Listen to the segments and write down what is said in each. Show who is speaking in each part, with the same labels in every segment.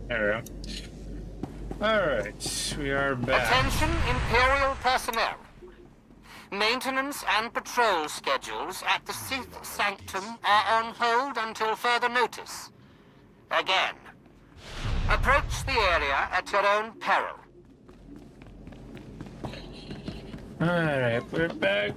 Speaker 1: There we go. Alright, we are back.
Speaker 2: Attention, Imperial personnel. Maintenance and patrol schedules at the Sith Sanctum are on hold until further notice. Again, approach the area at your own peril.
Speaker 1: Alright, we're back.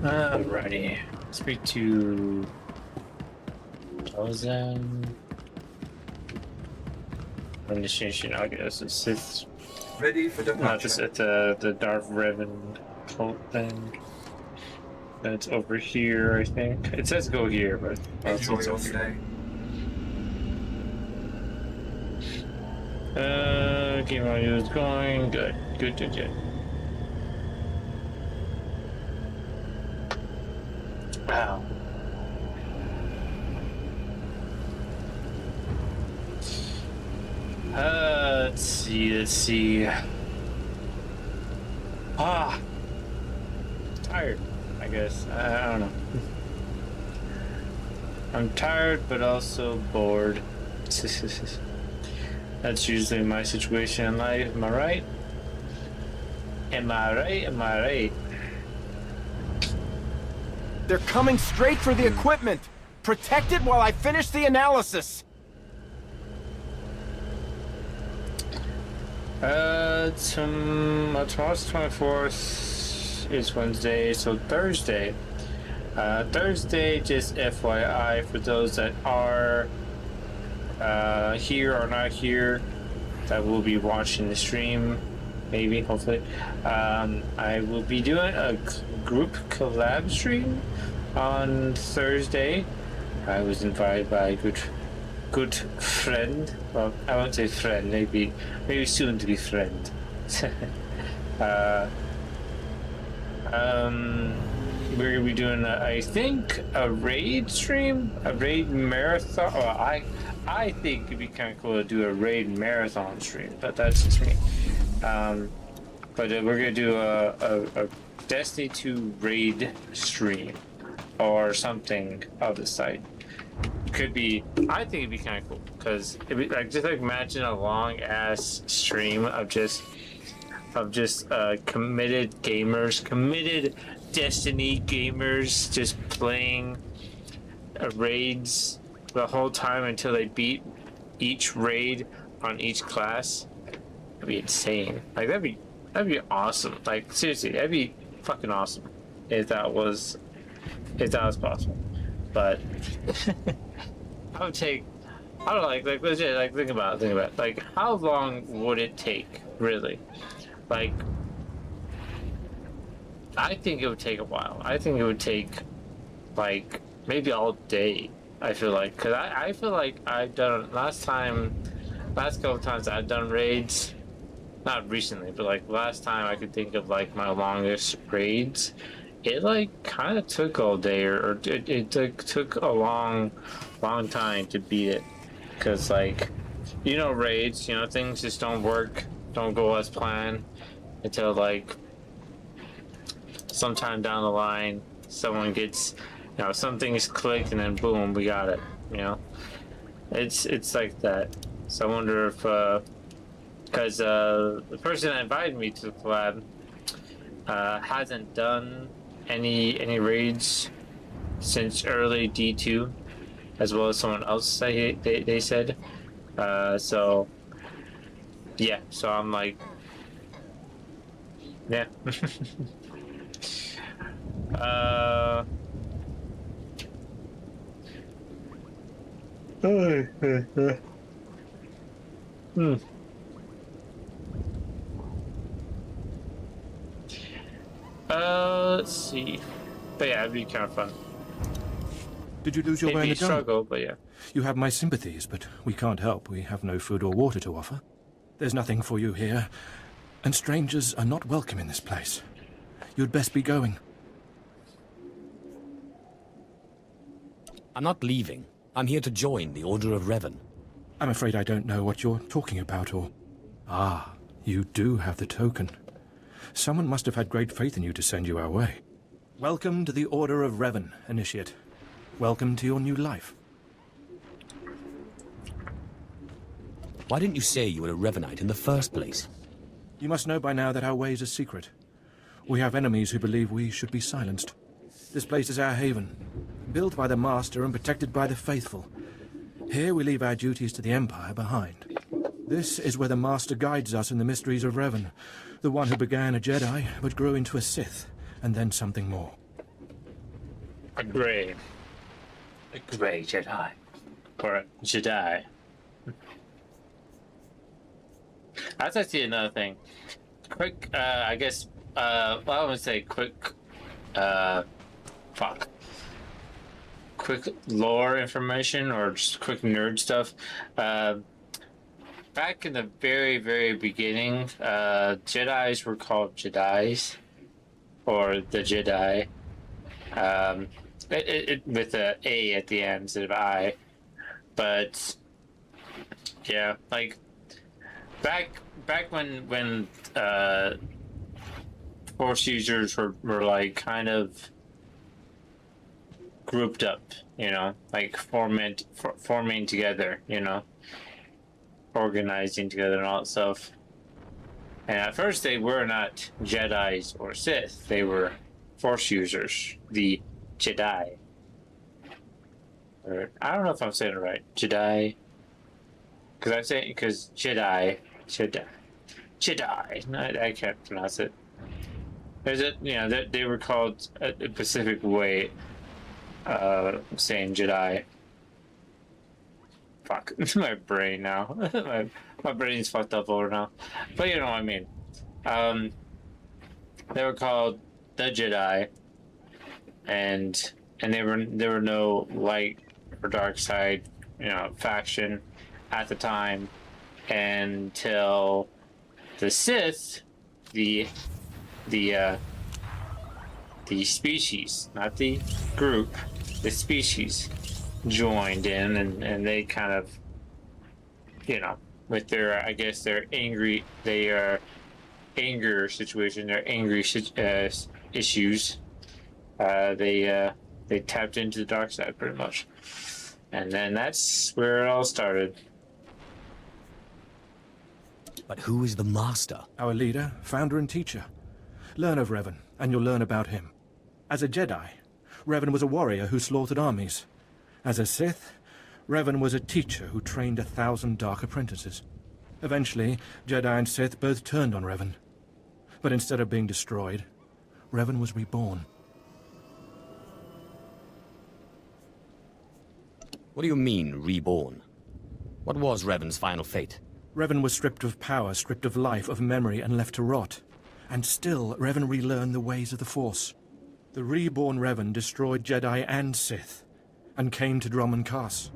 Speaker 1: Alrighty. Speak to initiation. I guess it's Sith.
Speaker 3: Ready for departure.
Speaker 1: Not just at the Darth Revan cult thing. That's over here, I think. It says go here, but
Speaker 3: Enjoy your stay.
Speaker 1: Game audio is going good. Good. Wow. Let's see. Tired, I guess. I don't know. I'm tired, but also bored. That's usually my situation in life. Am I right? Am I right?
Speaker 4: They're coming straight for the equipment! Protect it while I finish the analysis!
Speaker 1: Tomorrow's 24th is Wednesday, so Thursday. Thursday, just FYI, for those that are here or not here, that will be watching the stream, maybe, hopefully. I will be doing a group collab stream on Thursday. I was invited by a good friend. Well, I won't say friend, maybe soon to be friend. We're gonna be doing I think a raid stream, a raid marathon. Well, I think it'd be kind of cool to do a raid marathon stream, but that's just me. But we're gonna do a Destiny 2 raid stream or something of the site. Could be. I think it'd be kind of cool because it'd be like imagine a long ass stream of just committed gamers, committed Destiny gamers, just playing raids the whole time until they beat each raid on each class. That'd be insane. Like that'd be awesome. Like seriously, that'd be fucking awesome if that was possible. But I don't know, like legit, like think about it. Like how long would it take, really? Like I think it would take a while. I think it would take like maybe all day. I feel like, cause I feel like I've done last couple times I've done raids, not recently, but like last time I could think of like my longest raids. It like kind of took all day, or it took a long time to beat it, cause like raids, things just don't go as planned until like sometime down the line someone gets some things clicked and then boom, we got it. It's like that. So I wonder if because the person that invited me to the collab hasn't done any raids since early D2, as well as someone else they said. So yeah, so I'm like, yeah. Let's see. But yeah, it'd be kind of fun.
Speaker 5: Did you lose your way in
Speaker 1: Maybe
Speaker 5: the jungle?
Speaker 1: struggle, but yeah.
Speaker 5: You have my sympathies, but we can't help. We have no food or water to offer. There's nothing for you here, and strangers are not welcome in this place. You'd best be going.
Speaker 6: I'm not leaving. I'm here to join the Order of Revan.
Speaker 5: I'm afraid I don't know what you're talking about, or... Ah, you do have the token. Someone must have had great faith in you to send you our way. Welcome to the Order of Revan, Initiate. Welcome to your new life.
Speaker 6: Why didn't you say you were a Revanite in the first place?
Speaker 5: You must know by now that our ways are secret. We have enemies who believe we should be silenced. This place is our haven, built by the Master and protected by the faithful. Here we leave our duties to the Empire behind. This is where the Master guides us in the mysteries of Revan, the one who began a Jedi but grew into a Sith, and then something more.
Speaker 1: A Grey Jedi. Or a Jedi. That's actually another thing. Quick, I guess, well, I would say quick, quick lore information or just quick nerd stuff. Back in the very, very beginning, Jedis were called Jedis, or the Jedi, with a A at the end instead of I. But yeah, like back when Force users were like kind of grouped up, you know, like forming together, you know, organizing together and all that stuff. And at first they were not Jedis or Sith, they were Force users, the Jedi. Or, I don't know if I'm saying it right, Jedi. Because Jedi. No, I can't pronounce it. There's a, you know, they were called a specific way, saying Jedi. Fuck, my brain now. my brain's fucked up over now. But you know what I mean. They were called the Jedi, and there were no light or dark side, you know, faction at the time until the Sith, the species, not the group, the species joined in, and they kind of, you know, with their, I guess their anger situation, their angry issues, they tapped into the dark side pretty much, and then that's where it all started.
Speaker 6: But who is the Master?
Speaker 5: Our leader, founder and teacher. Learn of Revan, and you'll learn about him. As a Jedi, Revan was a warrior who slaughtered armies. As a Sith, Revan was a teacher who trained 1,000 dark apprentices. Eventually, Jedi and Sith both turned on Revan. But instead of being destroyed, Revan was reborn.
Speaker 6: What do you mean, reborn? What was Revan's final fate?
Speaker 5: Revan was stripped of power, stripped of life, of memory, and left to rot. And still, Revan relearned the ways of the Force. The reborn Revan destroyed Jedi and Sith, and came to Dromund Kaas.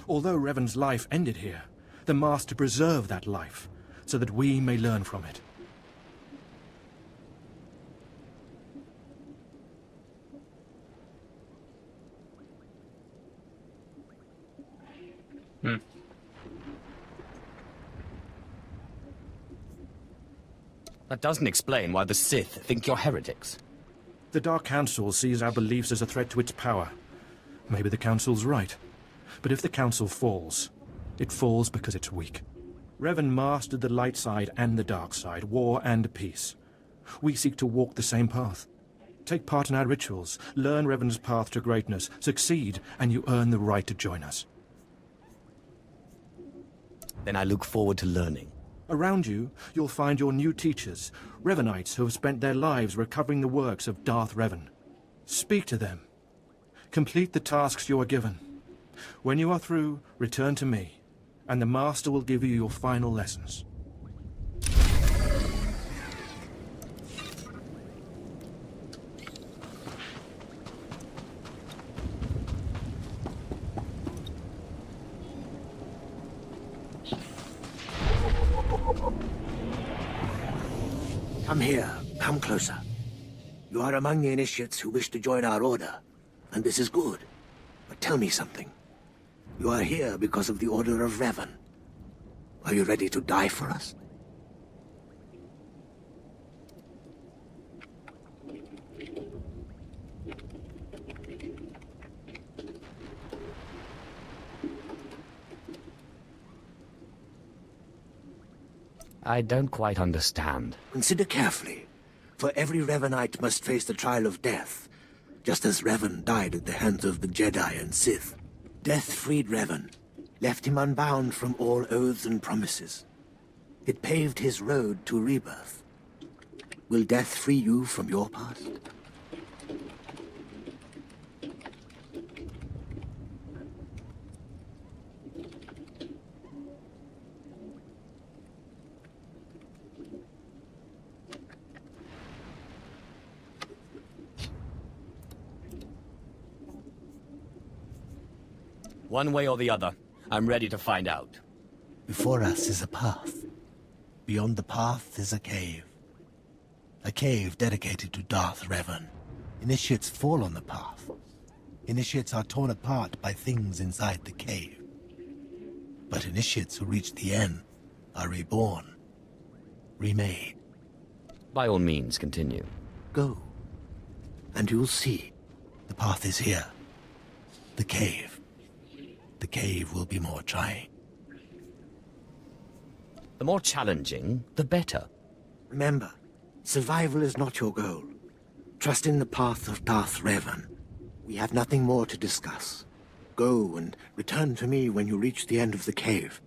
Speaker 5: Although Revan's life ended here, the Master preserved that life, so that we may learn from it.
Speaker 6: That doesn't explain why the Sith think you're heretics.
Speaker 5: The Dark Council sees our beliefs as a threat to its power. Maybe the Council's right. But if the Council falls, it falls because it's weak. Revan mastered the light side and the dark side, war and peace. We seek to walk the same path. Take part in our rituals, learn Revan's path to greatness, succeed, and you earn the right to join us.
Speaker 6: Then I look forward to learning.
Speaker 5: Around you, you'll find your new teachers, Revanites who have spent their lives recovering the works of Darth Revan. Speak to them. Complete the tasks you are given. When you are through, return to me, and the Master will give you your final lessons.
Speaker 7: Come here. Come closer. You are among the initiates who wish to join our order, and this is good. But tell me something. You are here because of the Order of Revan. Are you ready to die for us?
Speaker 6: I don't quite understand.
Speaker 7: Consider carefully, for every Revanite must face the trial of death, just as Revan died at the hands of the Jedi and Sith. Death freed Revan, left him unbound from all oaths and promises. It paved his road to rebirth. Will death free you from your past?
Speaker 6: One way or the other, I'm ready to find out.
Speaker 7: Before us is a path. Beyond the path is a cave. A cave dedicated to Darth Revan. Initiates fall on the path. Initiates are torn apart by things inside the cave. But initiates who reach the end are reborn. Remade.
Speaker 6: By all means, continue.
Speaker 7: Go. And you'll see. The path is here. The cave. The cave will be more trying.
Speaker 6: The more challenging, the better.
Speaker 7: Remember, survival is not your goal. Trust in the path of Darth Revan. We have nothing more to discuss. Go and return to me when you reach the end of the cave.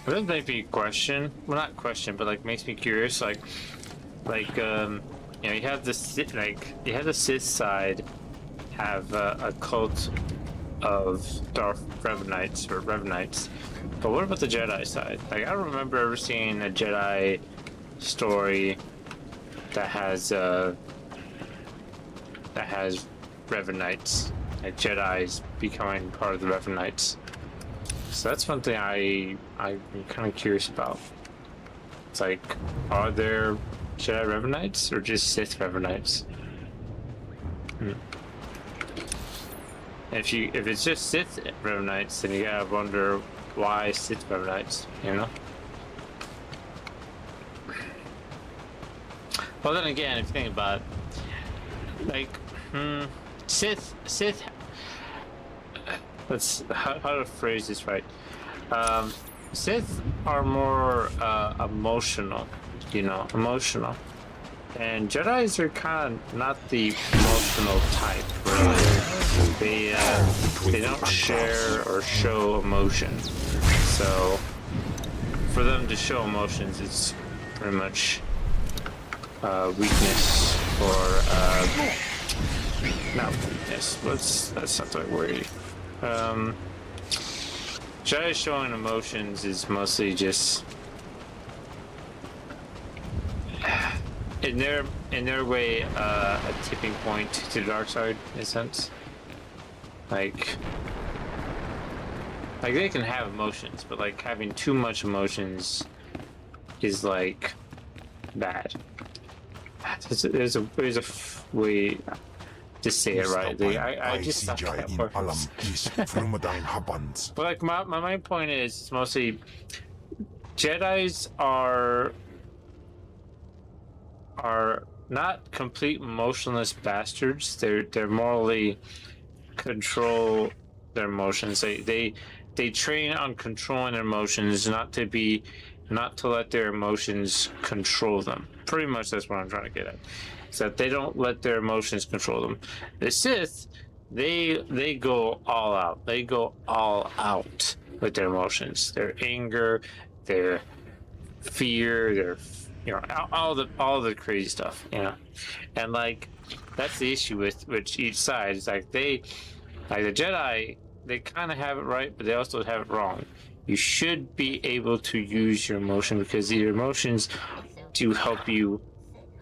Speaker 1: Well, that might be a question. Well, not question, but like makes me curious. You know, you have the Sith side have a cult of Darth Revanites or Revanites, but what about the Jedi side? Like, I don't remember ever seeing a Jedi story that has Revanites, like Jedi's becoming part of the Revanites. So that's one thing I'm kind of curious about. It's like, are there Jedi Revanites or just Sith Revanites? If it's just Sith Revanites, then you gotta wonder why Sith Revanites, you know? Well, then again, if you think about it, like, Sith, how to phrase this right? Sith are more emotional, emotional. And Jedis are kind of not the emotional type, really. They don't share or show emotion. So for them to show emotions, it's pretty much weakness or not weakness. That's not the right word. Jedi showing emotions is mostly just in their way a tipping point to the dark side, in a sense. Like they can have emotions, but like having too much emotions is like bad. There's a way to say it right. I just suck at words. But like my main point is, it's mostly Jedis are not complete emotionless bastards. They're morally control their emotions. They train on controlling their emotions, not to let their emotions control them. Pretty much that's what I'm trying to get at. Is that they don't let their emotions control them. The Sith, they go all out. They go all out with their emotions. Their anger, their fear, their all the crazy stuff, and like that's the issue with each side. It's like the Jedi, they kind of have it right, but they also have it wrong. You should be able to use your emotion because your emotions do help you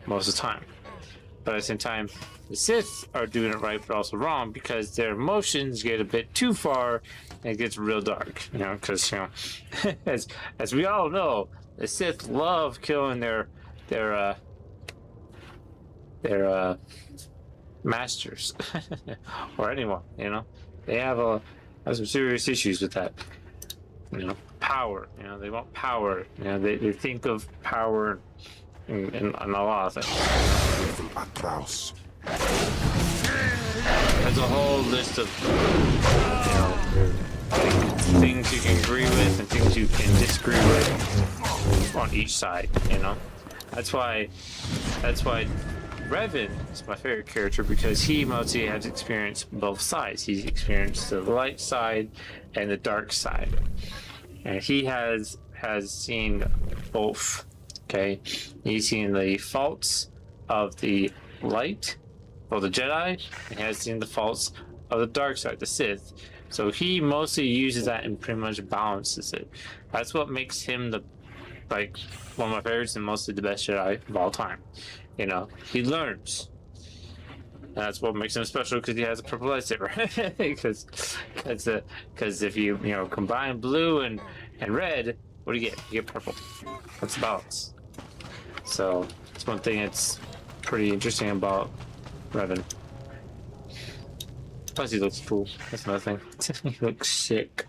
Speaker 1: most of the time. But at the same time, the Sith are doing it right, but also wrong because their emotions get a bit too far and it gets real dark. Because as we all know, the Sith love killing their masters or anyone. You know, they have some serious issues with that. You know, power. You know, they want power. You know, they think of power in a lot of things. There's a whole list of things you can agree with and things you can disagree with on each side. You know, that's why Revan is my favorite character, because he mostly has experienced both sides. He's experienced the light side and the dark side, and he has seen both. Okay, he's seen the faults of the light, or the Jedi, and he has seen the faults of the dark side, the Sith. So he mostly uses that and pretty much balances it. That's what makes him one of my favorites and mostly the best Jedi of all time. You know, he learns. That's what makes him special, because he has a purple lightsaber. Because if you combine blue and red, what do you get? You get purple. That's the balance. So that's one thing that's pretty interesting about Revan. Plus he looks cool. That's another thing. He looks sick.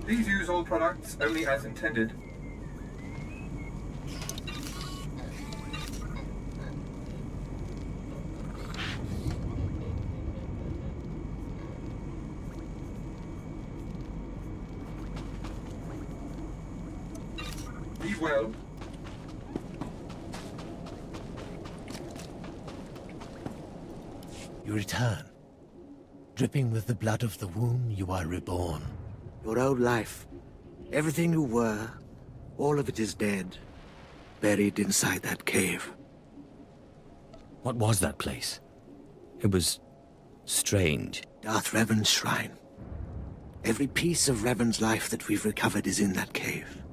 Speaker 3: Please use all products only as intended. Be well.
Speaker 7: You return. Dripping with the blood of the womb, you are reborn. Your old life, everything you were, all of it is dead, buried inside that cave.
Speaker 6: What was that place? It was strange.
Speaker 7: Darth Revan's shrine. Every piece of Revan's life that we've recovered is in that cave.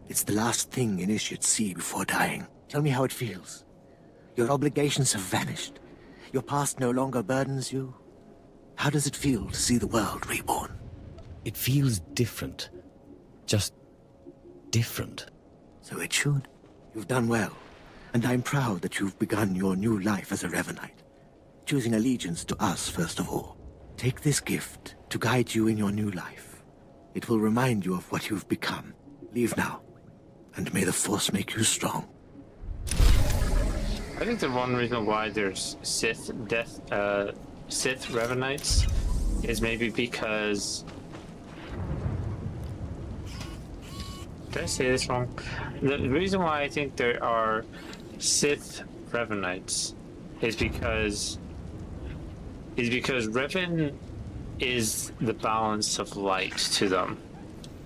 Speaker 7: It's the last thing initiates see before dying. Tell me how it feels. Your obligations have vanished. Your past no longer burdens you. How does it feel to see the world reborn?
Speaker 6: It feels different. Just different.
Speaker 7: So it should. You've done well. And I'm proud that you've begun your new life as a Revanite. Choosing allegiance to us first of all. Take this gift to guide you in your new life. It will remind you of what you've become. Leave now. And may the Force make you strong.
Speaker 1: I think the one reason why there's Sith Revanites is maybe because... Did I say this wrong? The reason why I think there are Sith Revanites is because Revan is the balance of light to them.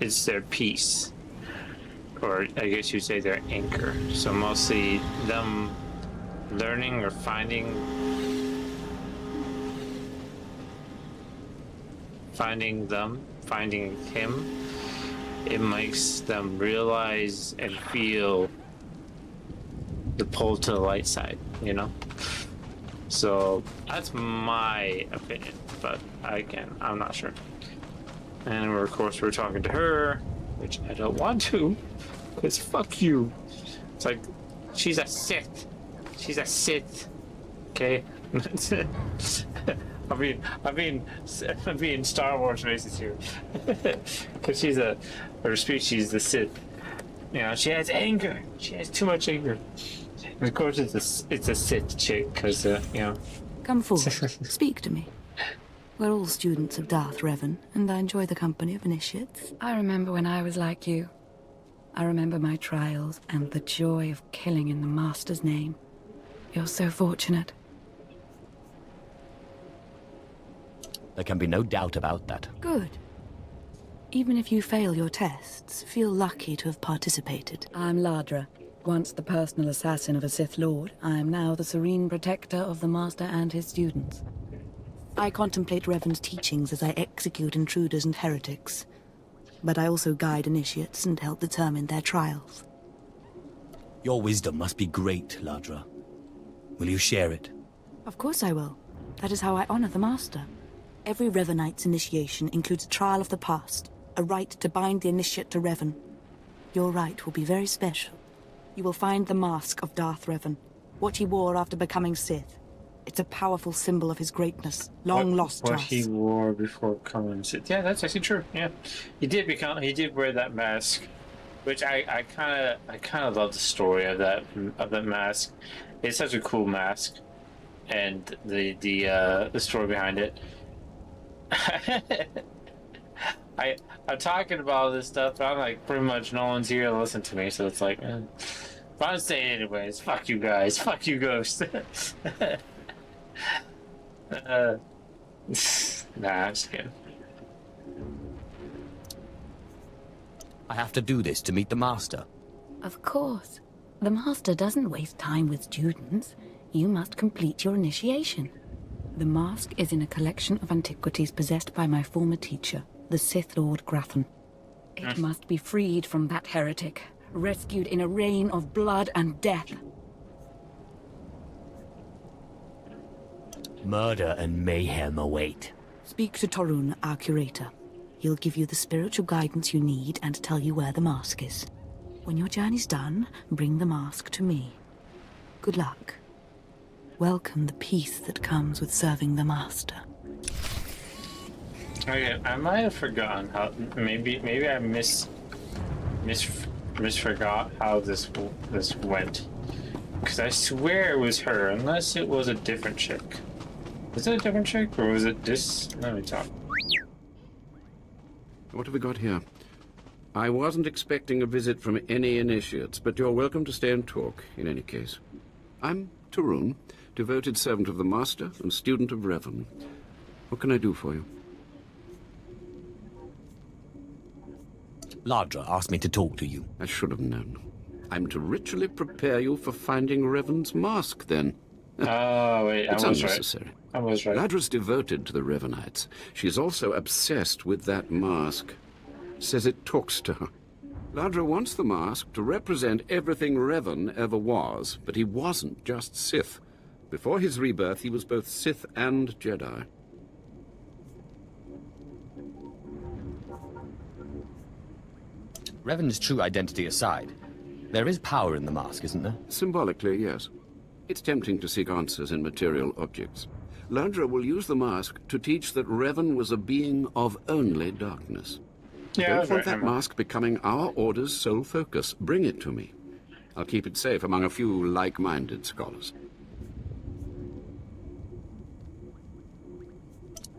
Speaker 1: It's their peace. Or I guess you'd say their anchor. So mostly them learning or finding him, it makes them realize and feel the pull to the light side, you know? So that's my opinion, but I'm not sure. And of course we're talking to her, which I don't want to, because fuck you. It's like, she's a Sith. She's a Sith. Okay? I'm being Star Wars racist here. Because she's her species, the Sith. You know, she has anger. She has too much anger. And of course it's a Sith chick, because, you know.
Speaker 8: Come forward. Speak to me. We're all students of Darth Revan, and I enjoy the company of initiates. I remember when I was like you. I remember my trials and the joy of killing in the Master's name. You're so fortunate.
Speaker 6: There can be no doubt about that.
Speaker 8: Good. Even if you fail your tests, feel lucky to have participated. I'm Ladra. Once the personal assassin of a Sith Lord, I am now the serene protector of the Master and his students. I contemplate Revan's teachings as I execute intruders and heretics. But I also guide initiates and help determine their trials.
Speaker 6: Your wisdom must be great, Ladra. Will you share it?
Speaker 8: Of course I will. That is how I honor the Master. Every Revanite's initiation includes a trial of the past, a rite to bind the initiate to Revan. Your rite will be very special. You will find the mask of Darth Revan, what he wore after becoming Sith. It's a powerful symbol of his greatness, long lost to us.
Speaker 1: What he wore before becoming Sith. Yeah, that's actually true. Yeah, he did wear that mask, which I kind of love the story of that mask. It's such a cool mask, and the story behind it. I'm talking about all this stuff, but I'm like, pretty much no one's here to listen to me, so it's like, but I'm saying it anyways. Fuck you guys. Fuck you, Ghost. Nah, I'm just kidding.
Speaker 6: I have to do this to meet the Master.
Speaker 8: Of course. The Master doesn't waste time with students. You must complete your initiation. The mask is in a collection of antiquities possessed by my former teacher, the Sith Lord Grathan. It must be freed from that heretic, rescued in a rain of blood and death.
Speaker 6: Murder and mayhem await.
Speaker 8: Speak to Torun, our curator. He'll give you the spiritual guidance you need and tell you where the mask is. When your journey's done, bring the mask to me. Good luck. Welcome the peace that comes with serving the Master.
Speaker 1: Okay, I might have forgotten how. Maybe I misforgot how this went. Because I swear it was her, unless it was a different chick. Was it a different chick, or was it this? Let me talk.
Speaker 9: What have we got here? I wasn't expecting a visit from any initiates, but you're welcome to stay and talk, in any case. I'm Torun, devoted servant of the Master and student of Revan. What can I do for you?
Speaker 6: Ladra asked me to talk to you.
Speaker 9: I should have known. I'm to ritually prepare you for finding Revan's mask, then.
Speaker 1: Oh, wait,
Speaker 9: it's
Speaker 1: I was
Speaker 9: unnecessary.
Speaker 1: right. I was right.
Speaker 9: Ladra's devoted to the Revanites. She's also obsessed with that mask. Says it talks to her. Ladra wants the mask to represent everything Revan ever was, but he wasn't just Sith. Before his rebirth, he was both Sith and Jedi.
Speaker 6: Revan's true identity aside, there is power in the mask, isn't there?
Speaker 9: Symbolically, yes. It's tempting to seek answers in material objects. Ladra will use the mask to teach that Revan was a being of only darkness.
Speaker 1: Yeah,
Speaker 9: Don't want that mask becoming our Order's sole focus. Bring it to me. I'll keep it safe among a few like-minded scholars.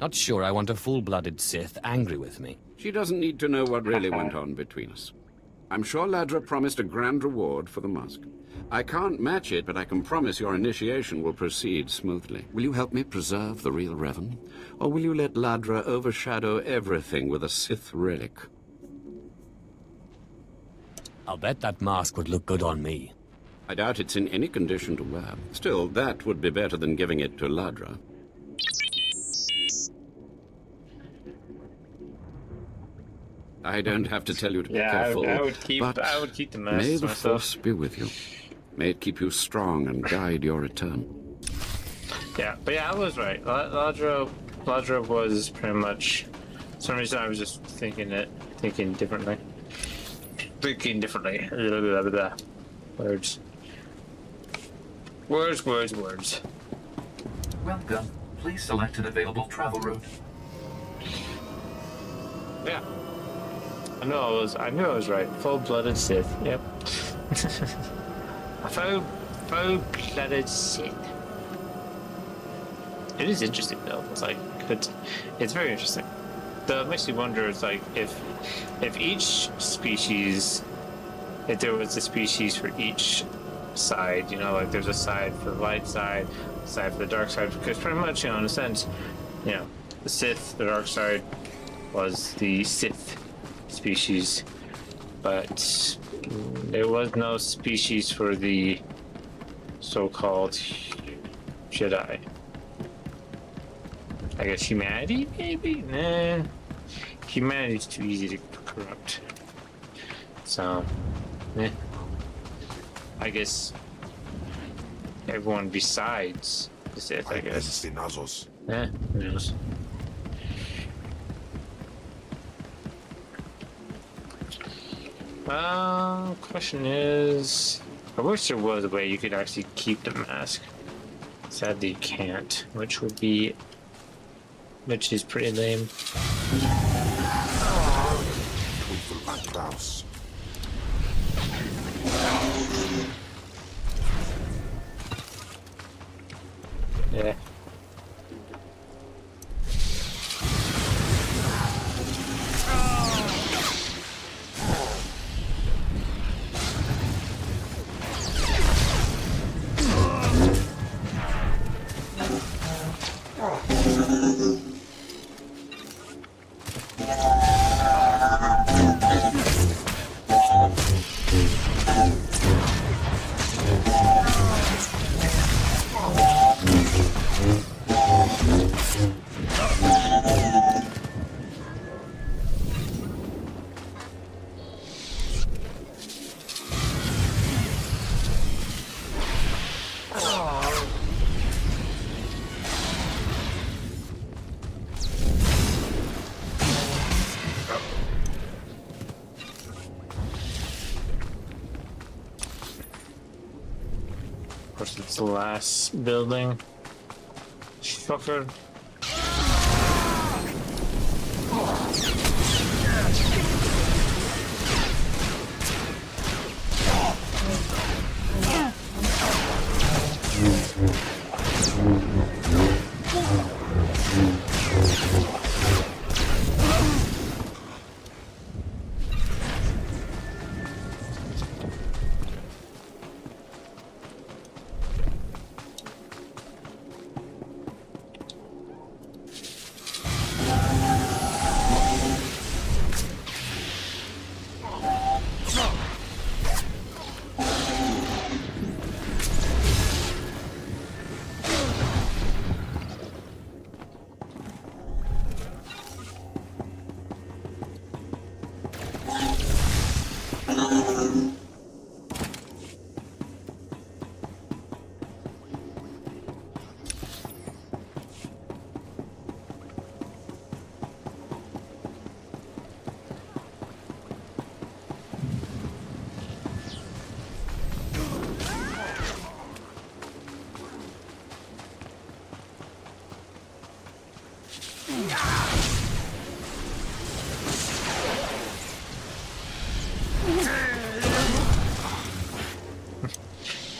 Speaker 6: Not sure I want a full-blooded Sith angry with me.
Speaker 9: She doesn't need to know what really went on between us. I'm sure Ladra promised a grand reward for the mask. I can't match it, but I can promise your initiation will proceed smoothly. Will you help me preserve the real Revan? Or will you let Ladra overshadow everything with a Sith relic?
Speaker 6: I'll bet that mask would look good on me.
Speaker 9: I doubt it's in any condition to wear. Still, that would be better than giving it to Ladra. I don't have to tell you to be careful.
Speaker 1: I would keep the mask.
Speaker 9: May the
Speaker 1: myself.
Speaker 9: Force be with you. May it keep you strong and guide your return.
Speaker 1: Yeah, but yeah, I was right. Ladra was pretty much. For some reason, I was just thinking differently. Thinking differently. Blah, blah, blah, blah. Words.
Speaker 3: Welcome. Please select an available travel route.
Speaker 1: Yeah. I knew I was right. Full-blooded Sith. Yep. A full-blooded Sith. it is interesting though. It's like it's very interesting. Though it makes me wonder, it's like if each species, if there was a species for each side, you know, like there's a side for the light side, a side for the dark side, because pretty much, you know, in a sense, you know, the Sith, the dark side, was the Sith species, but there was no species for the so-called Jedi. I guess humanity, maybe? Nah. Humanity's too easy to corrupt. So, I guess everyone besides the Sith, I guess. Yeah, who knows? Question is, I wish there was a way you could actually keep the mask. Sadly, you can't, which is pretty lame. Yeah. Of course, it's the last building. Shocker.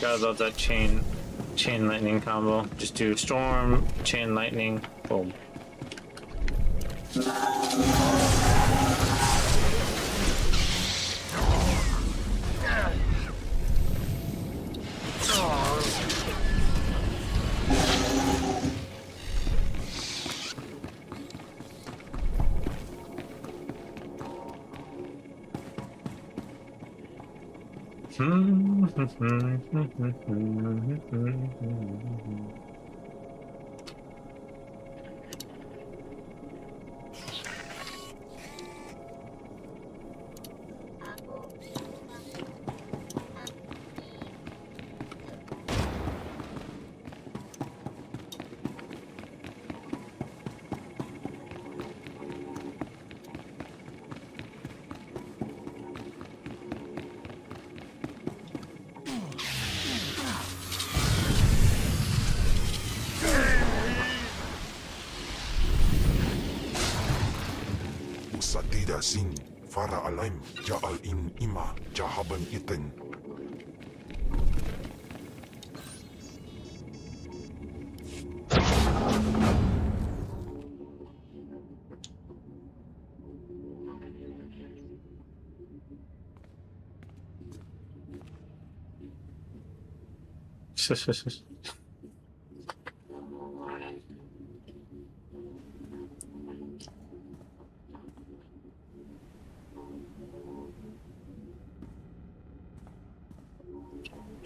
Speaker 1: Gotta love that chain lightning combo. Just do storm, chain lightning, boom.
Speaker 10: Satida sin fara alaim ja'al in ima jahaban iten.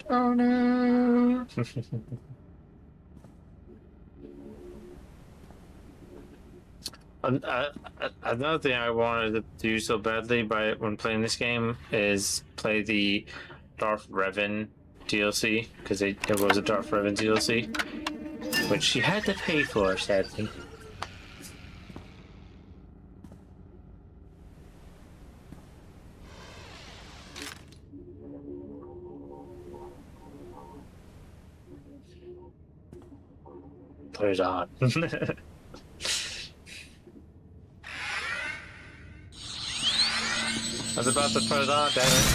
Speaker 1: Oh no! Another thing I wanted to do so badly when playing this game is play the Darth Revan DLC, because it was a Darth Revan DLC, which you had to pay for, sadly. Put it on. I was about to put it on, damn it.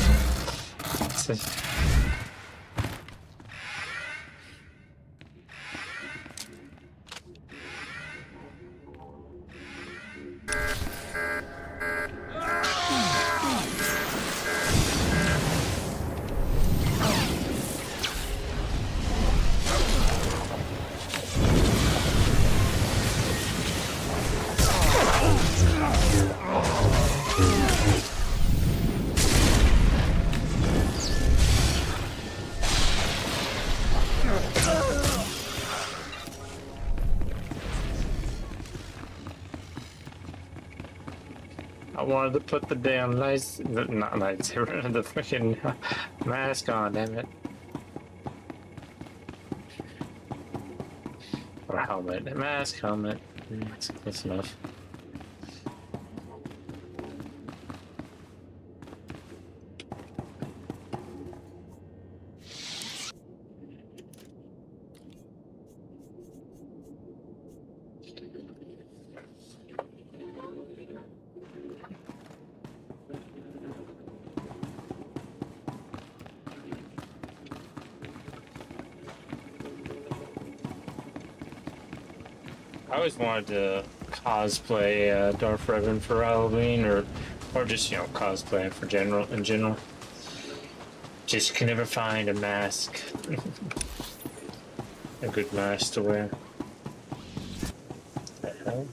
Speaker 1: I wanted to put the damn not lightsaber, the freaking mask on, damn it. Or helmet. Mask, helmet. That's enough. I always wanted to cosplay Darth Revan for Halloween, or just cosplay for in general. Just can never find a mask, a good mask to wear. What the hell?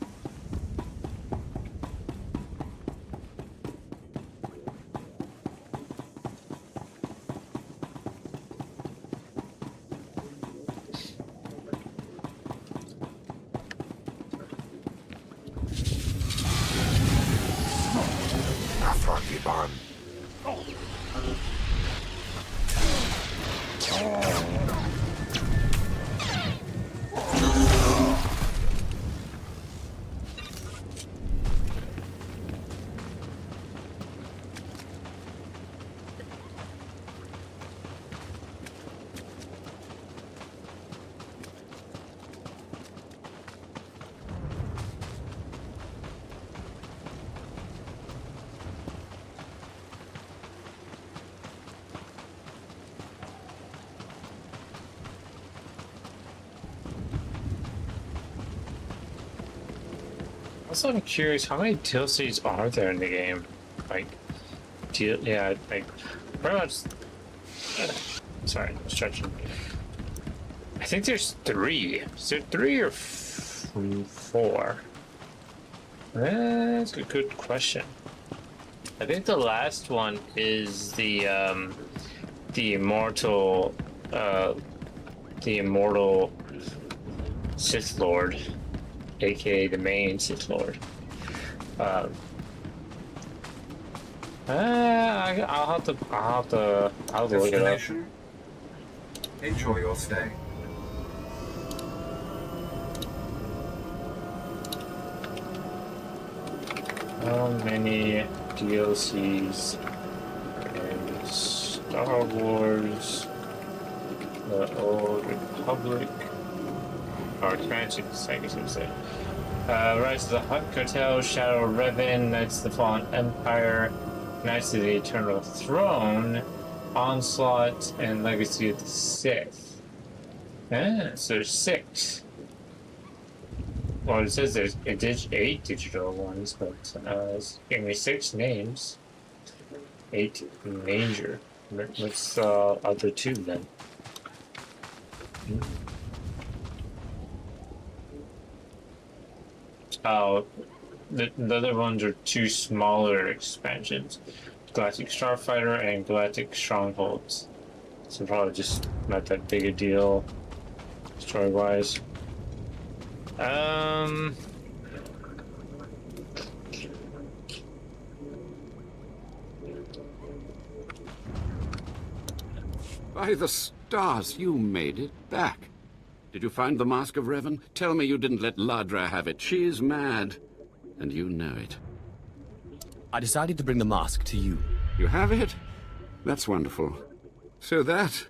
Speaker 10: Afrakiban.
Speaker 1: Also, I'm curious, how many DLCs are there in the game? Like, yeah, like, pretty much. Sorry, I'm stretching. I think there's 3. Is there 3 or 4? That's a good question. I think the last one is the immortal Sith Lord, aka the main Sith Lord. I'll have to look it up.
Speaker 3: Enjoy your stay.
Speaker 1: How many DLCs in Star Wars, the Old Republic, or expansions, I guess you would say. Rise of the Hutt Cartel, Shadow of Revan, Knights of the Fallen Empire, Knights of the Eternal Throne, Onslaught, and Legacy of the Sith. So there's 6. Well, it says there's 8 digital ones, but it's giving me 6 names. 8 major. What's the other 2 then? Oh, the other ones are two smaller expansions. Galactic Starfighter and Galactic Strongholds. So probably just not that big a deal story-wise.
Speaker 9: By the stars, you made it back. Did you find the Mask of Revan? Tell me you didn't let Ladra have it. She's mad, and you know it.
Speaker 6: I decided to bring the mask to you.
Speaker 9: You have it? That's wonderful. So that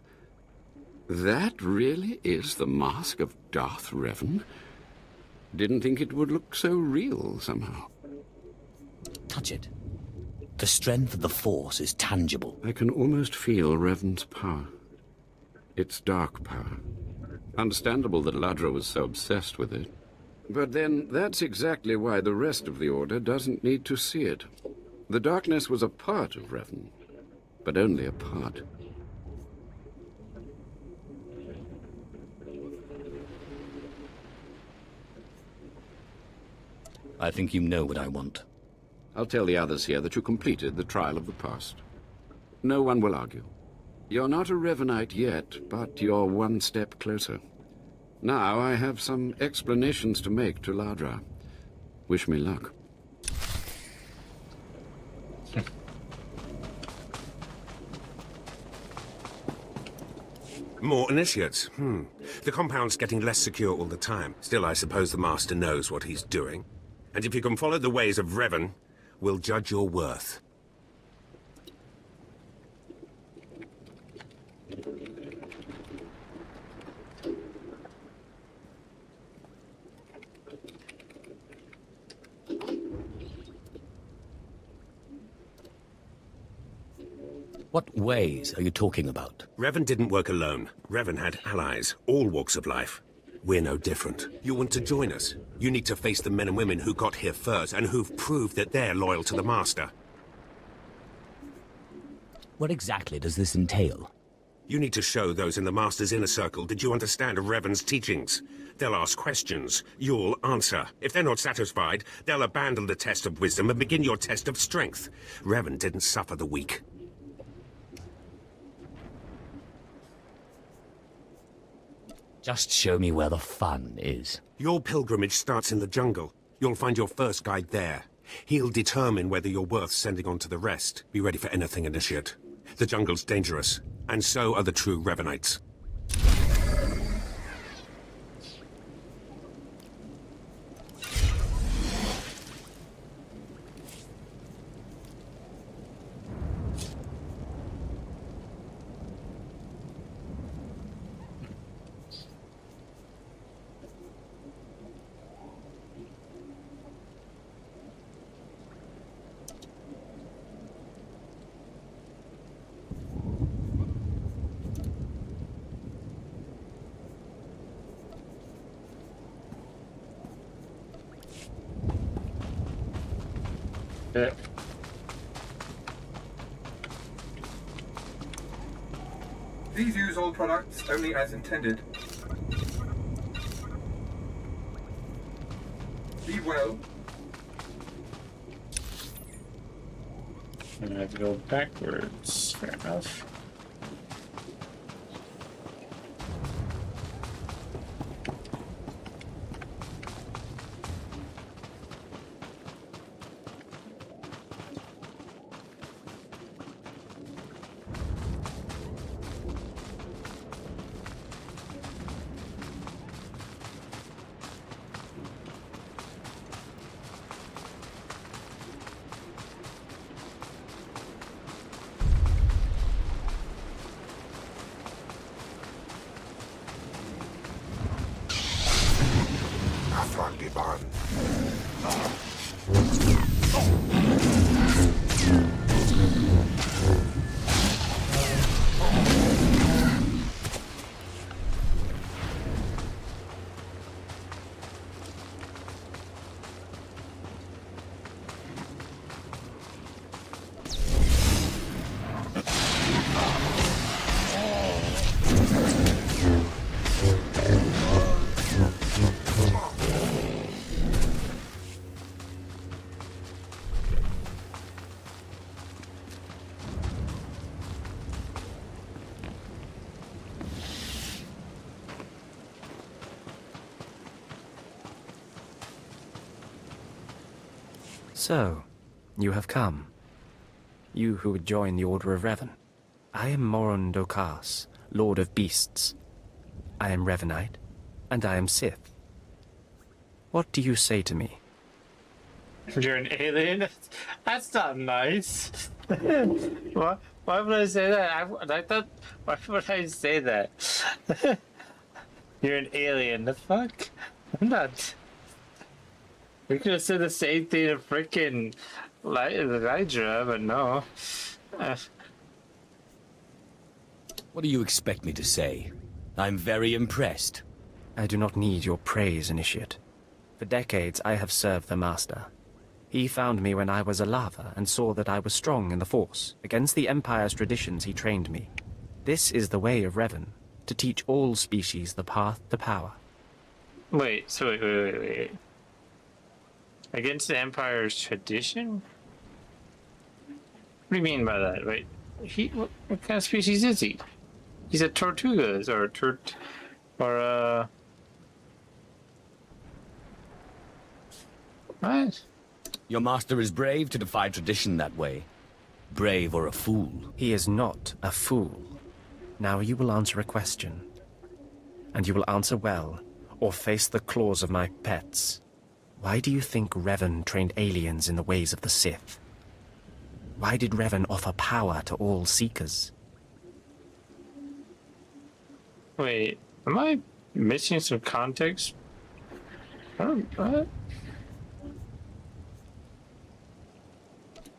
Speaker 9: really is the Mask of Darth Revan? Didn't think it would look so real somehow.
Speaker 6: Touch it. The strength of the Force is tangible.
Speaker 9: I can almost feel Revan's power. It's dark power. Understandable that Ladra was so obsessed with it. But then, that's exactly why the rest of the Order doesn't need to see it. The darkness was a part of Revan, but only a part.
Speaker 6: I think you know what I want.
Speaker 9: I'll tell the others here that you completed the trial of the past. No one will argue. You're not a Revanite yet, but you're one step closer. Now I have some explanations to make to Ladra. Wish me luck.
Speaker 11: More initiates. The compound's getting less secure all the time. Still, I suppose the Master knows what he's doing. And if you can follow the ways of Revan, we'll judge your worth.
Speaker 6: What ways are you talking about?
Speaker 11: Revan didn't work alone. Revan had allies, all walks of life. We're no different. You want to join us? You need to face the men and women who got here first and who've proved that they're loyal to the Master.
Speaker 6: What exactly does this entail?
Speaker 11: You need to show those in the Master's inner circle that you understand Revan's teachings. They'll ask questions. You'll answer. If they're not satisfied, they'll abandon the test of wisdom and begin your test of strength. Revan didn't suffer the weak.
Speaker 6: Just show me where the fun is.
Speaker 11: Your pilgrimage starts in the jungle. You'll find your first guide there. He'll determine whether you're worth sending on to the rest. Be ready for anything, Initiate. The jungle's dangerous, and so are the true Revanites.
Speaker 3: Please use all products only as intended. Be well.
Speaker 1: And I have to go backwards. Fair enough.
Speaker 12: So, you have come. You who would join the Order of Revan. I am Moron Dokas, Lord of Beasts. I am Revanite, and I am Sith. What do you say to me?
Speaker 1: You're an alien? That's not nice. Why would I say that? I thought, why would I say that? You're an alien. The fuck? I'm not. We could have said the same thing to freaking Hydra, but no.
Speaker 6: What do you expect me to say? I'm very impressed.
Speaker 12: I do not need your praise, Initiate. For decades I have served the Master. He found me when I was a lava and saw that I was strong in the Force. Against the Empire's traditions he trained me. This is the way of Revan, to teach all species the path to power.
Speaker 1: Wait. Against the Empire's tradition? What do you mean by that? Wait, what kind of species is he? He's a Tortugas what?
Speaker 6: Your master is brave to defy tradition that way. Brave or a fool.
Speaker 12: He is not a fool. Now you will answer a question. And you will answer well, or face the claws of my pets. Why do you think Revan trained aliens in the ways of the Sith? Why did Revan offer power to all Seekers?
Speaker 1: Wait, am I missing some context? What?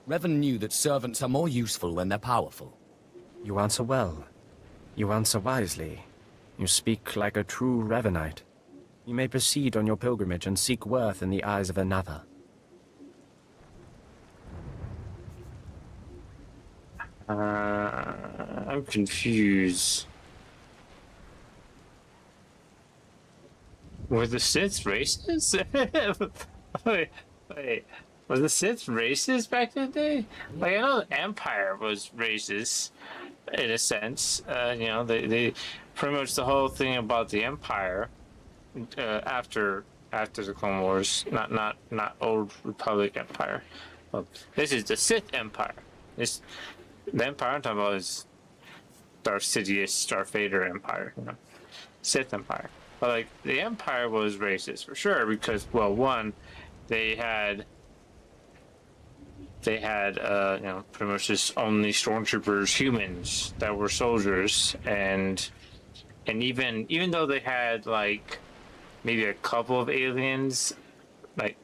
Speaker 6: Revan knew that servants are more useful when they're powerful.
Speaker 12: You answer well. You answer wisely. You speak like a true Revanite. You may proceed on your pilgrimage and seek worth in the eyes of another.
Speaker 1: I'm confused. Were the Sith racist? wait. Was the Sith racist back in the day? Like, I know the Empire was racist, in a sense. They pretty much the whole thing about the Empire after the Clone Wars, not Old Republic Empire. Well, this is the Sith Empire. The Empire I'm talking about is Darth Sidious, Darth Vader Empire, Sith Empire. But like the Empire was racist for sure because, well, one, they had pretty much just only stormtroopers, humans that were soldiers, and even though they had like maybe a couple of aliens, like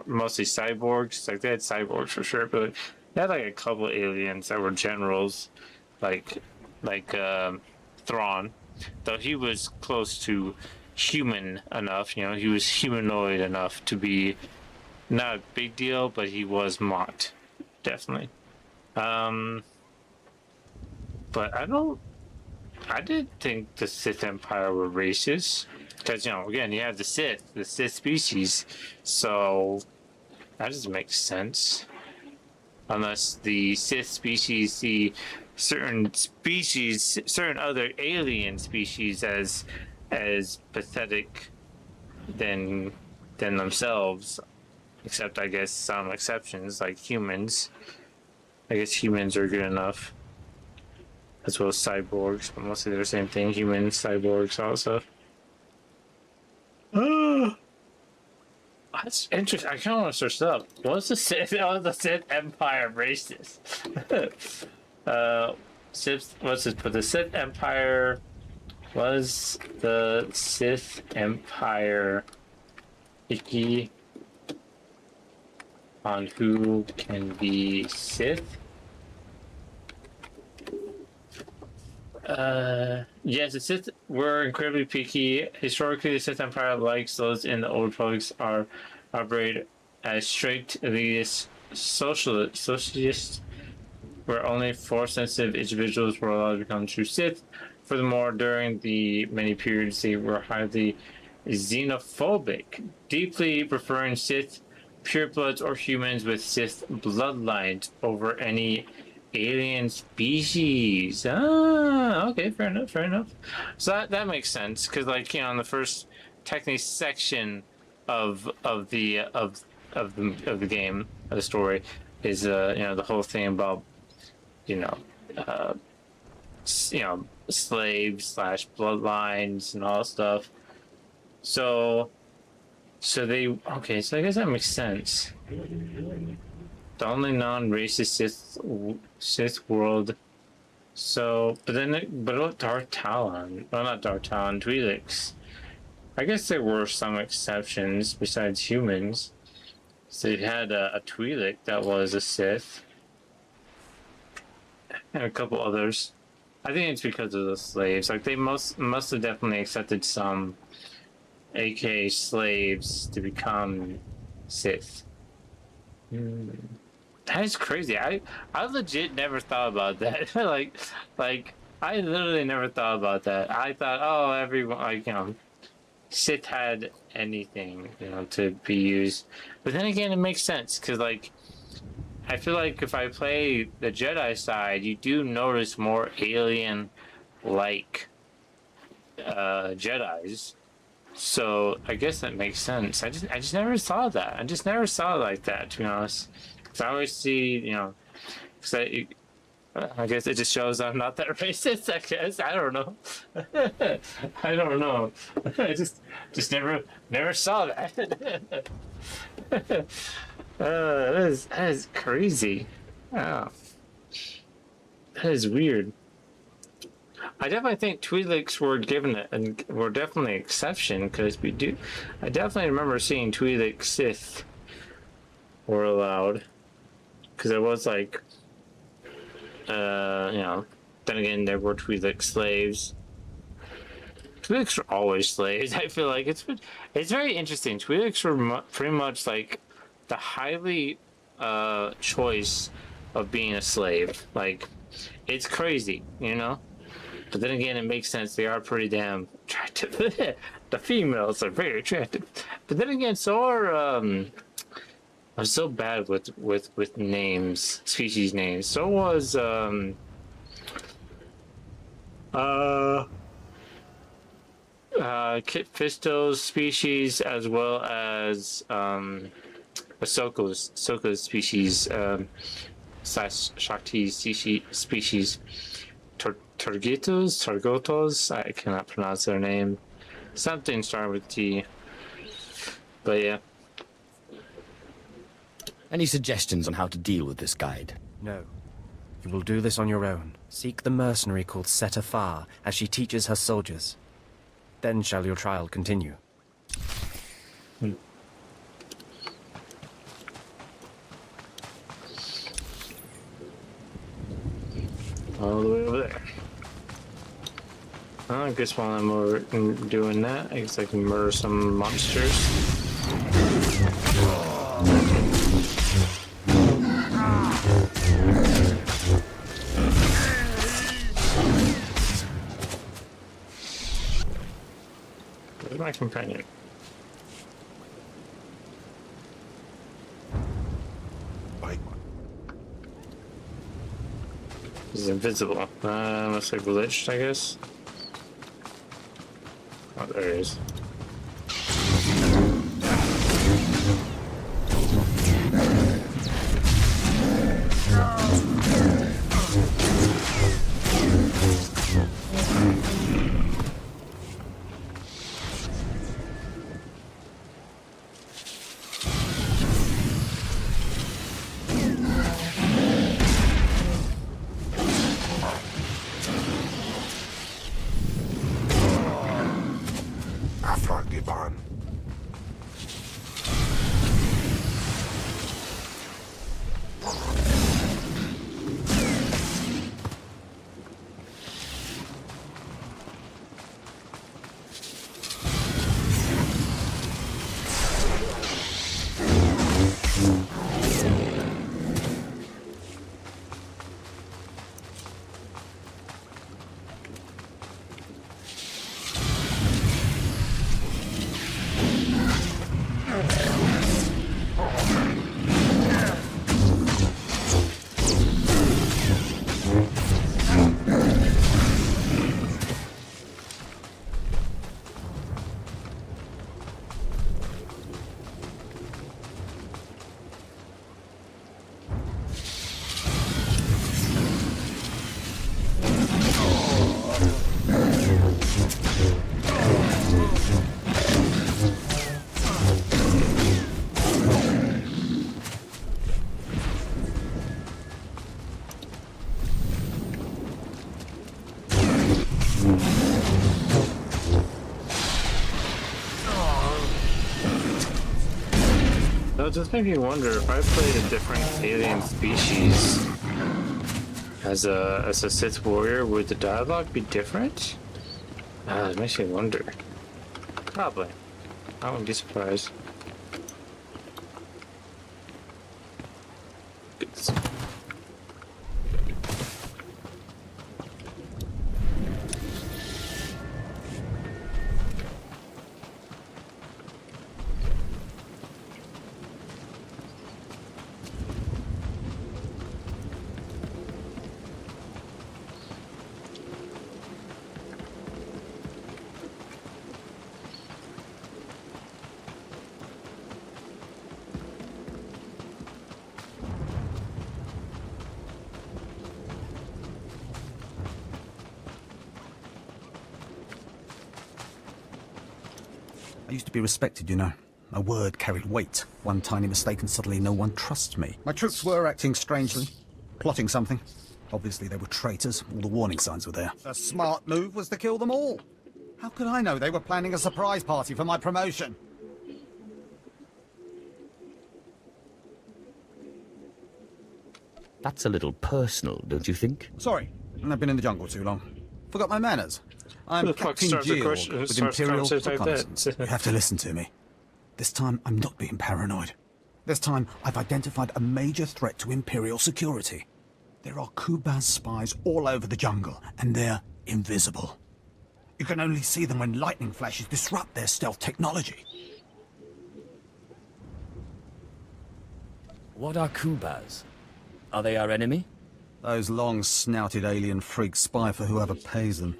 Speaker 1: mostly cyborgs, like they had cyborgs for sure, but they had like a couple of aliens that were generals, like Thrawn, though he was close to human enough, he was humanoid enough to be not a big deal, but he was mocked, definitely. But I didn't think the Sith Empire were racist, because again, you have the Sith species, so that doesn't make sense. Unless the Sith species see certain other alien species as pathetic than themselves, except I guess some exceptions like humans. I guess humans are good enough, as well as cyborgs, but mostly they're the same thing. Humans, cyborgs, also. That's interesting. I kind of want to search it up. Was the Sith Empire racist? But the Sith Empire, was the Sith Empire picky on who can be Sith? Yes, the Sith were incredibly picky. Historically, the Sith Empire, like those in the Old Republics, are operated as strict elitist socialists, where only Force-sensitive individuals were allowed to become true Sith. Furthermore, during the many periods, they were highly xenophobic, deeply preferring Sith purebloods or humans with Sith bloodlines over any alien species. Okay, fair enough. So that makes sense, because in the first technically section of the game, of the story, is the whole thing about uh, slaves slash bloodlines and all that stuff. So they okay. So I guess that makes sense. The only non-racist Sith world. So, but what Dark Talon? Well, not Dark Talon, Twi'leks. I guess there were some exceptions besides humans. So you had a Twi'lek that was a Sith, and a couple others. I think it's because of the slaves. Like they must have definitely accepted some, aka slaves, to become Sith. That is crazy. I legit never thought about that. like I literally never thought about that. I thought, oh, everyone Sith had anything, to be used. But then again, it makes sense because I feel like if I play the Jedi side, you do notice more alien-like Jedis. So I guess that makes sense. I just never saw that. I just never saw it like that, to be honest. Because I always see, I guess it just shows I'm not that racist, I guess. I don't know. I don't know. I just never saw that. That is crazy. Wow. That is weird. I definitely think Twi'leks were given it, and were definitely an exception, because I definitely remember seeing Twi'lek Sith were allowed. Because it was then again, there were Twi'lek slaves. Twi'leks are always slaves. I feel like it's very interesting. Twi'leks were pretty much like the highly choice of being a slave. Like, it's crazy, But then again, it makes sense. They are pretty damn attractive. The females are very attractive. But then again, so are I'm so bad with names, species names. So was Kit Fisto's species, as well as Ahsoka's species, slash Shakti's species. Targotos, I cannot pronounce their name. Something starting with T. But yeah.
Speaker 6: Any suggestions on how to deal with this guide?
Speaker 12: No. You will do this on your own. Seek the mercenary called Setafar, as she teaches her soldiers. Then shall your trial continue.
Speaker 1: All the way over there. I guess while I'm doing that, I guess I can murder some monsters. Where's my companion? He's invisible. Looks like glitched, I guess. Oh, there he is. No, it just makes me wonder if I played a different alien species as a Sith warrior, would the dialogue be different? It makes me wonder. Probably. I wouldn't be surprised. Good.
Speaker 13: I used to be respected, you know. My word carried weight. One tiny mistake and suddenly no one trusts me. My troops were acting strangely, plotting something. Obviously they were traitors. All the warning signs were there. The smart move was to kill them all. How could I know they were planning a surprise party for my promotion?
Speaker 6: That's a little personal, don't you think?
Speaker 13: Sorry, I've been in the jungle too long. Forgot my manners. I'm Captain Georg with Imperial Reconnaissance. You have to listen to me. This time, I'm not being paranoid. This time, I've identified a major threat to Imperial security. There are Kubaz spies all over the jungle, and they're invisible. You can only see them when lightning flashes disrupt their stealth technology.
Speaker 6: What are Kubaz? Are they our enemy?
Speaker 13: Those long-snouted alien freaks spy for whoever pays them.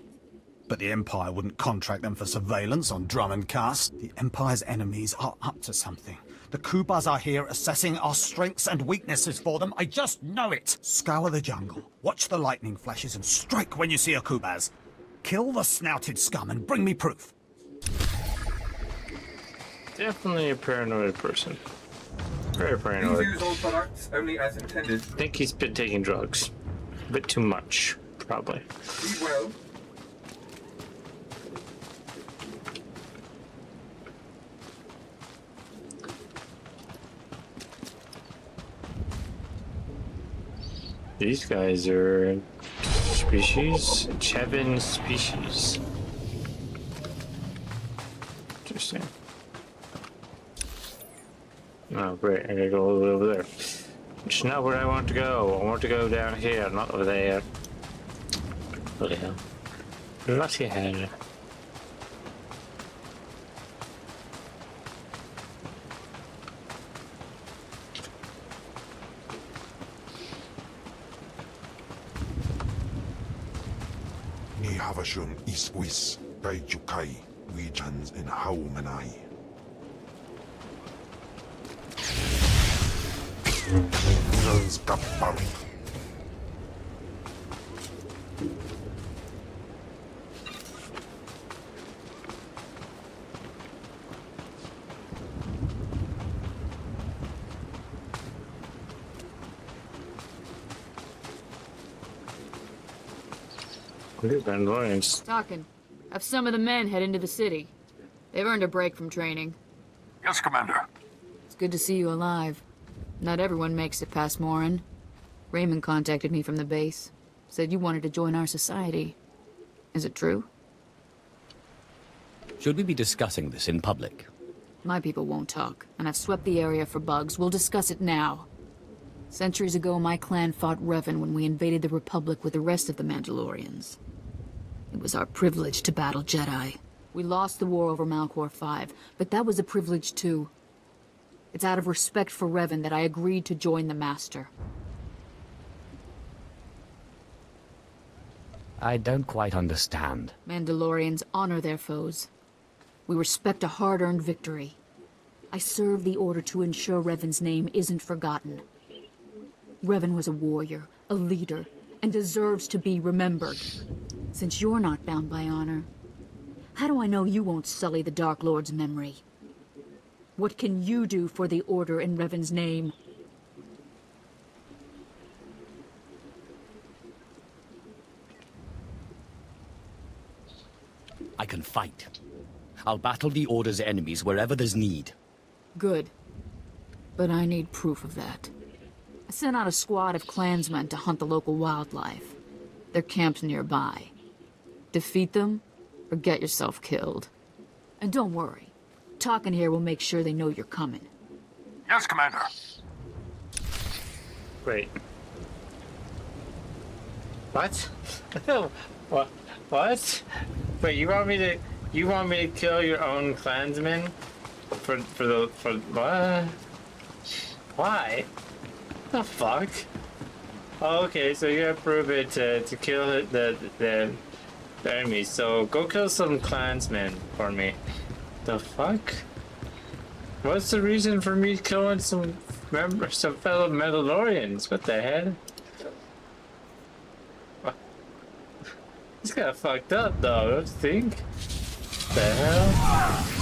Speaker 13: But the Empire wouldn't contract them for surveillance on drum and cuss. The Empire's enemies are up to something. The Kubaz are here assessing our strengths and weaknesses for them. I just know it. Scour the jungle, watch the lightning flashes, and strike when you see a Kubaz. Kill the snouted scum and bring me proof.
Speaker 1: Definitely a paranoid person. Very paranoid.
Speaker 3: Please use all products only as intended.
Speaker 1: I think he's been taking drugs. A bit too much, probably.
Speaker 3: Be well.
Speaker 1: These guys are species, Chevin species. Interesting. Oh, great! I gotta go all the way over there. Which is not where I want to go. I want to go down here, not over there. Bloody hell! Bloody hell!
Speaker 10: Ni havashun iswis, Gaijukai, Wijans in Haumanai. Guns Kapar.
Speaker 14: Talking. Have some of the men head into the city. They've earned a break from training.
Speaker 15: Yes, Commander.
Speaker 14: It's good to see you alive. Not everyone makes it past Morin. Raymond contacted me from the base. Said you wanted to join our society. Is it true?
Speaker 6: Should we be discussing this in public?
Speaker 14: My people won't talk, and I've swept the area for bugs. We'll discuss it now. Centuries ago, my clan fought Revan when we invaded the Republic with the rest of the Mandalorians. It was our privilege to battle Jedi. We lost the war over Malchor 5, but that was a privilege too. It's out of respect for Revan that I agreed to join the Master.
Speaker 6: I don't quite understand.
Speaker 14: Mandalorians honor their foes. We respect a hard-earned victory. I serve the Order to ensure Revan's name isn't forgotten. Revan was a warrior, a leader, and deserves to be remembered. Since you're not bound by honor, how do I know you won't sully the Dark Lord's memory? What can you do for the Order in Revan's name?
Speaker 6: I can fight. I'll battle the Order's enemies wherever there's need.
Speaker 14: Good. But I need proof of that. I sent out a squad of clansmen to hunt the local wildlife. Their camp's nearby. Defeat them, or get yourself killed. And don't worry. Talking here will make sure they know you're coming.
Speaker 15: Yes, Commander.
Speaker 1: Great. What? What? What? Wait, you want me to kill your own clansmen? For what? Why? The fuck? Oh, okay, so you gotta prove it to kill the enemies. So go kill some clansmen for me. The fuck? What's the reason for me killing some fellow Mandalorians? What the hell? This got fucked up though, don't you think? What the hell?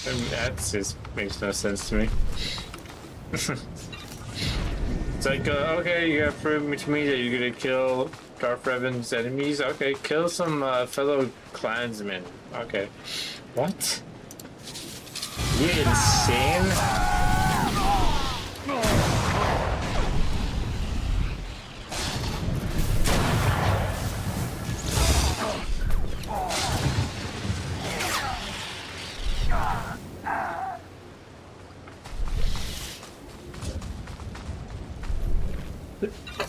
Speaker 1: I mean, that just makes no sense to me. It's like, okay, you gotta prove to me that you're gonna kill Darth Revan's enemies. Okay, kill some fellow clansmen. Okay. What? You insane?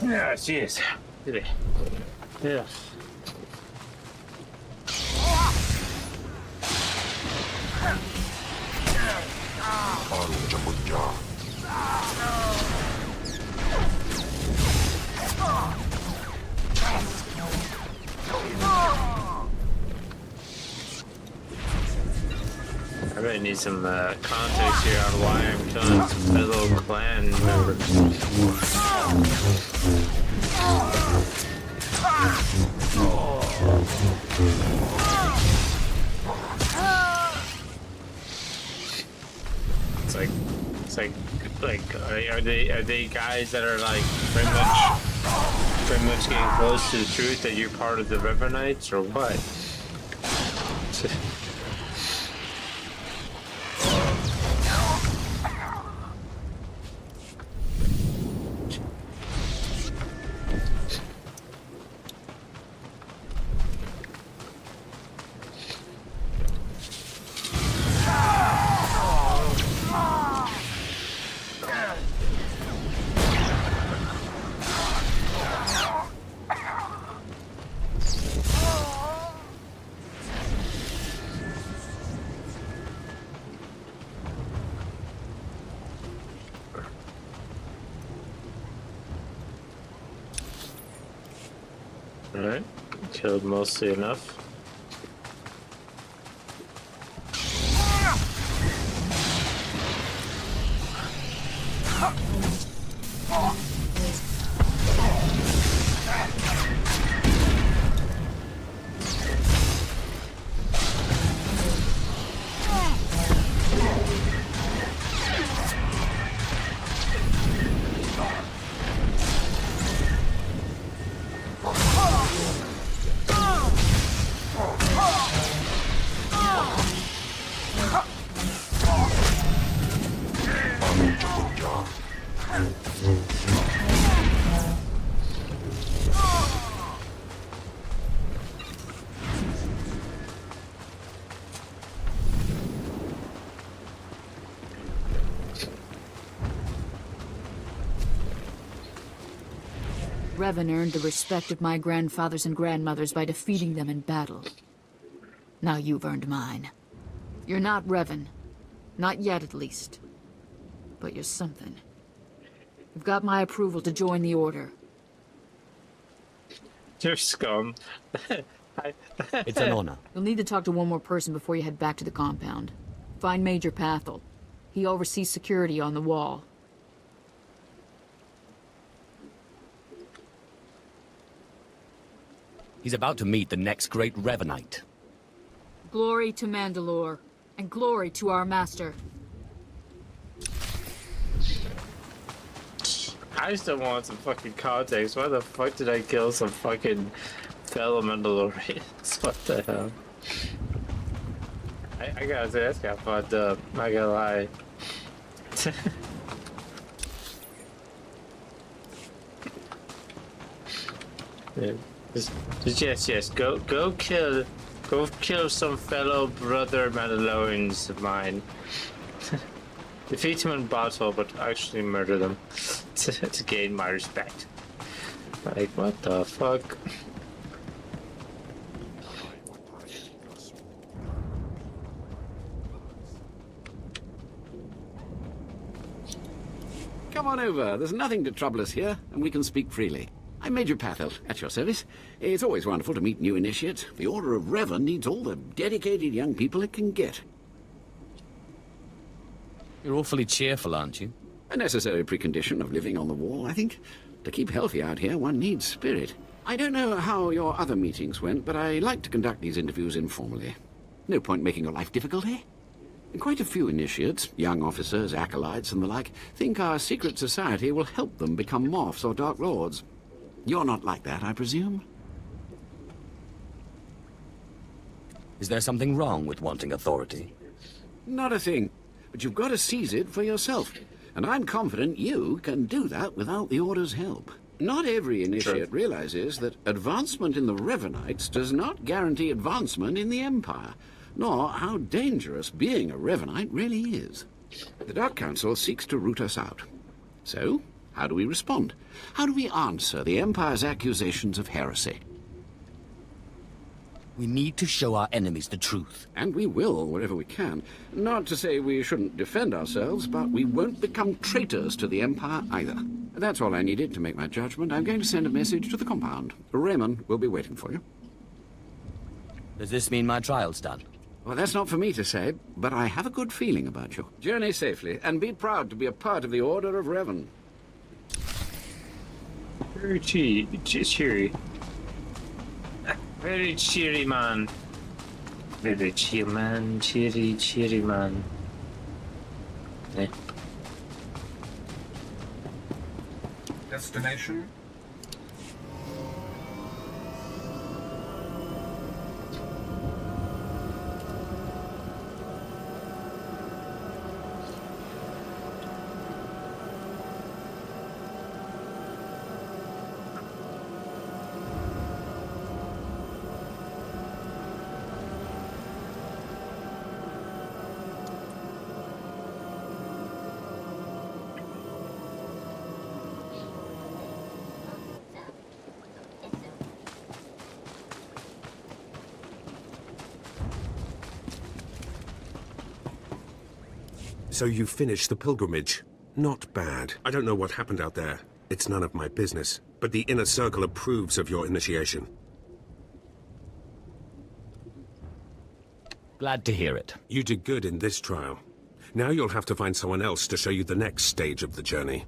Speaker 1: Yeah, jeez. Yeah. I really need some context here on why I'm killing some fellow clan members. It's like, are they guys that are like pretty much getting close to the truth that you're part of the Revenites or what? Alright, killed mostly enough.
Speaker 14: Revan earned the respect of my grandfathers and grandmothers by defeating them in battle. Now you've earned mine. You're not Revan. Not yet, at least. But you're something. You've got my approval to join the Order.
Speaker 1: You're scum.
Speaker 6: It's an honor.
Speaker 14: You'll need to talk to one more person before you head back to the compound. Find Major Pathel. He oversees security on the wall.
Speaker 6: He's about to meet the next great Revanite.
Speaker 14: Glory to Mandalore, and glory to our master.
Speaker 1: I still want some fucking context. Why the fuck did I kill some fucking fellow Mandalorians? What the hell? I gotta say, that's got fucked up. Not gonna lie. Yeah, yes. Go kill some fellow brother Mandalorians of mine. Defeat them in battle, but actually murder them to gain my respect. Like, what the fuck?
Speaker 9: Come on over. There's nothing to trouble us here, and we can speak freely. I'm Major Pathel, at your service. It's always wonderful to meet new initiates. The Order of Revan needs all the dedicated young people it can get.
Speaker 6: You're awfully cheerful, aren't you?
Speaker 9: A necessary precondition of living on the wall, I think. To keep healthy out here, one needs spirit. I don't know how your other meetings went, but I like to conduct these interviews informally. No point making your life difficult, eh? Quite a few initiates, young officers, acolytes, and the like, think our secret society will help them become Morphs or Dark Lords. You're not like that, I presume?
Speaker 6: Is there something wrong with wanting authority?
Speaker 9: Not a thing. But you've got to seize it for yourself. And I'm confident you can do that without the Order's help. Not every initiate realizes that advancement in the Revanites does not guarantee advancement in the Empire, nor how dangerous being a Revanite really is. The Dark Council seeks to root us out. So, how do we respond? How do we answer the Empire's accusations of heresy?
Speaker 6: We need to show our enemies the truth.
Speaker 9: And we will, wherever we can. Not to say we shouldn't defend ourselves, but we won't become traitors to the Empire either. That's all I needed to make my judgment. I'm going to send a message to the compound. Raymond will be waiting for you.
Speaker 6: Does this mean my trial's done?
Speaker 9: Well, that's not for me to say, but I have a good feeling about you. Journey safely, and be proud to be a part of the Order of Revan.
Speaker 1: Very cheery. Very cheery man. Very cheery man, cheery man. Eh.
Speaker 3: Destination?
Speaker 11: So you finished the pilgrimage. Not bad. I don't know what happened out there. It's none of my business. But the Inner Circle approves of your initiation.
Speaker 6: Glad to hear it.
Speaker 11: You did good in this trial. Now you'll have to find someone else to show you the next stage of the journey.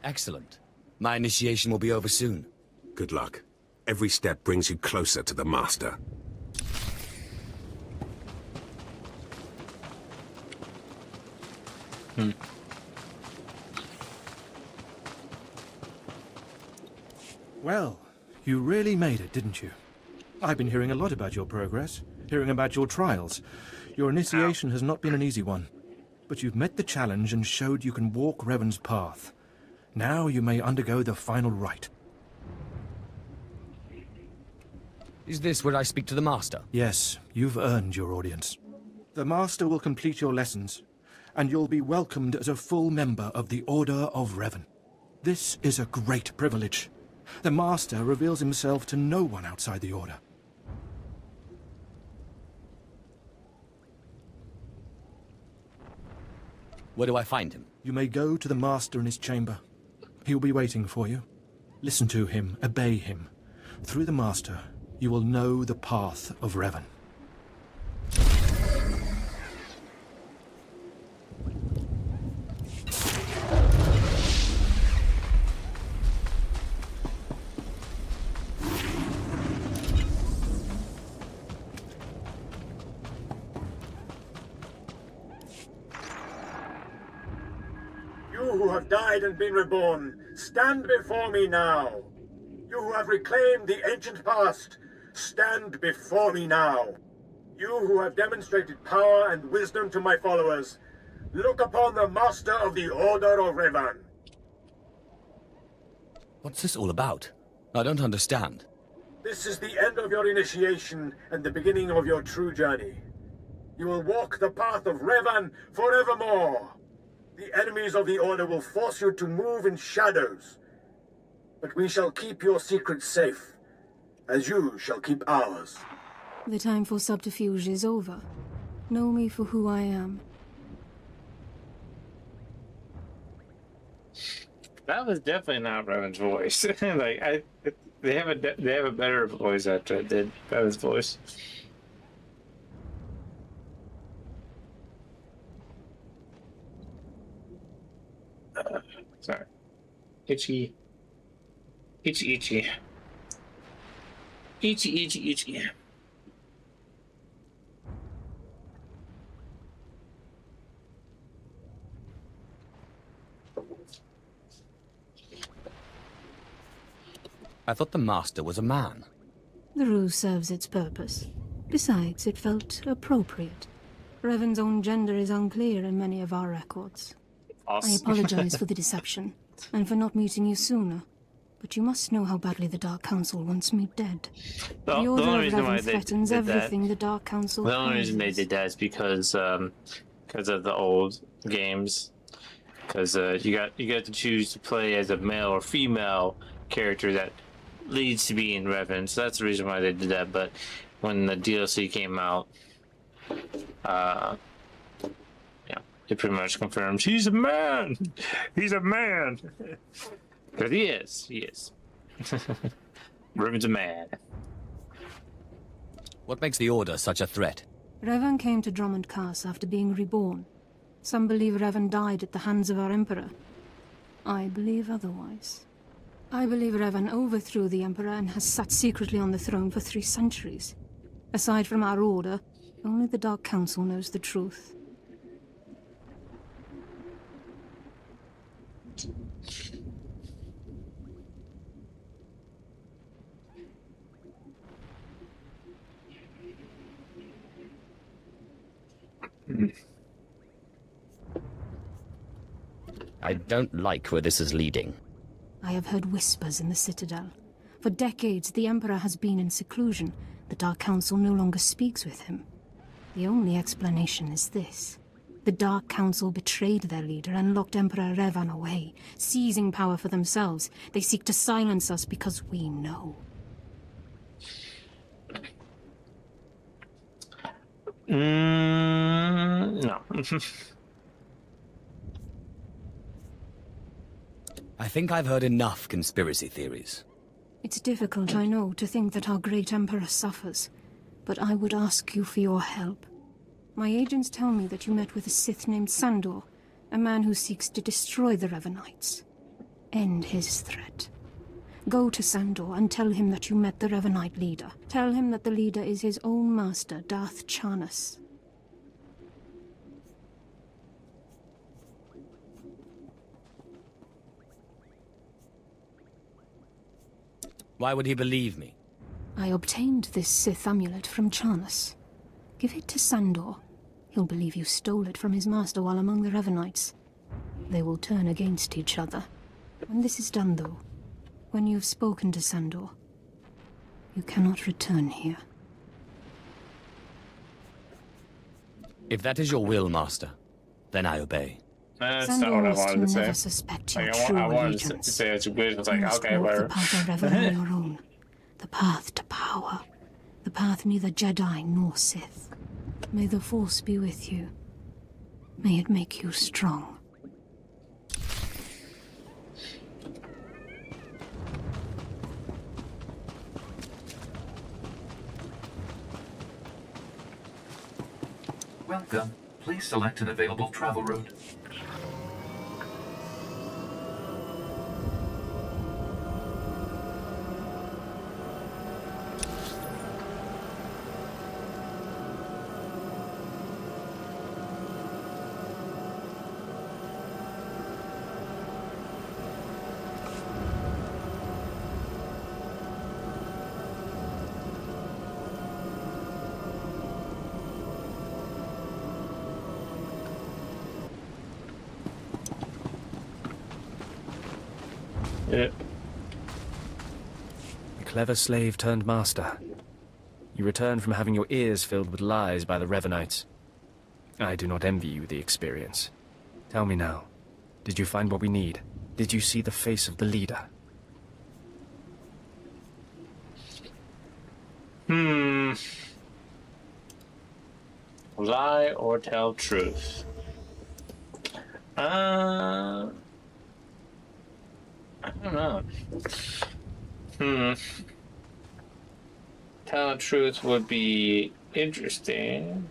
Speaker 6: Excellent. My initiation will be over soon.
Speaker 11: Good luck. Every step brings you closer to the Master.
Speaker 5: Well, you really made it, didn't you? I've been hearing a lot about your progress, hearing about your trials. Your initiation has not been an easy one, but you've met the challenge and showed you can walk Revan's path. Now you may undergo the final rite.
Speaker 6: Is this where I speak to the Master?
Speaker 5: Yes, you've earned your audience. The Master will complete your lessons, and you'll be welcomed as a full member of the Order of Revan. This is a great privilege. The Master reveals himself to no one outside the Order.
Speaker 6: Where do I find him?
Speaker 5: You may go to the Master in his chamber. He will be waiting for you. Listen to him, obey him. Through the Master, you will know the path of Revan.
Speaker 15: You who have died and been reborn, stand before me now. You who have reclaimed the ancient past, stand before me now. You who have demonstrated power and wisdom to my followers, look upon the Master of the Order of Revan.
Speaker 6: What's this all about? I don't understand.
Speaker 15: This is the end of your initiation and the beginning of your true journey. You will walk the path of Revan forevermore. The enemies of the Order will force you to move in shadows. But we shall keep your secrets safe, as you shall keep ours.
Speaker 16: The time for subterfuge is over. Know me for who I am.
Speaker 1: That was definitely not Revan's voice. They have a better voice after it did Revan's voice. Sorry. Itchy. Itchy, itchy. Itchy, itchy, itchy.
Speaker 6: I thought the Master was a man.
Speaker 16: The ruse serves its purpose. Besides, it felt appropriate. Revan's own gender is unclear in many of our records. I apologize for the deception, and for not meeting you sooner. But you must know how badly the Dark Council wants me dead. The Order of Revan threatens everything the Dark Council
Speaker 1: The only reason they did that is because of the old games. Because you got to choose to play as a male or female character that leads to being Revan. So that's the reason why they did that. But when the DLC came out, it pretty much confirms he's a man. He's a man. Because he is. Revan's a man.
Speaker 6: What makes the Order such a threat?
Speaker 16: Revan came to Drummond Cass after being reborn. Some believe Revan died at the hands of our Emperor. I believe otherwise. I believe Revan overthrew the Emperor and has sat secretly on the throne for 3 centuries. Aside from our Order, only the Dark Council knows the truth.
Speaker 6: I don't like where this is leading.
Speaker 16: I have heard whispers in the Citadel. For decades, the Emperor has been in seclusion. The Dark Council no longer speaks with him. The only explanation is this. The Dark Council betrayed their leader and locked Emperor Revan away, seizing power for themselves. They seek to silence us because we know.
Speaker 1: No.
Speaker 6: I think I've heard enough conspiracy theories.
Speaker 16: It's difficult, I know, to think that our great Emperor suffers. But I would ask you for your help. My agents tell me that you met with a Sith named Sandor, a man who seeks to destroy the Revanites. End his threat. Go to Sandor and tell him that you met the Revanite leader. Tell him that the leader is his own master, Darth Charnas.
Speaker 6: Why would he believe me?
Speaker 16: I obtained this Sith amulet from Charnas. Give it to Sandor. He'll believe you stole it from his master while among the Revanites. They will turn against each other. When this is done, though, when you've spoken to Sandor, you cannot return here.
Speaker 6: If that is your will, Master, then I obey.
Speaker 1: That's not what I wanted to say.
Speaker 16: Never suspect your
Speaker 1: Like,
Speaker 16: true
Speaker 1: I wanted
Speaker 16: allegiance.
Speaker 1: to say it's weird. It's like,
Speaker 16: You must
Speaker 1: okay,
Speaker 16: walk
Speaker 1: whatever.
Speaker 16: the path of Revan on your own. The path to power. The path neither Jedi nor Sith. May the Force be with you. May it make you strong.
Speaker 17: Welcome. Please select an available travel route.
Speaker 1: Yeah.
Speaker 12: A clever slave turned master. You returned from having your ears filled with lies by the Revenites. I do not envy you the experience. Tell me now, did you find what we need? Did you see the face of the leader?
Speaker 1: Lie or tell truth? I don't know. Telling truth would be interesting.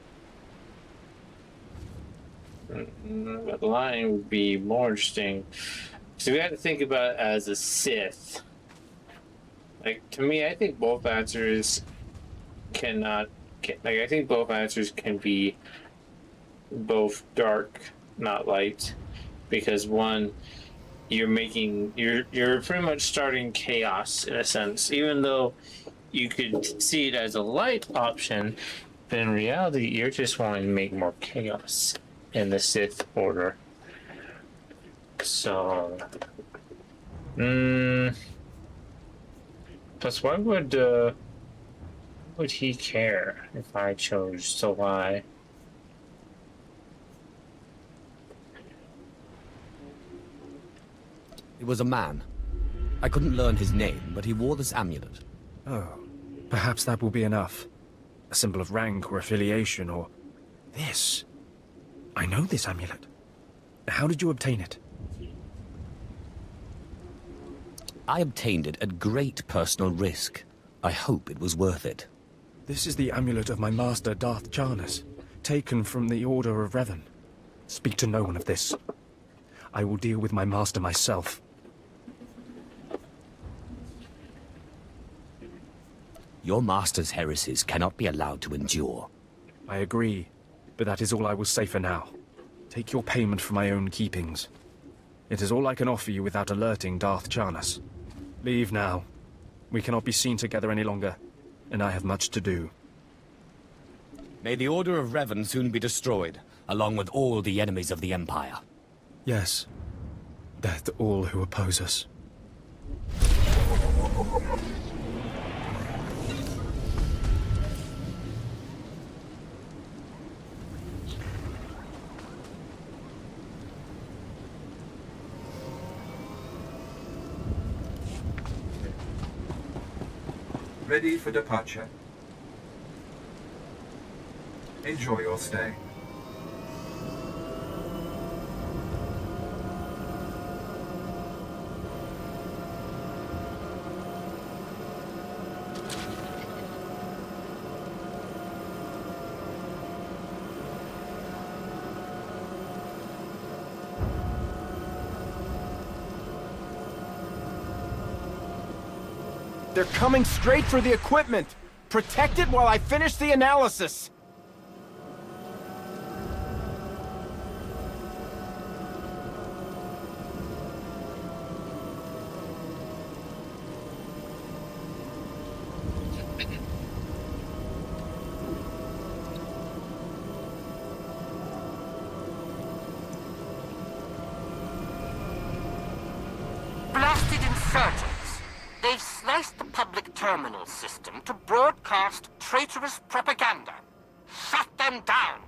Speaker 1: But lying would be more interesting. So we have to think about it as a Sith. Like, to me, I think both answers I think both answers can be both dark, not light. Because one, you're pretty much starting chaos in a sense. Even though you could see it as a light option, but in reality, you're just wanting to make more chaos in the Sith Order. So, plus why would he care if I chose to lie?
Speaker 6: It was a man. I couldn't learn his name, but he wore this amulet.
Speaker 12: Oh, perhaps that will be enough. A symbol of rank or affiliation or... This. I know this amulet. How did you obtain it?
Speaker 6: I obtained it at great personal risk. I hope it was worth it.
Speaker 12: This is the amulet of my master, Darth Charnas, taken from the Order of Revan. Speak to no one of this. I will deal with my master myself.
Speaker 6: Your master's heresies cannot be allowed to endure.
Speaker 12: I agree, but that is all I will say for now. Take your payment for my own keepings. It is all I can offer you without alerting Darth Charnas. Leave now. We cannot be seen together any longer, and I have much to do.
Speaker 6: May the Order of Revan soon be destroyed, along with all the enemies of the Empire.
Speaker 12: Yes. Death to all who oppose us.
Speaker 3: Ready for departure. Enjoy your stay.
Speaker 4: They're coming straight for the equipment! Protect it while I finish the analysis!
Speaker 2: Blasted insurgents! They've sliced the public terminal system to broadcast traitorous propaganda. Shut them down!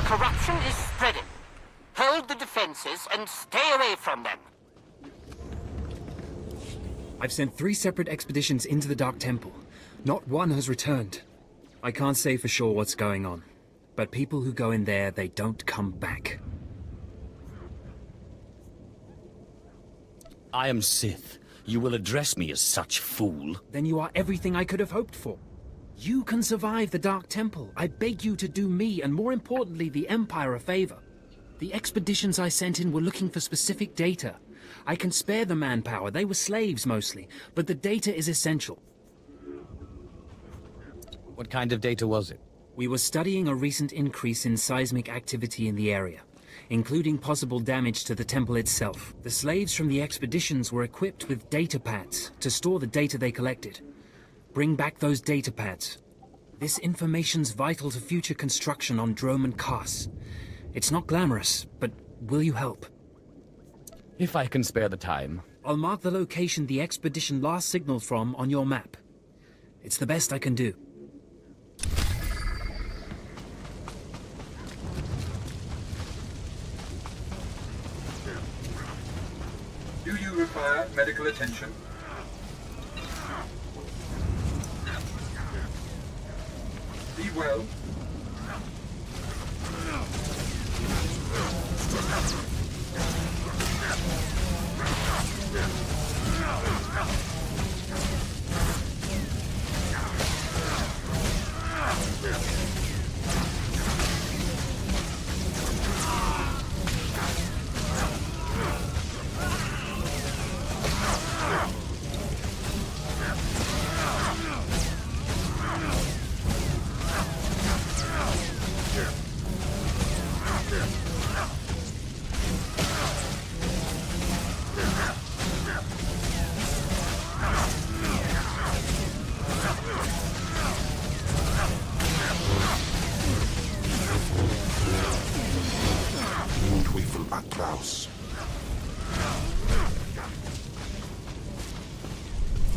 Speaker 2: corruption is spreading. Hold the defenses and stay away from them.
Speaker 18: I've sent 3 separate expeditions into the Dark Temple. Not one has returned. I can't say for sure what's going on, but people who go in there, they don't come back.
Speaker 6: I am Sith. You will address me as such, fool.
Speaker 18: Then you are everything I could have hoped for. You can survive the Dark Temple. I beg you to do me, and more importantly, the Empire a favor. The expeditions I sent in were looking for specific data. I can spare the manpower. They were slaves mostly, but the data is essential.
Speaker 6: What kind of data was it?
Speaker 18: We were studying a recent increase in seismic activity in the area, including possible damage to the temple itself. The slaves from the expeditions were equipped with data pads to store the data they collected. Bring back those data pads. This information's vital to future construction on Drome and Kars. It's not glamorous, but will you help?
Speaker 6: If I can spare the time.
Speaker 18: I'll mark the location the expedition last signaled from on your map. It's the best I can do.
Speaker 3: Do you require medical attention? Be well.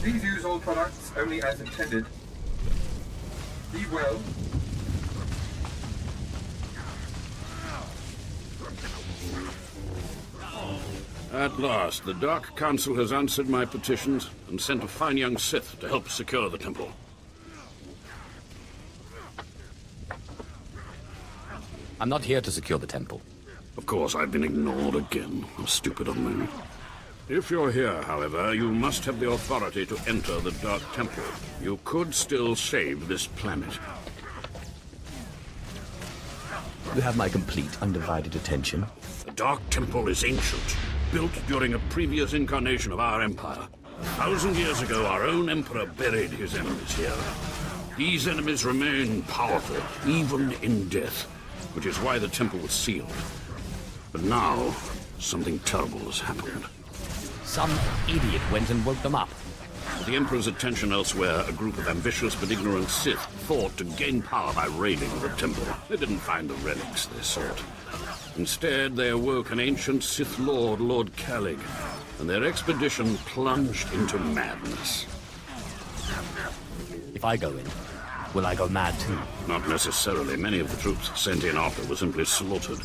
Speaker 3: Please use all products only as intended. Be well.
Speaker 9: At last, the Dark Council has answered my petitions and sent a fine young Sith to help secure the temple.
Speaker 6: I'm not here to secure the temple.
Speaker 9: Of course, I've been ignored again. How stupid of me. If you're here, however, you must have the authority to enter the Dark Temple. You could still save this planet.
Speaker 6: You have my complete, undivided attention.
Speaker 9: The Dark Temple is ancient, built during a previous incarnation of our empire. 1,000 years ago, our own emperor buried his enemies here. These enemies remain powerful, even in death, which is why the temple was sealed. But now, something terrible has happened.
Speaker 6: Some idiot went and woke them up.
Speaker 9: With the Emperor's attention elsewhere, a group of ambitious but ignorant Sith thought to gain power by raiding the temple. They didn't find the relics they sought. Instead, they awoke an ancient Sith Lord, Lord Calig, and their expedition plunged into madness.
Speaker 6: If I go in, will I go mad too?
Speaker 9: Not necessarily. Many of the troops sent in after were simply slaughtered.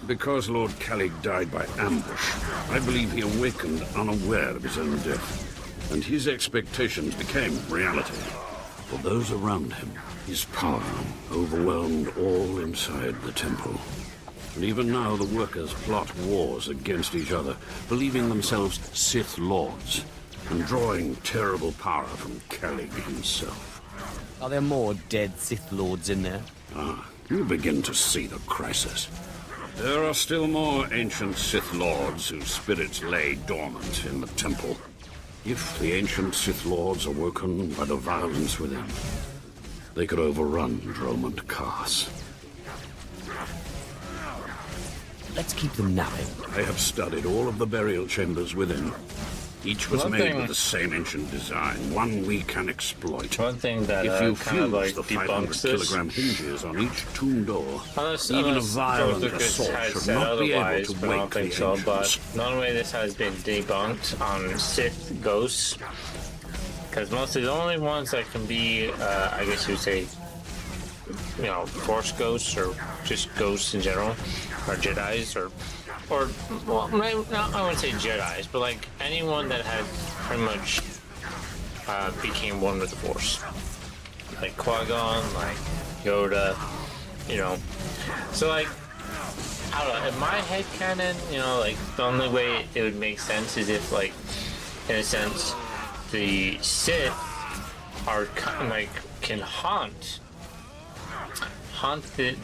Speaker 9: Because Lord Calig died by ambush, I believe he awakened unaware of his own death, and his expectations became reality. For those around him, his power overwhelmed all inside the temple. And even now the workers plot wars against each other, believing themselves Sith Lords, and drawing terrible power from Calig himself.
Speaker 6: Are there more dead Sith Lords in there?
Speaker 9: Ah, you begin to see the crisis. There are still more ancient Sith Lords whose spirits lay dormant in the temple. If the ancient Sith Lords are woken by the violence within, they could overrun Drome and Kars.
Speaker 6: Let's keep them napping.
Speaker 9: I have studied all of the burial chambers within. Each was made with the same ancient design, one we can exploit.
Speaker 1: One thing that
Speaker 9: if you
Speaker 1: kind of like
Speaker 9: the
Speaker 1: debunks
Speaker 9: 500-kilogram hinges on each tomb door, even a
Speaker 1: George
Speaker 9: violent
Speaker 1: Lucas
Speaker 9: assault
Speaker 1: has
Speaker 9: should
Speaker 1: said
Speaker 9: not be able
Speaker 1: otherwise,
Speaker 9: to
Speaker 1: but I don't
Speaker 9: wake the
Speaker 1: think so.
Speaker 9: ancients.
Speaker 1: But not only this has been debunked on Sith ghosts, because mostly the only ones that can be, I guess you would say, you know, Force ghosts or just ghosts in general, or Jedis, or well, no, I wouldn't say Jedis, but like anyone that had pretty much became one with the Force, like Qui-Gon, like Yoda, you know. So like, I don't know. In my headcanon, you know, like the only way it would make sense is if, like, in a sense, the Sith are like can haunt the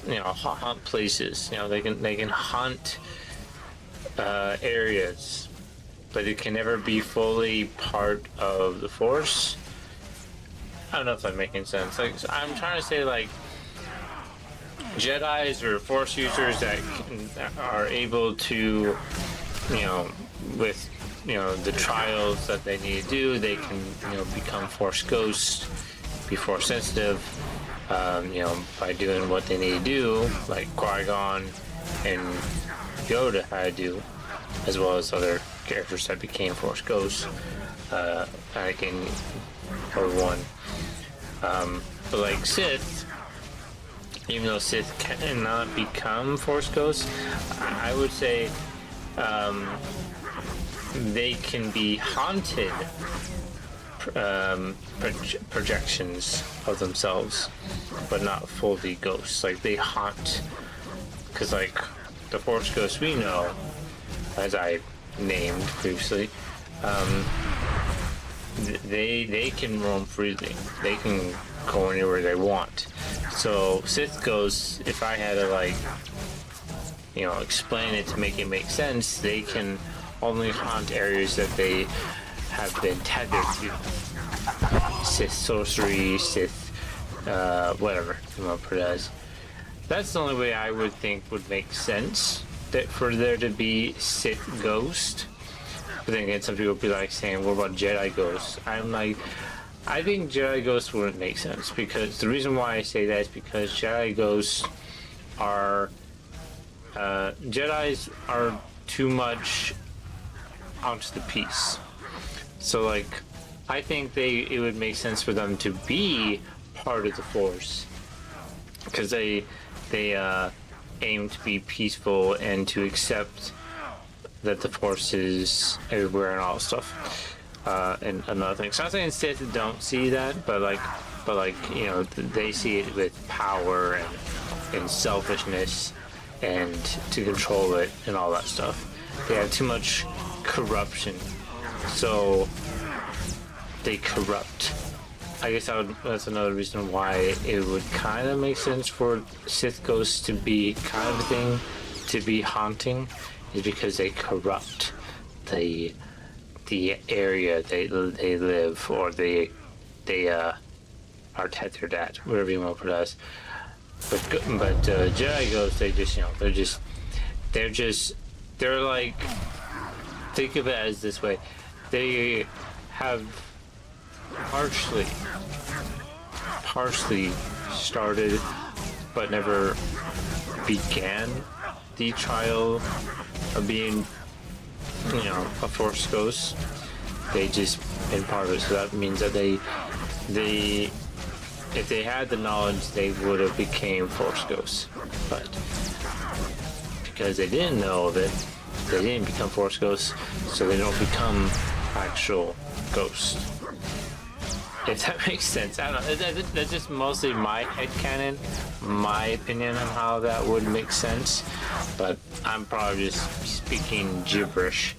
Speaker 1: you know, haunt places. You know, they can haunt areas, but it can never be fully part of the Force. I don't know if that's making sense. Like, I'm trying to say, like, Jedis or Force users that are able to, you know, with, you know, the trials that they need to do, they can, you know, become Force ghosts, be Force sensitive, you know, by doing what they need to do, like Qui-Gon and Yoda had to do, as well as other characters that became Force ghosts, Anakin, Obi-Wan. But like Sith, even though Sith cannot become Force ghosts, I would say they can be haunted projections of themselves, but not fully ghosts. Like, they haunt, because like the Force ghosts we know, as I named previously, they can roam freely. They can go anywhere they want. So Sith ghosts, if I had to, like, you know, explain it to make it make sense, they can only haunt areas that they have been tethered to. Sith sorcery, Sith, whatever you want to put it as. That's the only way I would think would make sense, that for there to be Sith ghost. But then again, some people would be like saying, what about Jedi ghosts? I'm like, I think Jedi ghosts wouldn't make sense, because the reason why I say that is because Jedi ghosts are, Jedis are too much onto the piece. So like, I think it would make sense for them to be part of the Force, because they aim to be peaceful and to accept that the Force is everywhere and all that stuff. And another thing, so I'm saying Sith don't see that, but like you know, they see it with power and selfishness and to control it and all that stuff. They have too much corruption, so they corrupt. I guess that's another reason why it would kind of make sense for Sith ghosts to be kind of a thing, to be haunting, is because they corrupt the area they live, or they are tethered at, whatever you want to put it as. But Jedi ghosts, they just, you know, they're like, think of it as this way: they have partially started, but never began the trial of being, you know, a Force ghost. They just been part of it, so that means that they if they had the knowledge, they would have became Force ghosts. But because they didn't know of it, they didn't become Force ghosts, so they don't become actual ghosts. If that makes sense. I don't know. That's just mostly my headcanon, my opinion on how that would make sense. But I'm probably just speaking gibberish.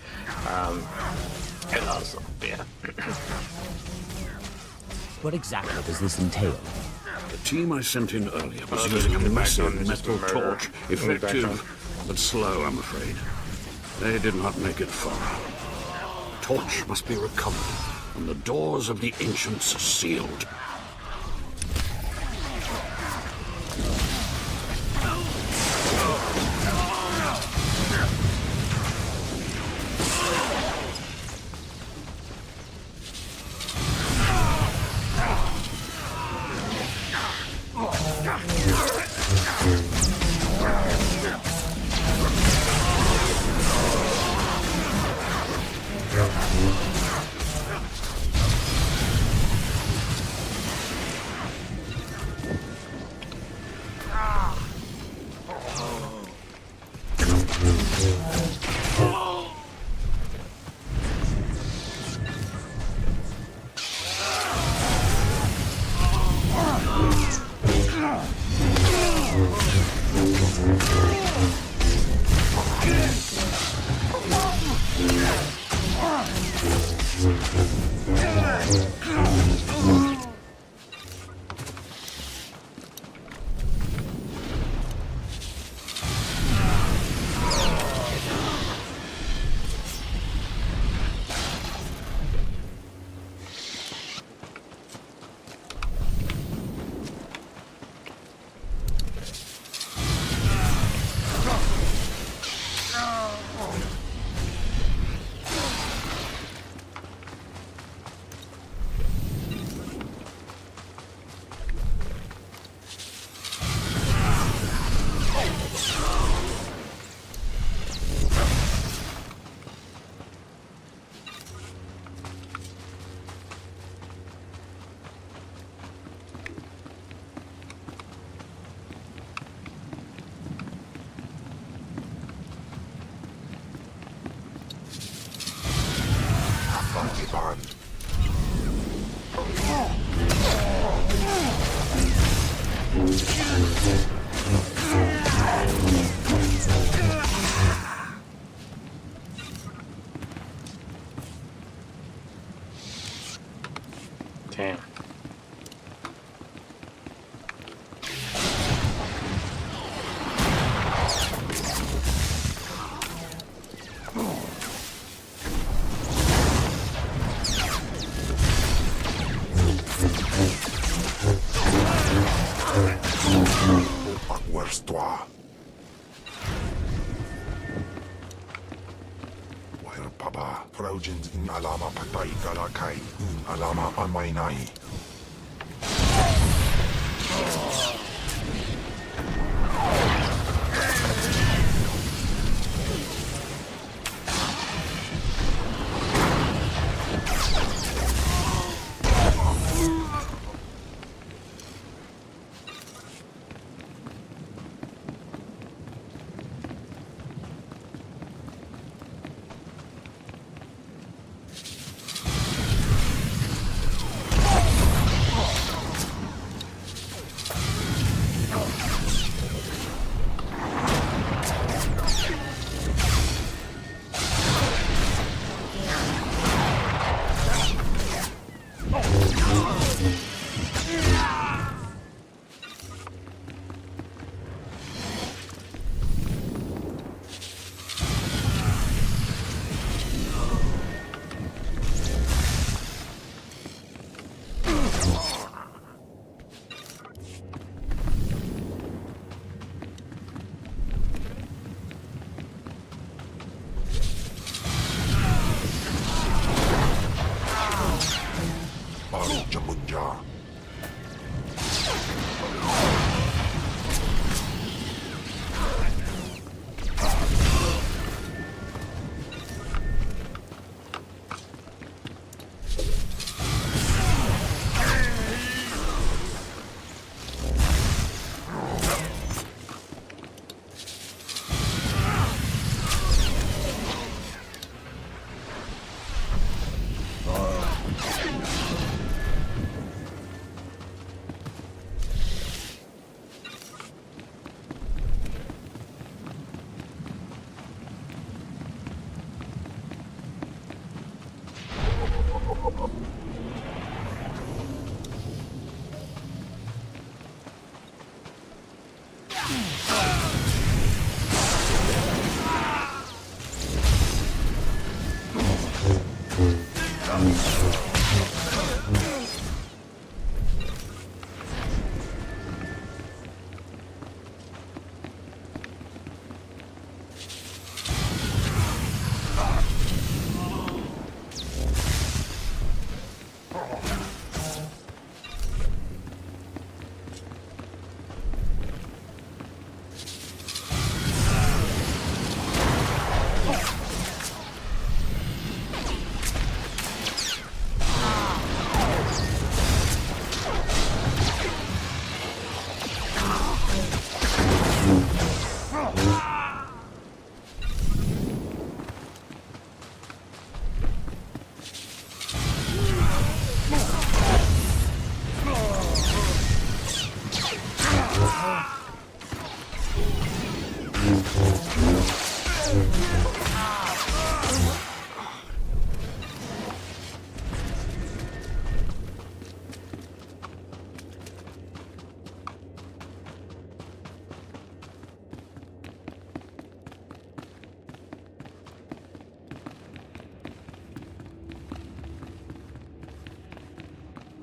Speaker 1: And also, yeah.
Speaker 6: What exactly does this entail?
Speaker 9: The team I sent in earlier was using a massive metal torch. Effective, but slow, I'm afraid. They did not make it far. Torch must be recovered, and the doors of the ancients sealed.
Speaker 1: Damn.
Speaker 10: Where's toi? Where papa? Trojans in alama patay galakai in alama amainai.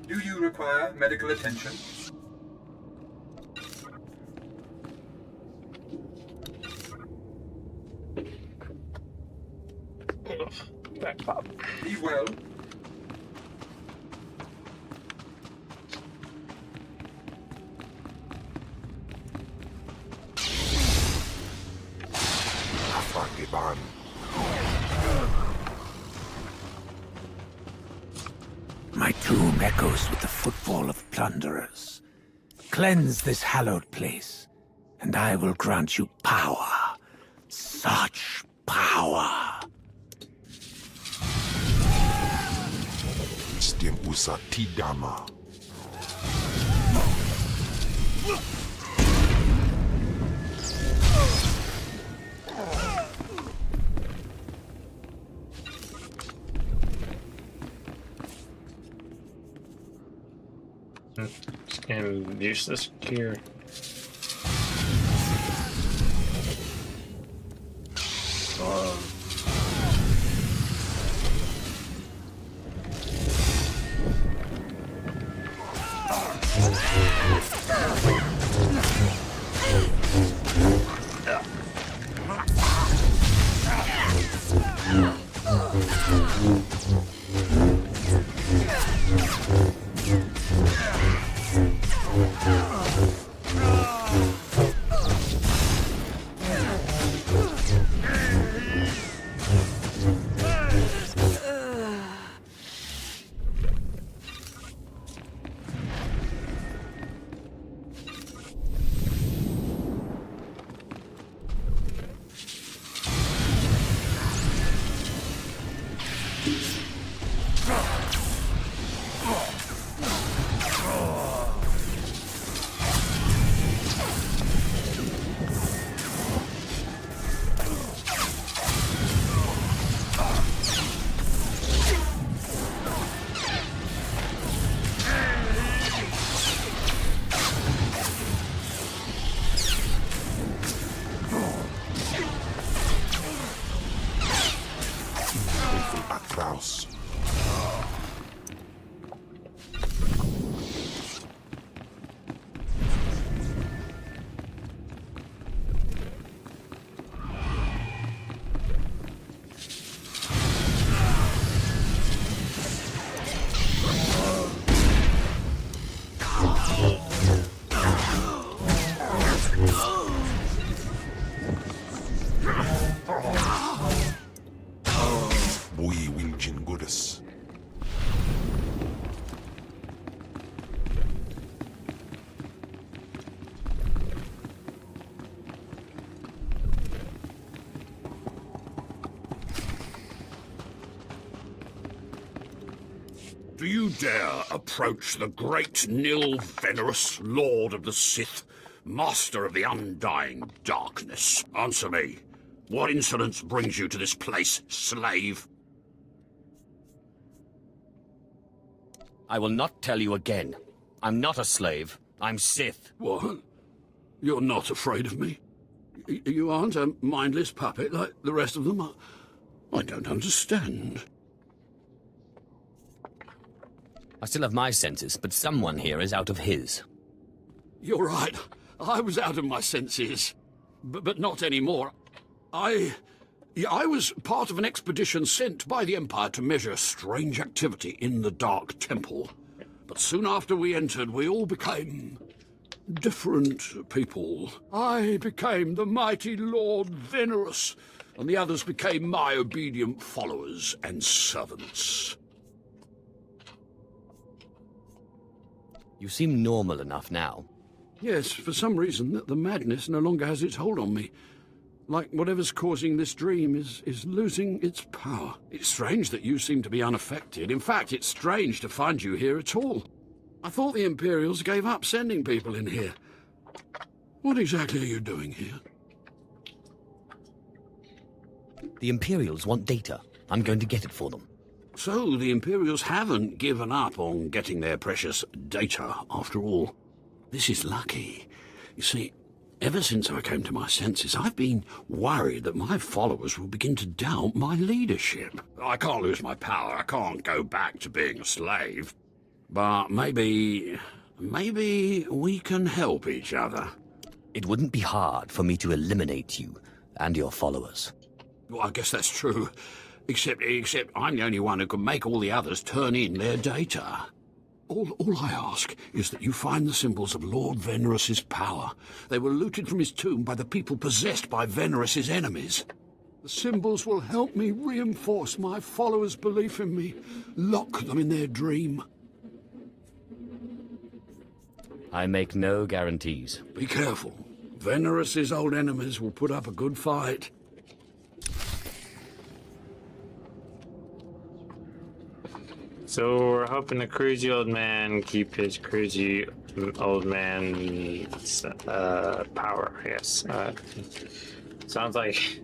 Speaker 3: Do you require medical attention?
Speaker 1: Back pop.
Speaker 3: Be well.
Speaker 10: Afagiban.
Speaker 7: My tomb echoes with the footfall of plunderers. Cleanse this hallowed place, and I will grant you power. Such power.
Speaker 10: Stem usatidama.
Speaker 1: And useless gear.
Speaker 10: Klaus. We will Jingoodus.
Speaker 11: Do you dare approach the great Nil Venerus, Lord of the Sith, Master of the Undying Darkness? Answer me. What insolence brings you to this place, slave?
Speaker 6: I will not tell you again. I'm not a slave. I'm Sith.
Speaker 11: What? You're not afraid of me? You aren't a mindless puppet like the rest of them? I don't understand.
Speaker 6: I still have my senses, but someone here is out of his.
Speaker 11: You're right. I was out of my senses. But not anymore. I was part of an expedition sent by the Empire to measure strange activity in the Dark Temple. But soon after we entered, we all became different people. I became the mighty Lord Venerus, and the others became my obedient followers and servants.
Speaker 6: You seem normal enough now.
Speaker 11: Yes, for some reason, the madness no longer has its hold on me. Like whatever's causing this dream is losing its power. It's strange that you seem to be unaffected. In fact, it's strange to find you here at all. I thought the Imperials gave up sending people in here. What exactly are you doing here?
Speaker 6: The Imperials want data. I'm going to get it for them.
Speaker 11: So the Imperials haven't given up on getting their precious data, after all. This is lucky. You see, ever since I came to my senses, I've been worried that my followers will begin to doubt my leadership. I can't lose my power. I can't go back to being a slave.
Speaker 9: But maybe we can help each other.
Speaker 6: It wouldn't be hard for me to eliminate you and your followers.
Speaker 9: Well, I guess that's true. Except I'm the only one who can make all the others turn in their data. All I ask is that you find the symbols of Lord Venerus's power. They were looted from his tomb by the people possessed by Venerus's enemies. The symbols will help me reinforce my followers' belief in me, lock them in their dream.
Speaker 6: I make no guarantees.
Speaker 9: Be careful. Venerus's old enemies will put up a good fight.
Speaker 1: So we're hoping the crazy old man keep his crazy old man's power. Yes. Sounds like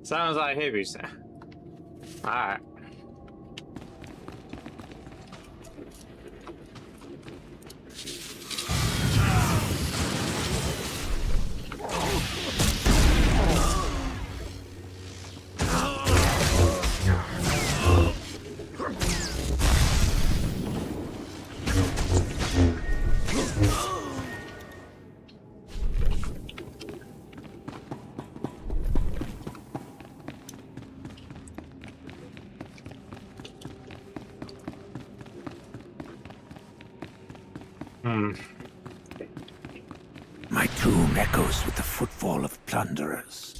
Speaker 1: sounds like hippies. All right.
Speaker 7: My tomb echoes with the footfall of plunderers.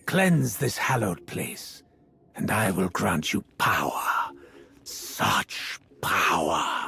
Speaker 7: Cleanse this hallowed place, and I will grant you power. Such power.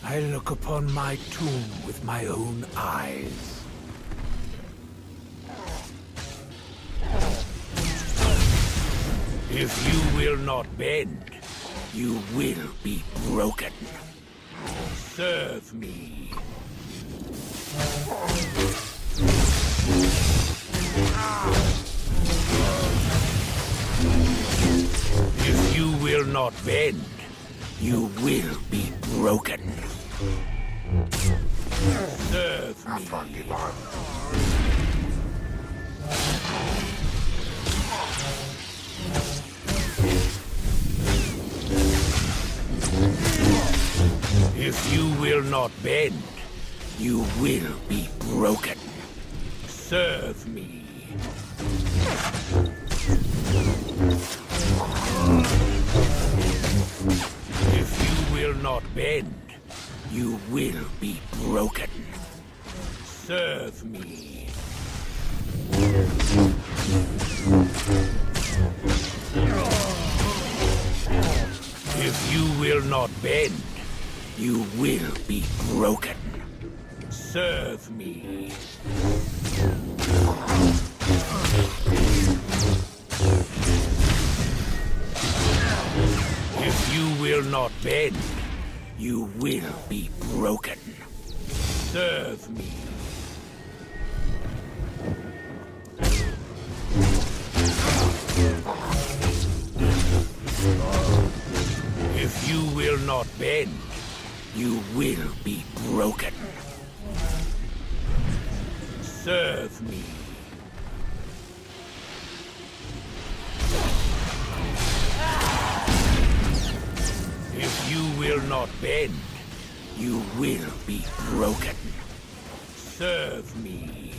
Speaker 7: I look upon my tomb with my own eyes. If you will not bend, you will be broken. Serve me. If you will not bend, you will be broken. Serve me. If you will not bend, you will be broken. Serve me. If you will not bend, you will be broken. Serve me. If you will not bend, you will be broken. Serve me. If you will not bend, you will be broken. Serve me.
Speaker 19: If you will not bend, you will be broken. Serve me. If you will not bend, you will be broken. Serve me.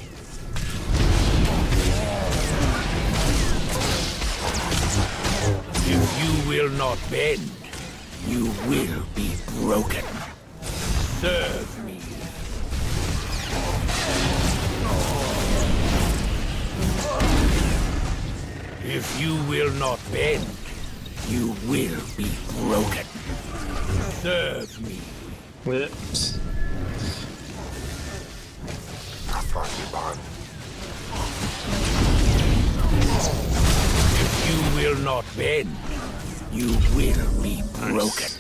Speaker 19: If you will not bend, you will be broken. Serve me. If you will not bend, you will be broken. Serve me.
Speaker 1: Whoops.
Speaker 19: If you will not bend, you will be broken.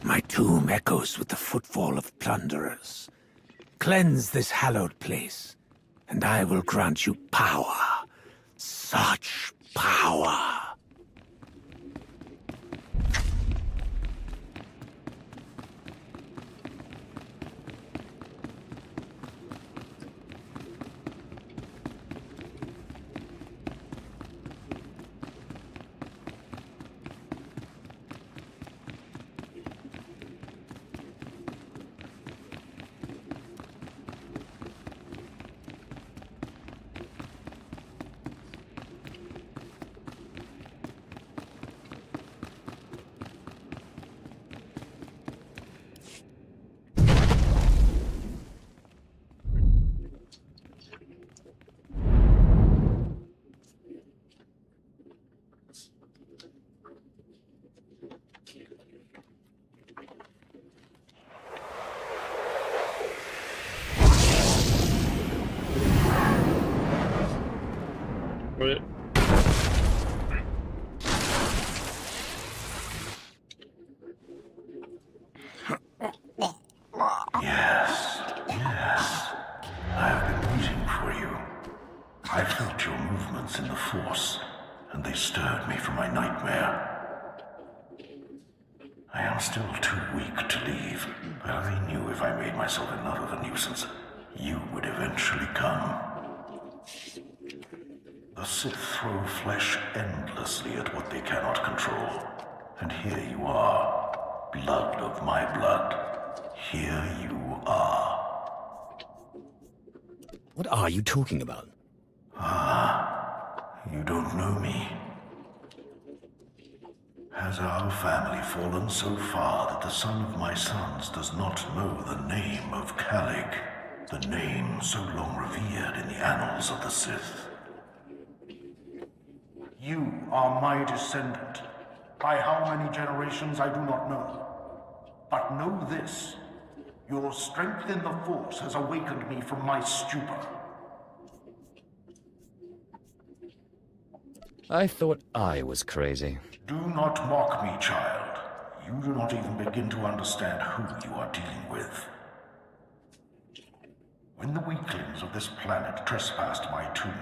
Speaker 19: My tomb echoes with the footfall of plunderers. Cleanse this hallowed place, and I will grant you power. Such power.
Speaker 1: Wait.
Speaker 10: Yes, yes. I have been waiting for you. I felt your movements in the Force, and they stirred me from my nightmare. I am still too weak to leave, but I knew if I made myself enough of a nuisance, you would eventually come. The Sith throw flesh endlessly at what they cannot control. And here you are, blood of my blood. Here you are.
Speaker 6: What are you talking about?
Speaker 10: Ah, you don't know me. Has our family fallen so far that the son of my sons does not know the name of Calig, the name so long revered in the annals of the Sith?
Speaker 20: You are my descendant. By how many generations, I do not know. But know this. Your strength in the Force has awakened me from my stupor.
Speaker 6: I thought I was crazy.
Speaker 20: Do not mock me, child. You do not even begin to understand who you are dealing with. When the weaklings of this planet trespassed my tomb,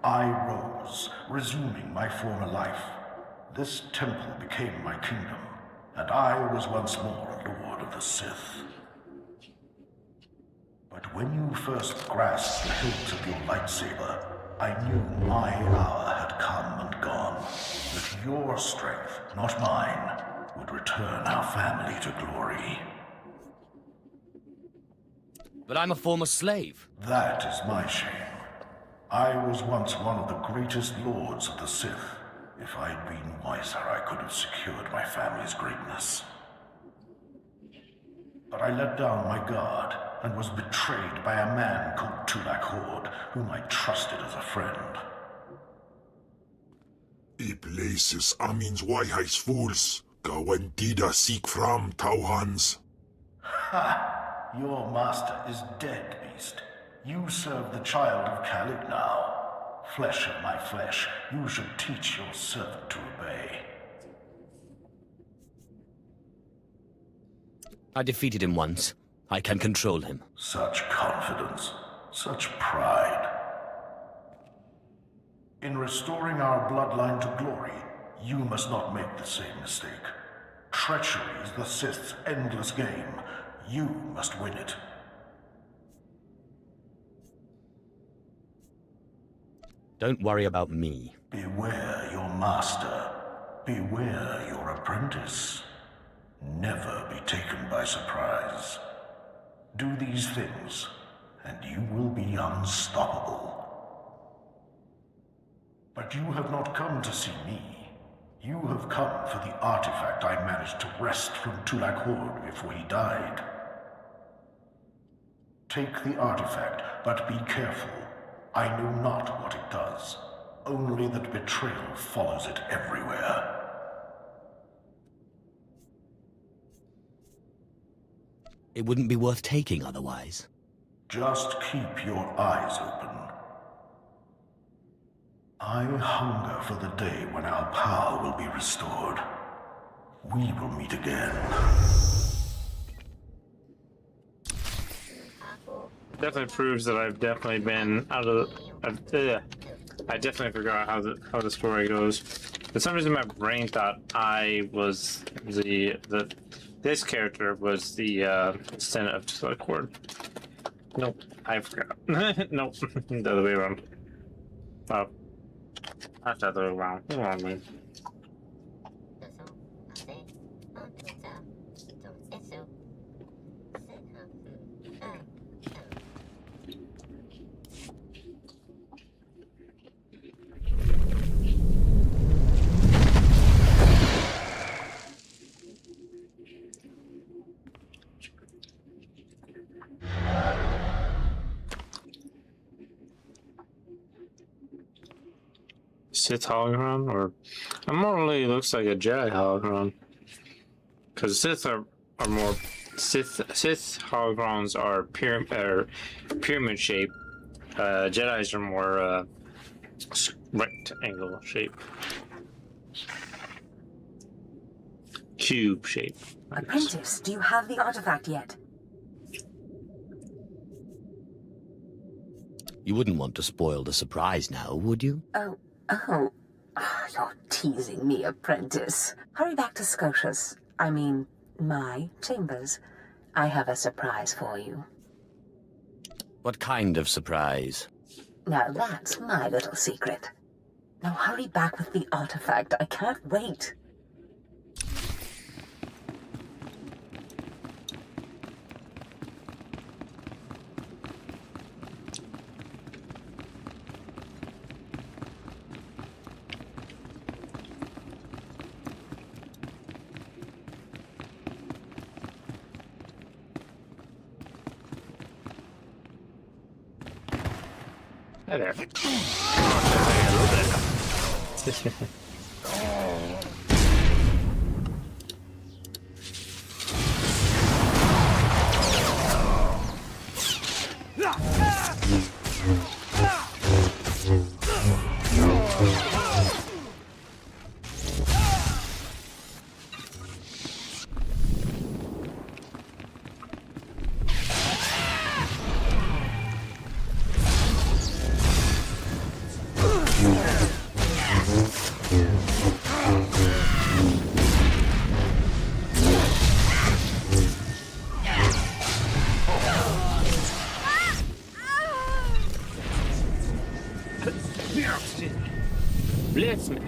Speaker 20: I rose, resuming my former life. This temple became my kingdom, and I was once more a lord of the Sith. But when you first grasped the hilt of your lightsaber, I knew my hour had come and gone. That your strength, not mine, would return our family to glory.
Speaker 6: But I'm a former slave.
Speaker 20: That is my shame. I was once one of the greatest lords of the Sith. If I'd been wiser, I could have secured my family's greatness. But I let down my guard and was betrayed by a man called Tulak Hord, whom I trusted as a friend.
Speaker 10: I places Amin's Waiheis fools. Gawen Dida seek from Tauhans.
Speaker 20: Ha! Your master is dead, beast. You serve the child of Khalid now. Flesh of my flesh, you should teach your servant to obey.
Speaker 6: I defeated him once. I can control him.
Speaker 20: Such confidence, such pride. In restoring our bloodline to glory, you must not make the same mistake. Treachery is the Sith's endless game. You must win it.
Speaker 6: Don't worry about me.
Speaker 20: Beware your master. Beware your apprentice. Never be taken by surprise. Do these things, and you will be unstoppable. But you have not come to see me. You have come for the artifact I managed to wrest from Tulak Hord before he died. Take the artifact, but be careful. I know not what it does, only that betrayal follows it everywhere.
Speaker 6: It wouldn't be worth taking otherwise.
Speaker 20: Just keep your eyes open. I hunger for the day when our power will be restored. We will meet again.
Speaker 1: Definitely proves that I've definitely been out of. I definitely forgot how the story goes. For some reason, my brain thought I was this character was the Senate of Discord. Nope, I forgot. Nope, the other way around. Oh, that's the other way around. Wrong way. Sith holocron, or it more really looks like a Jedi holocron, because Sith are more Sith holocrons are pyramid shape. Jedi's are more rectangle shape, cube shape.
Speaker 21: Apprentice, do you have the artifact yet?
Speaker 6: You wouldn't want to spoil the surprise now, would you?
Speaker 21: Oh, you're teasing me, apprentice. Hurry back to Scotia's. I mean, my chambers. I have a surprise for you.
Speaker 6: What kind of surprise?
Speaker 21: Now that's my little secret. Now hurry back with the artifact. I can't wait.
Speaker 1: Hi there. Bless me.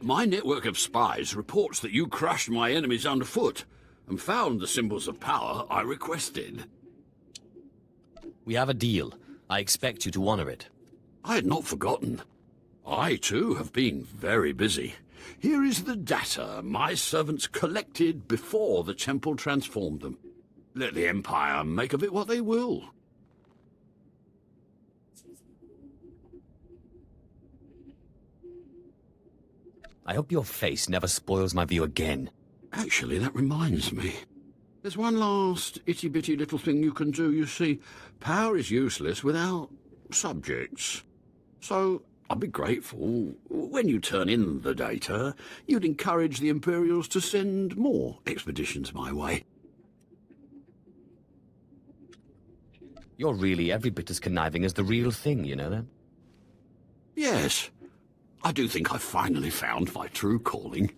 Speaker 9: My network of spies reports that you crushed my enemies underfoot and found the symbols of power I requested.
Speaker 6: We have a deal. I expect you to honor it.
Speaker 9: I had not forgotten. I, too, have been very busy. Here is the data my servants collected before the temple transformed them. Let the Empire make of it what they will.
Speaker 6: I hope your face never spoils my view again.
Speaker 9: Actually, that reminds me. There's one last itty-bitty little thing you can do. You see, power is useless without subjects. So I'd be grateful when you turn in the data, you'd encourage the Imperials to send more expeditions my way.
Speaker 6: You're really every bit as conniving as the real thing, you know that?
Speaker 9: Yes. I do think I've finally found my true calling.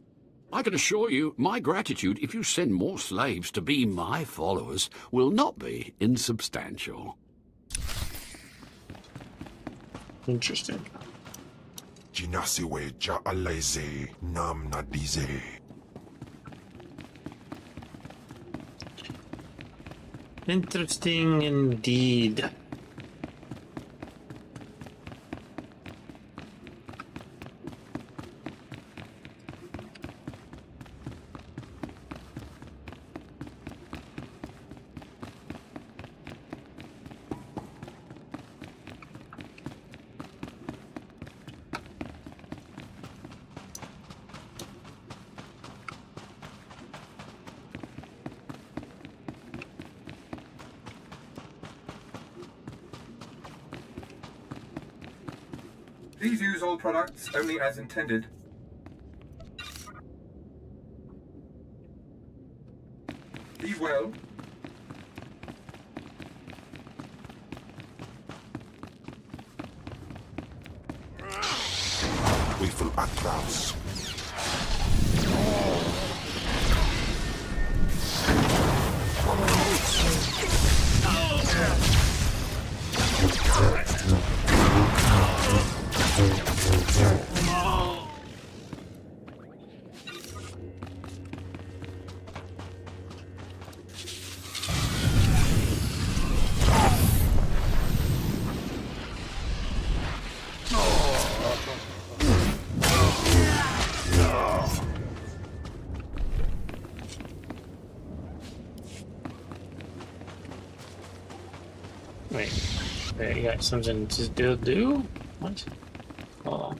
Speaker 9: I can assure you, my gratitude if you send more slaves to be my followers will not be insubstantial.
Speaker 1: Interesting.
Speaker 10: Jinasiwe ja alaize nam nadize.
Speaker 1: Interesting indeed.
Speaker 3: Please use all products only as intended. Be well.
Speaker 10: Wayful Atlas.
Speaker 1: Wait, you got something to do? What? Oh.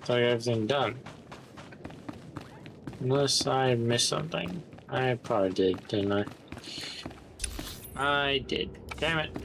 Speaker 1: Thought I got everything done. Unless I missed something. I probably did, didn't I? I did. Damn it.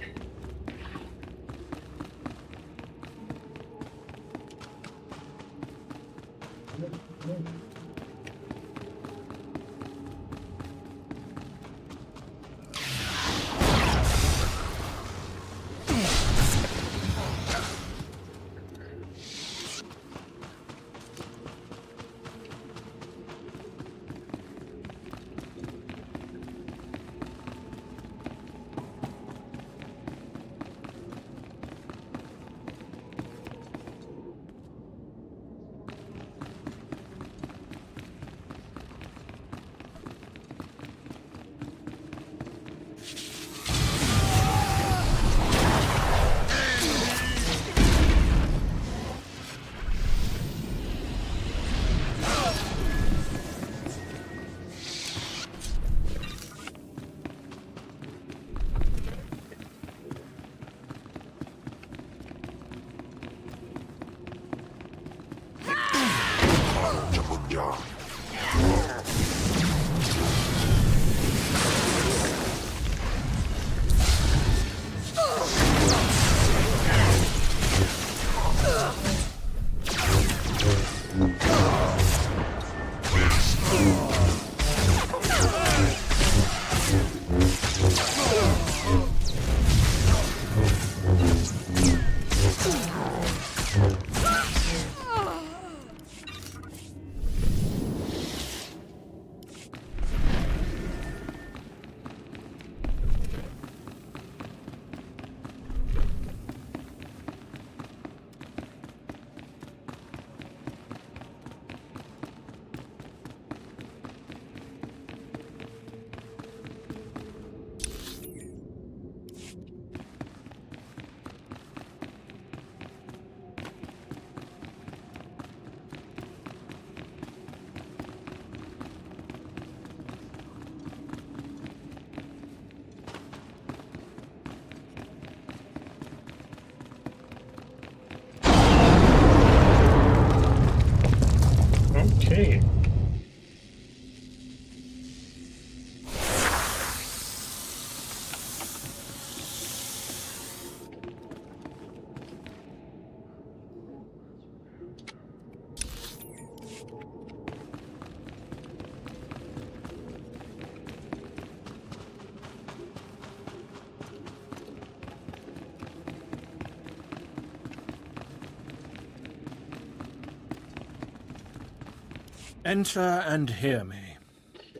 Speaker 5: Enter and hear me.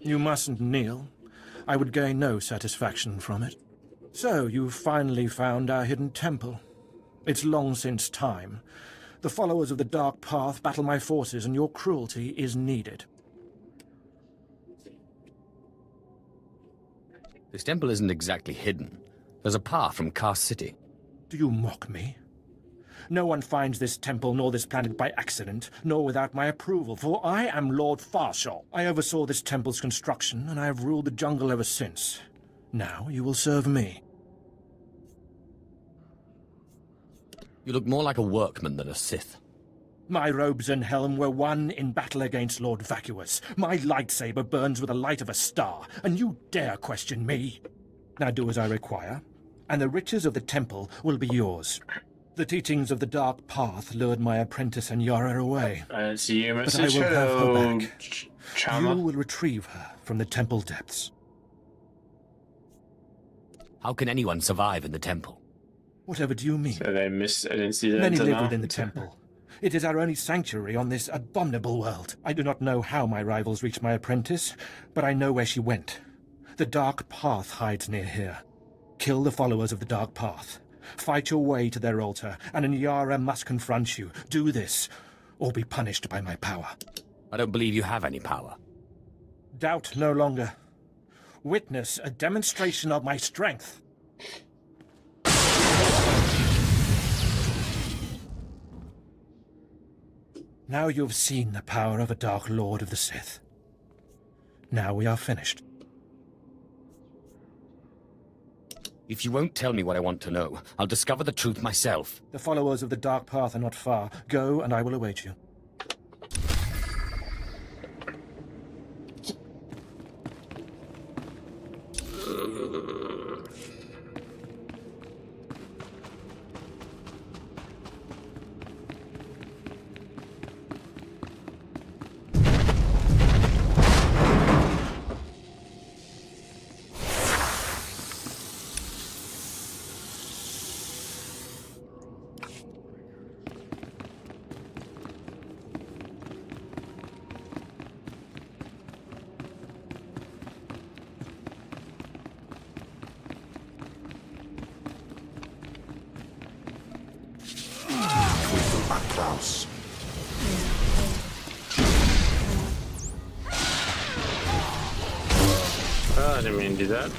Speaker 5: You mustn't kneel. I would gain no satisfaction from it. So, you've finally found our hidden temple. It's long since time. The followers of the Dark Path battle my forces, and your cruelty is needed.
Speaker 6: This temple isn't exactly hidden. There's a path from Cast City.
Speaker 5: Do you mock me? No one finds this temple nor this planet by accident, nor without my approval, for I am Lord Farshal. I oversaw this temple's construction, and I have ruled the jungle ever since. Now you will serve me.
Speaker 6: You look more like a workman than a Sith.
Speaker 5: My robes and helm were won in battle against Lord Vacuous. My lightsaber burns with the light of a star, and you dare question me? Now do as I require, and the riches of the temple will be yours. The teachings of the Dark Path lured my apprentice and Yara away.
Speaker 1: I don't see you,
Speaker 5: but I will have her back. You will retrieve her from the temple depths.
Speaker 6: How can anyone survive in the temple?
Speaker 5: Whatever do you mean?
Speaker 1: So I didn't see that.
Speaker 5: Many live
Speaker 1: now.
Speaker 5: within the temple. It is our only sanctuary on this abominable world. I do not know how my rivals reached my apprentice, but I know where she went. The Dark Path hides near here. Kill the followers of the Dark Path. Fight your way to their altar, and Nyara must confront you. Do this, or be punished by my power.
Speaker 6: I don't believe you have any power.
Speaker 5: Doubt no longer. Witness a demonstration of my strength. Now you've seen the power of a Dark Lord of the Sith. Now we are finished.
Speaker 6: If you won't tell me what I want to know, I'll discover the truth myself.
Speaker 5: The followers of the Dark Path are not far. Go, and I will await you.
Speaker 10: Klaus.
Speaker 1: Oh, I didn't mean to do that.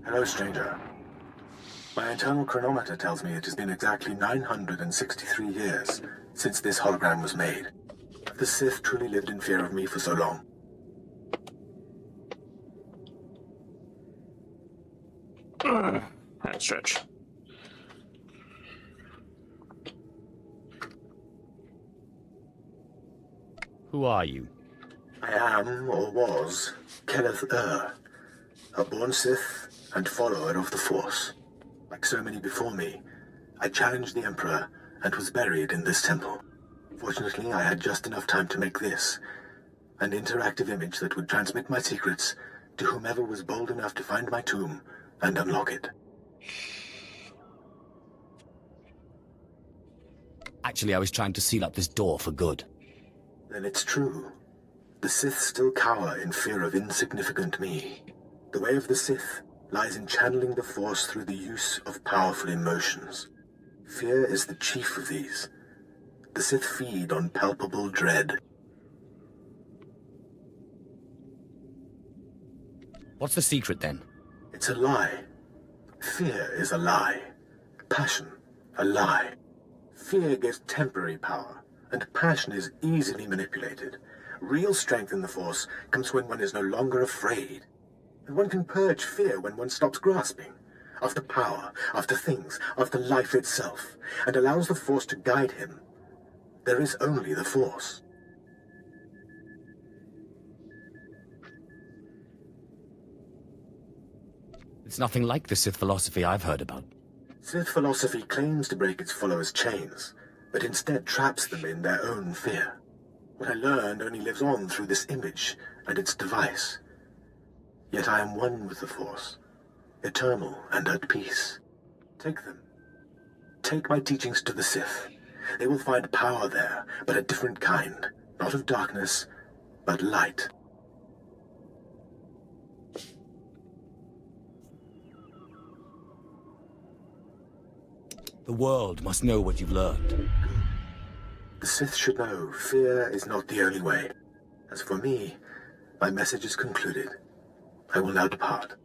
Speaker 15: Hello, stranger. My internal chronometer tells me it has been exactly 963 years since this hologram was made. Have the Sith truly lived in fear of me for so long?
Speaker 1: That stretch.
Speaker 6: Who are you?
Speaker 15: I am, or was, Kenneth a born Sith and follower of the Force. Like so many before me, I challenged the Emperor and was buried in this temple. Fortunately, I had just enough time to make this, an interactive image that would transmit my secrets to whomever was bold enough to find my tomb and unlock it.
Speaker 6: Actually, I was trying to seal up this door for good.
Speaker 20: Then it's true. The Sith still cower in fear of insignificant me. The way of the Sith lies in channeling the Force through the use of powerful emotions. Fear is the chief of these. The Sith feed on palpable dread.
Speaker 6: What's the secret, then?
Speaker 20: It's a lie. Fear is a lie. Passion, a lie. Fear gives temporary power, and passion is easily manipulated. Real strength in the Force comes when one is no longer afraid. And one can purge fear when one stops grasping after power, after things, after life itself, and allows the Force to guide him. There is only the Force.
Speaker 6: It's nothing like the Sith philosophy I've heard about.
Speaker 20: Sith philosophy claims to break its followers' chains, but instead traps them in their own fear. What I learned only lives on through this image and its device. Yet I am one with the Force, eternal and at peace. Take them. Take my teachings to the Sith. They will find power there, but a different kind. Not of darkness, but light.
Speaker 6: The world must know what you've learned.
Speaker 20: The Sith should know fear is not the only way. As for me, my message is concluded. I will now depart.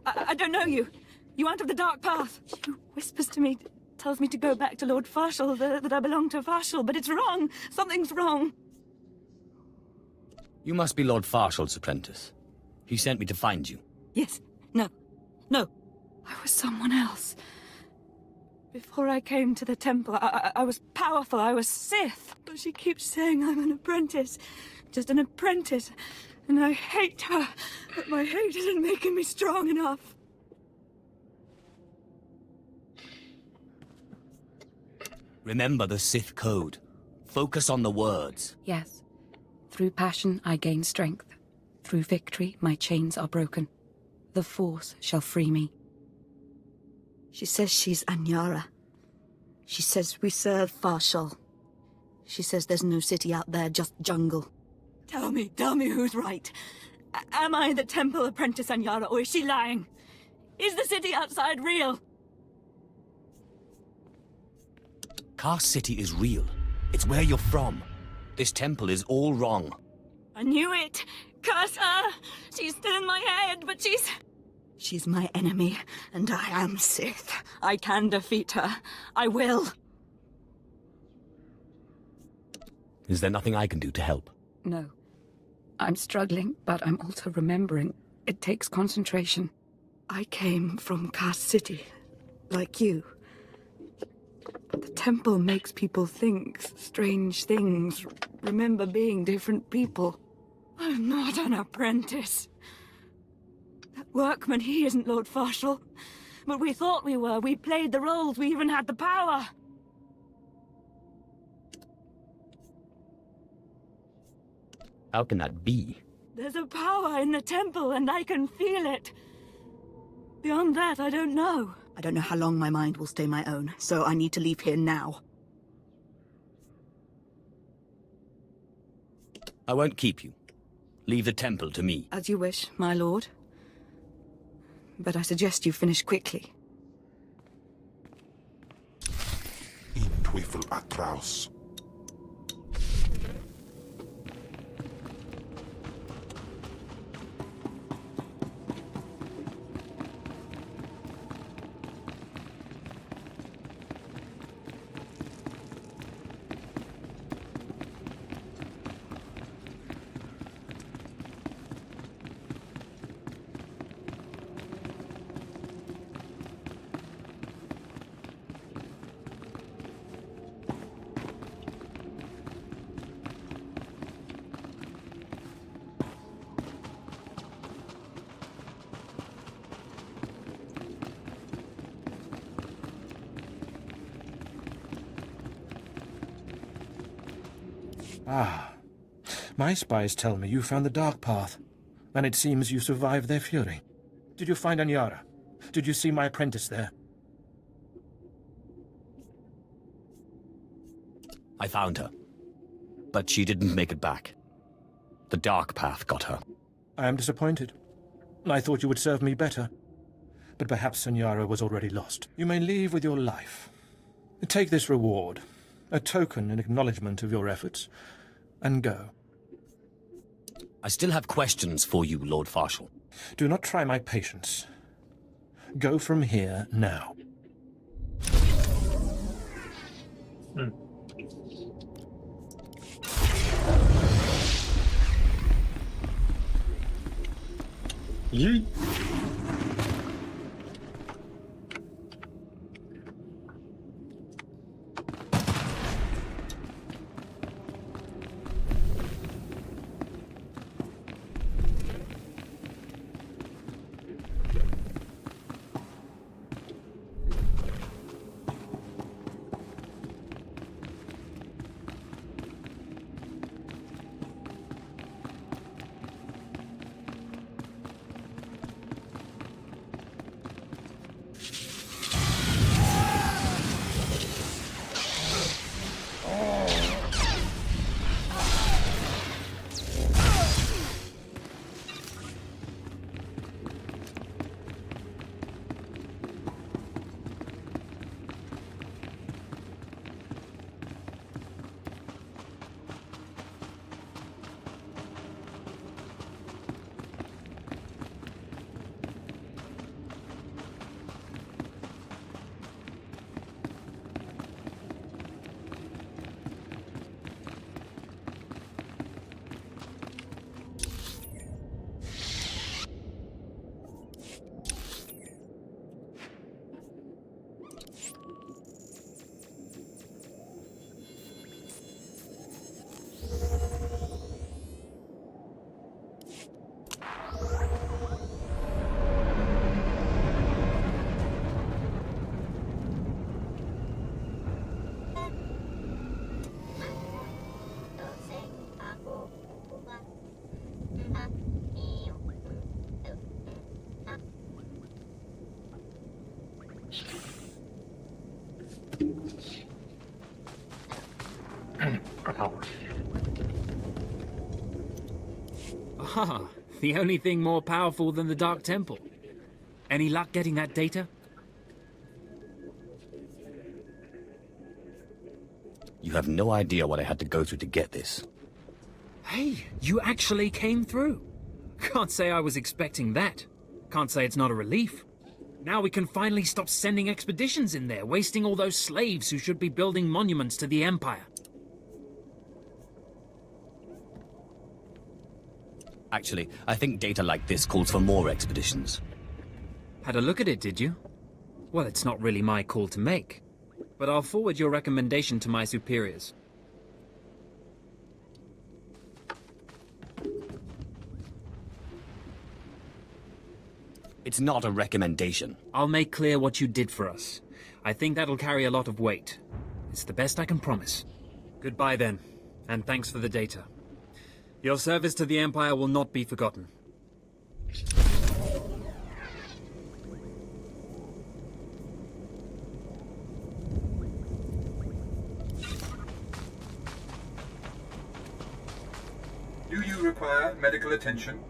Speaker 8: I don't know you. You aren't of the Dark Path. She whispers to me, tells me to go back to Lord Farshall, that I belong to Farshall, but it's wrong. Something's wrong.
Speaker 6: You must be Lord Farshall's apprentice. He sent me to find you.
Speaker 8: Yes. No. No. I was someone else. Before I came to the temple, I was powerful, I was Sith. But she keeps saying I'm an apprentice. Just an apprentice. And I hate her. But my hate isn't making me strong enough.
Speaker 6: Remember the Sith code. Focus on the words.
Speaker 8: Yes. Through passion, I gain strength. Through victory, my chains are broken. The Force shall free me. She says she's Anyara. She says we serve Farshal. She says there's no city out there, just jungle. Tell me who's right. Am I the temple apprentice Anyara, or is she lying? Is the city outside real?
Speaker 6: Car City is real. It's where you're from. This temple is all wrong.
Speaker 8: I knew it! Curse her! She's still in my head, but she's my enemy, and I am Sith. I can defeat her. I will.
Speaker 6: Is there nothing I can do to help?
Speaker 8: No. I'm struggling, but I'm also remembering. It takes concentration. I came from Car City, like you. But the temple makes people think strange things, remember being different people. I'm not an apprentice. That workman, he isn't Lord Farshal. But we thought we were. We played the roles. We even had the power.
Speaker 6: How can that be?
Speaker 8: There's a power in the temple, and I can feel it. Beyond that, I don't know. I don't know how long my mind will stay my own, so I need to leave here now.
Speaker 6: I won't keep you. Leave the temple to me.
Speaker 8: As you wish, my lord. But I suggest you finish quickly.
Speaker 10: In Teufel atraus.
Speaker 5: Ah. My spies tell me you found the Dark Path, and it seems you survived their fury. Did you find Anyara? Did you see my apprentice there?
Speaker 6: I found her. But she didn't make it back. The Dark Path got her.
Speaker 5: I am disappointed. I thought you would serve me better. But perhaps Anyara was already lost. You may leave with your life. Take this reward, a token in acknowledgement of your efforts, and go.
Speaker 6: I still have questions for you, Lord Farshal.
Speaker 5: Do not try my patience. Go from here now.
Speaker 1: Yeet.
Speaker 18: Ah, the only thing more powerful than the Dark Temple. Any luck getting that data?
Speaker 6: You have no idea what I had to go through to get this.
Speaker 18: Hey, you actually came through. Can't say I was expecting that. Can't say it's not a relief. Now we can finally stop sending expeditions in there, wasting all those slaves who should be building monuments to the Empire.
Speaker 6: Actually, I think data like this calls for more expeditions.
Speaker 18: Had a look at it, did you? Well, it's not really my call to make. But I'll forward your recommendation to my superiors.
Speaker 6: It's not a recommendation.
Speaker 18: I'll make clear what you did for us. I think that'll carry a lot of weight. It's the best I can promise. Goodbye then, and thanks for the data. Your service to the Empire will not be forgotten.
Speaker 3: Do you require medical attention?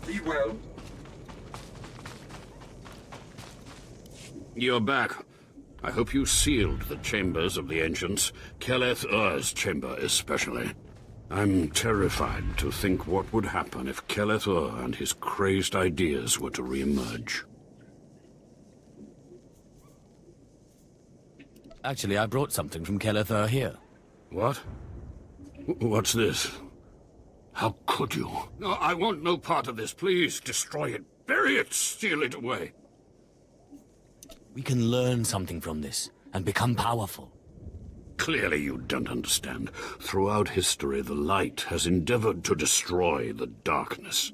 Speaker 3: Be well.
Speaker 9: You're back. I hope you sealed the chambers of the ancients, Keleth Ur's chamber especially. I'm terrified to think what would happen if Keleth Ur and his crazed ideas were to re-emerge.
Speaker 6: Actually, I brought something from Keleth Ur here.
Speaker 9: What? What's this? How could you? No, I want no part of this. Please, destroy it. Bury it. Steal it away.
Speaker 6: We can learn something from this and become powerful.
Speaker 9: Clearly you don't understand. Throughout history, the light has endeavored to destroy the darkness.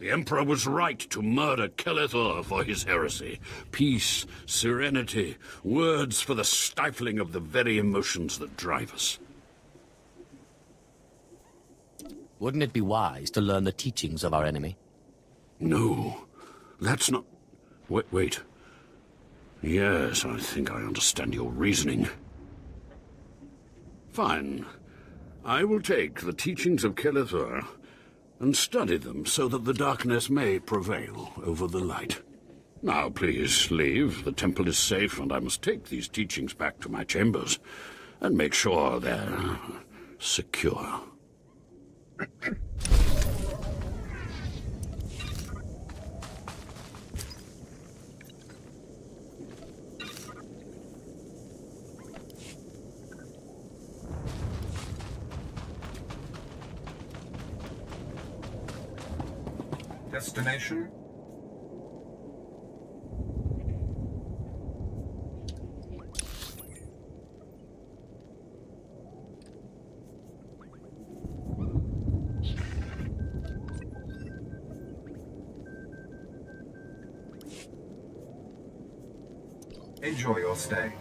Speaker 9: The Emperor was right to murder Keleth Ur for his heresy. Peace, serenity, words for the stifling of the very emotions that drive us.
Speaker 6: Wouldn't it be wise to learn the teachings of our enemy?
Speaker 9: No, that's not... Wait. Yes, I think I understand your reasoning. Fine. I will take the teachings of Keleth Ur and study them so that the darkness may prevail over the light. Now, please, leave. The temple is safe, and I must take these teachings back to my chambers and make sure they're secure.
Speaker 3: Destination? Enjoy your stay.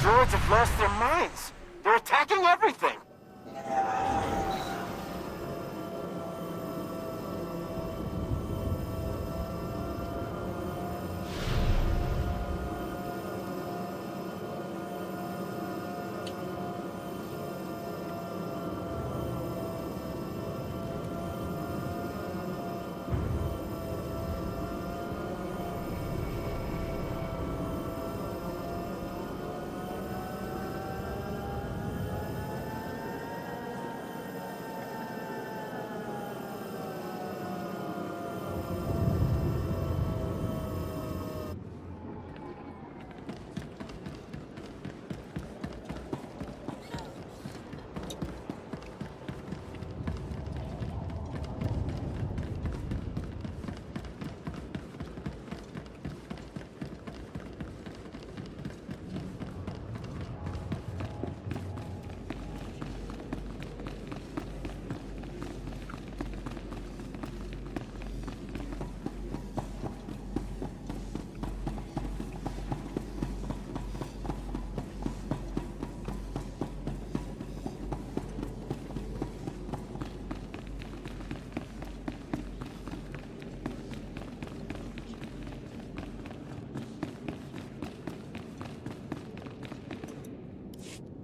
Speaker 15: Droids have lost their minds. They're attacking everything.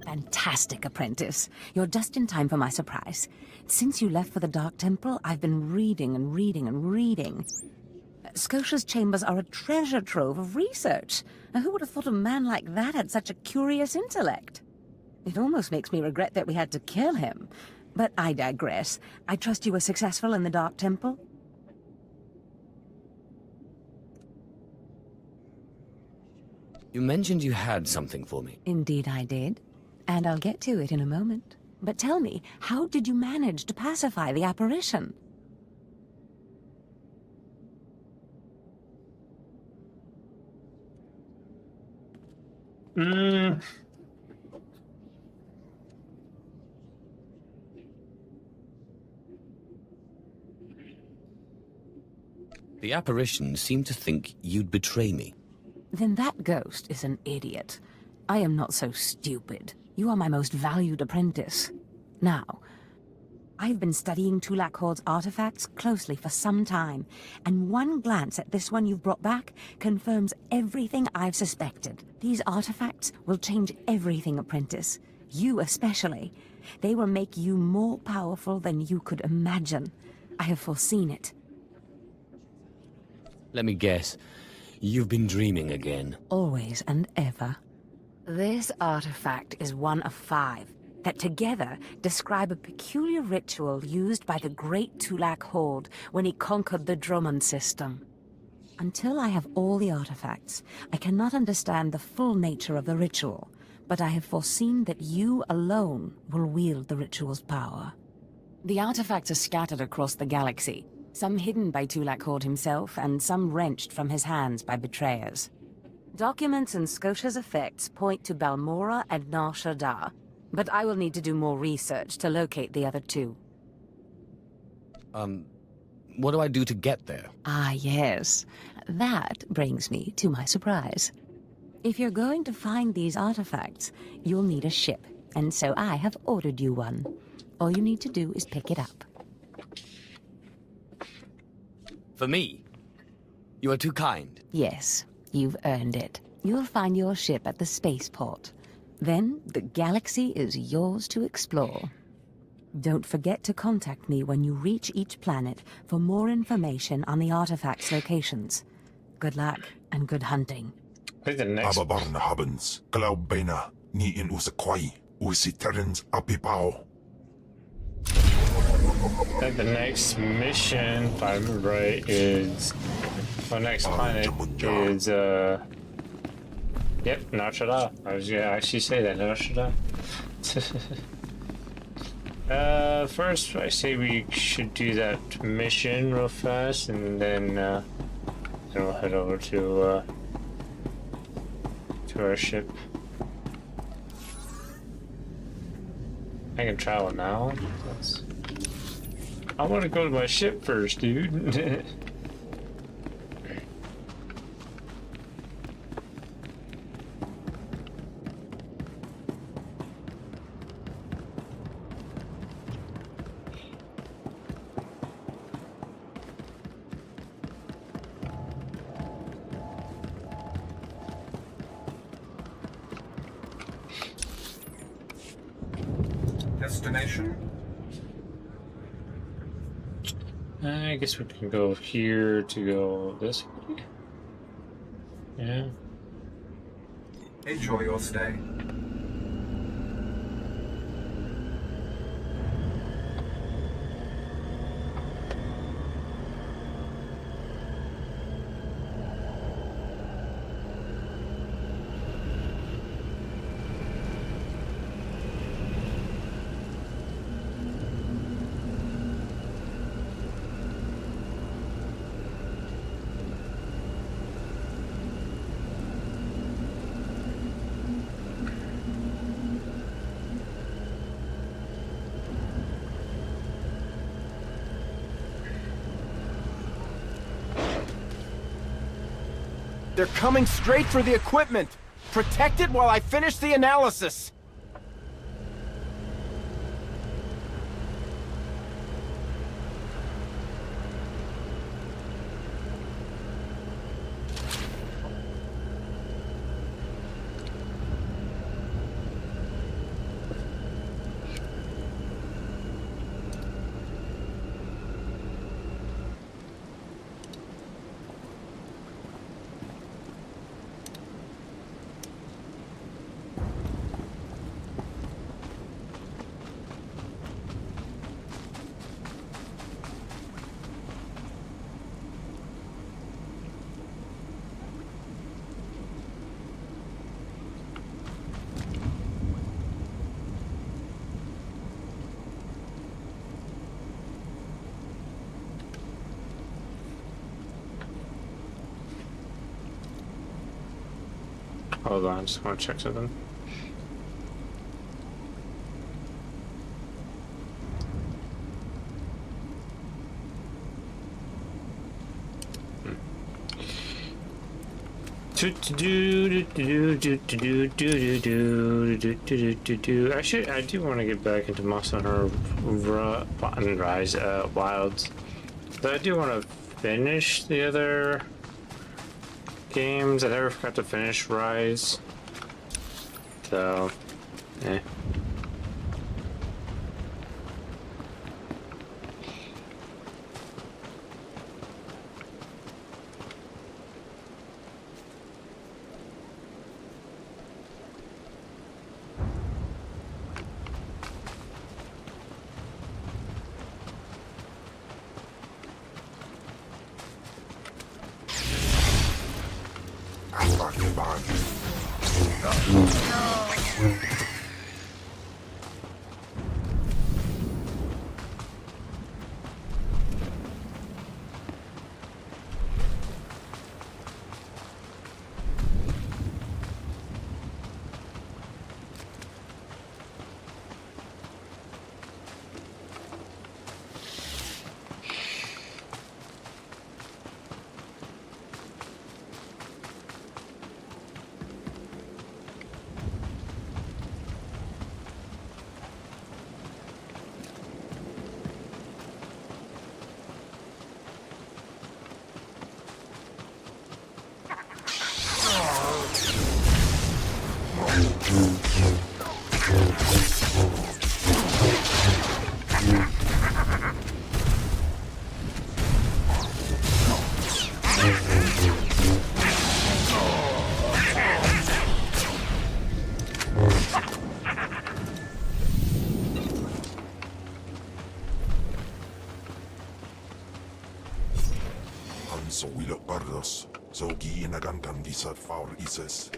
Speaker 13: Fantastic, apprentice. You're just in time for my surprise. Since you left for the Dark Temple, I've been reading and reading and reading. Scotia's chambers are a treasure trove of research. Now, who would have thought a man like that had such a curious intellect? It almost makes me regret that we had to kill him. But I digress. I trust you were successful in the Dark Temple?
Speaker 6: You mentioned you had something for me.
Speaker 13: Indeed I did. And I'll get to it in a moment. But tell me, how did you manage to pacify the apparition?
Speaker 6: The apparition seemed to think you'd betray me.
Speaker 13: Then that ghost is an idiot. I am not so stupid. You are my most valued apprentice. Now, I've been studying Tulak Horde's artifacts closely for some time, and one glance at this one you've brought back confirms everything I've suspected. These artifacts will change everything, apprentice. You especially. They will make you more powerful than you could imagine. I have foreseen it.
Speaker 6: Let me guess. You've been dreaming again.
Speaker 13: Always and ever. This artifact is one of 5 that together describe a peculiar ritual used by the great Tulak Horde when he conquered the Drummond system. Until I have all the artifacts, I cannot understand the full nature of the ritual, but I have foreseen that you alone will wield the ritual's power. The artifacts are scattered across the galaxy, some hidden by Tulak Horde himself, and some wrenched from his hands by betrayers. Documents and Scotia's effects point to Balmora and Nar Shaddaa, but I will need to do more research to locate the other 2.
Speaker 6: What do I do to get there?
Speaker 13: Ah, yes. That brings me to my surprise. If you're going to find these artifacts, you'll need a ship, and so I have ordered you one. All you need to do is pick it up.
Speaker 6: For me? You are too kind.
Speaker 13: Yes, you've earned it. You'll find your ship at the spaceport. Then, the galaxy is yours to explore. Don't forget to contact me when you reach each planet for more information on the artifacts' locations. Good luck, and good hunting.
Speaker 10: Ababarna habens, Glaubena, ni in usakwai, usiterens apipao.
Speaker 1: I think the next mission, if I remember right, is... Our next planet is, Yep, Nar Shaddaa. I was gonna actually say that, Nar Shaddaa. First, I say we should do that mission real fast, and then we'll head over to our ship. I can travel now. I want to go to my ship first, dude.
Speaker 3: Destination?
Speaker 1: I guess we can go here to go this way. Yeah.
Speaker 3: Enjoy your stay.
Speaker 4: They're coming straight for the equipment! Protect it while I finish the analysis!
Speaker 1: Hold on, just want to check something. I do want to get back into Monster Hunter Rise Wilds. But I do want to finish the other games. I never got to finish Rise. So, eh.
Speaker 14: So will pardos, so ginagangan disat faur ises.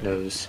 Speaker 1: Nose.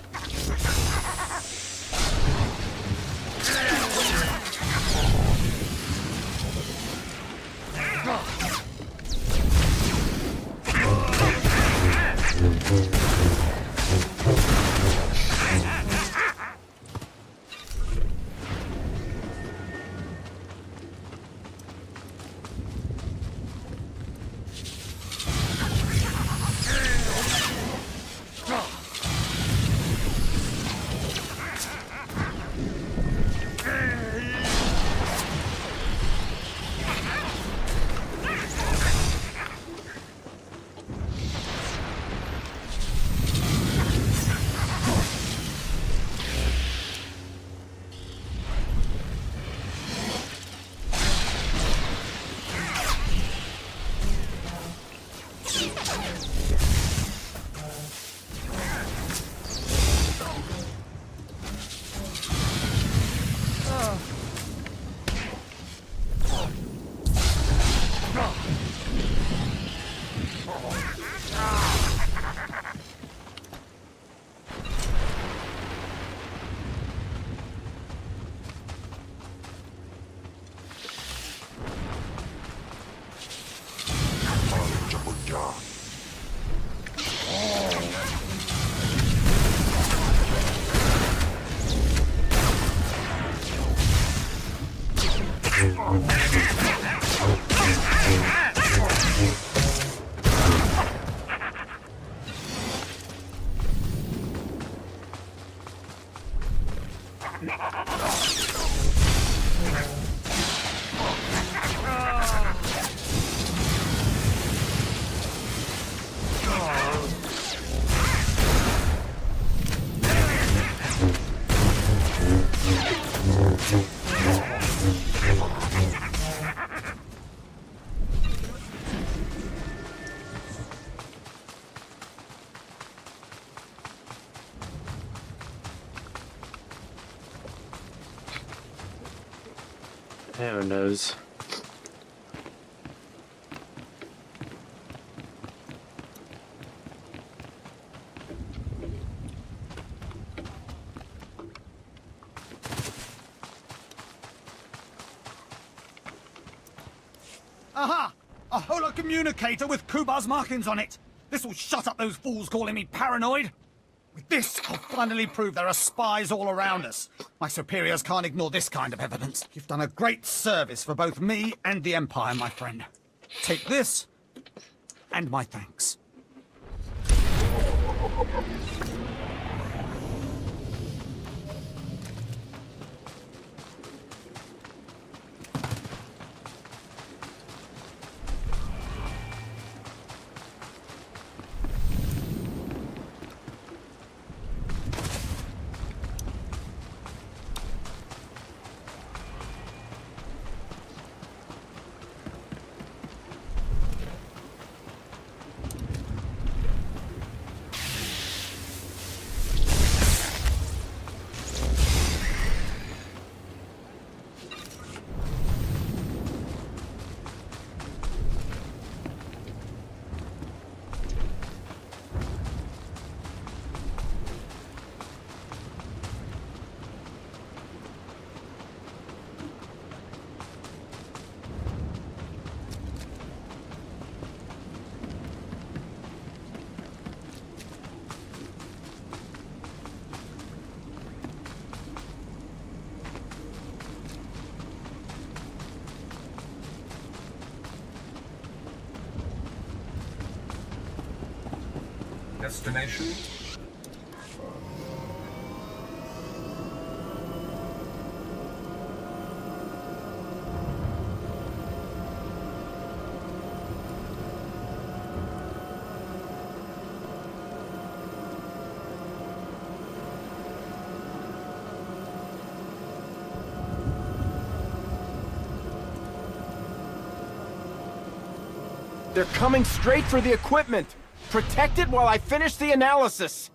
Speaker 1: Who knows?
Speaker 16: Aha! A holocommunicator with Kubar's markings on it! This will shut up those fools calling me paranoid! With this, I'll finally prove there are spies all around us. My superiors can't ignore this kind of evidence. You've done a great service for both me and the Empire, my friend. Take this, and my thanks.
Speaker 3: Destination?
Speaker 4: They're coming straight for the equipment! Protect it while I finish the analysis!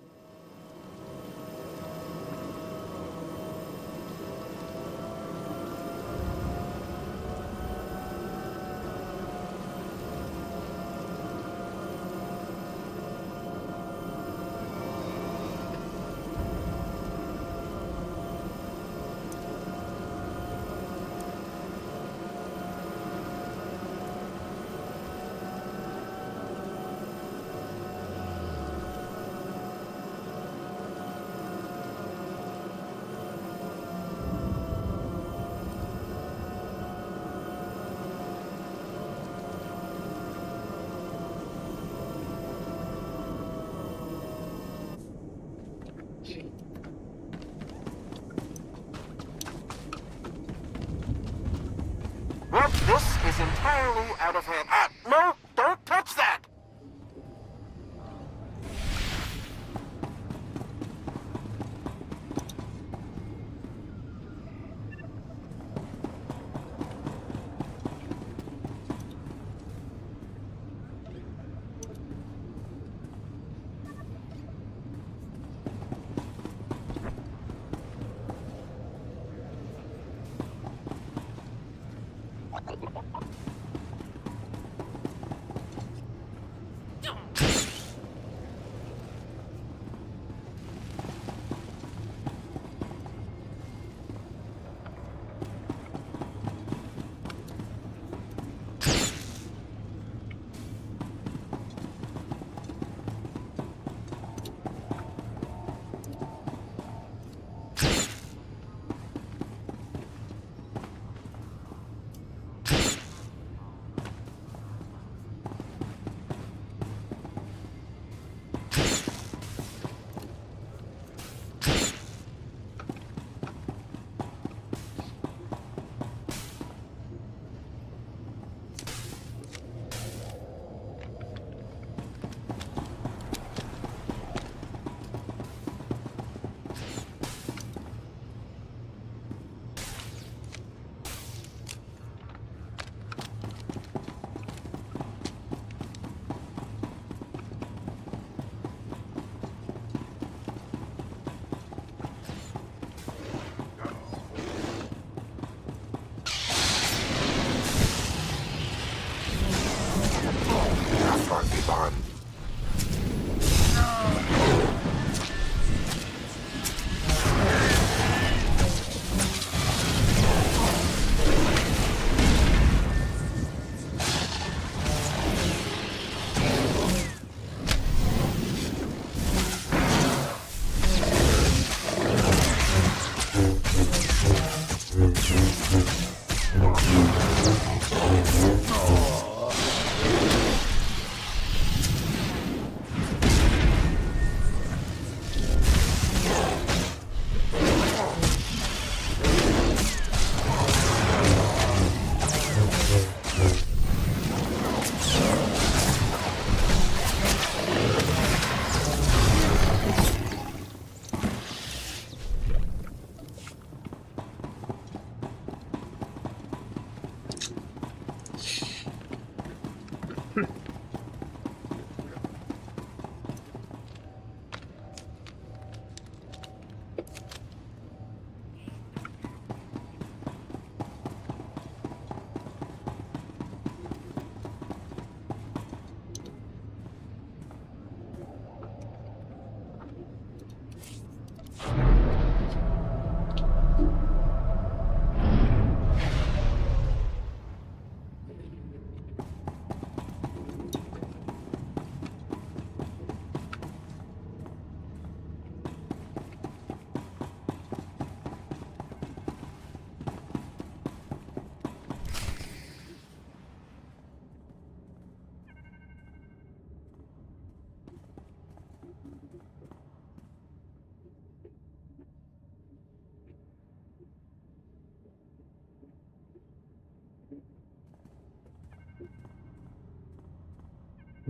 Speaker 2: Well, this is entirely out of hand. No, don't touch that!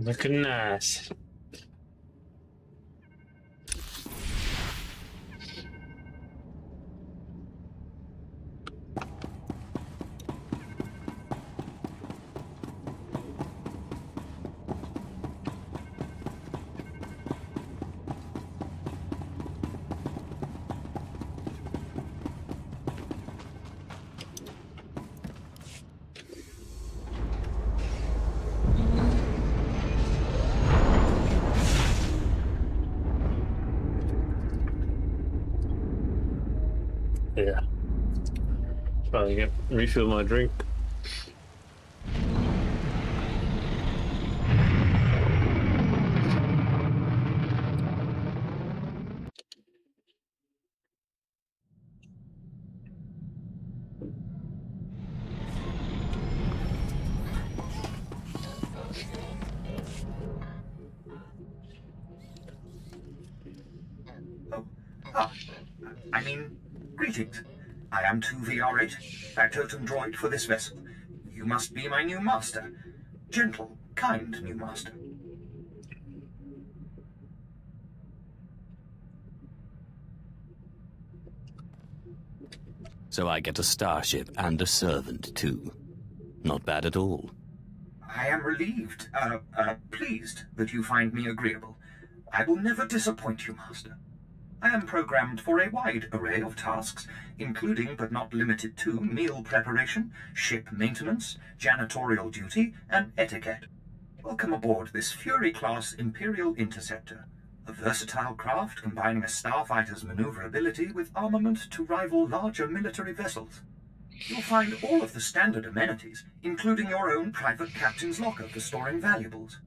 Speaker 1: Looking nice. Yeah. Probably get refill my drink.
Speaker 17: Greetings. I am 2VR8, factotum droid for this vessel. You must be my new master. Gentle, kind new master.
Speaker 6: So I get a starship and a servant, too. Not bad at all.
Speaker 17: I am relieved, pleased that you find me agreeable. I will never disappoint you, master. I am programmed for a wide array of tasks, including but not limited to meal preparation, ship maintenance, janitorial duty, and etiquette. Welcome aboard this Fury-class Imperial Interceptor, a versatile craft combining a starfighter's maneuverability with armament to rival larger military vessels. You'll find all of the standard amenities, including your own private captain's locker for storing valuables.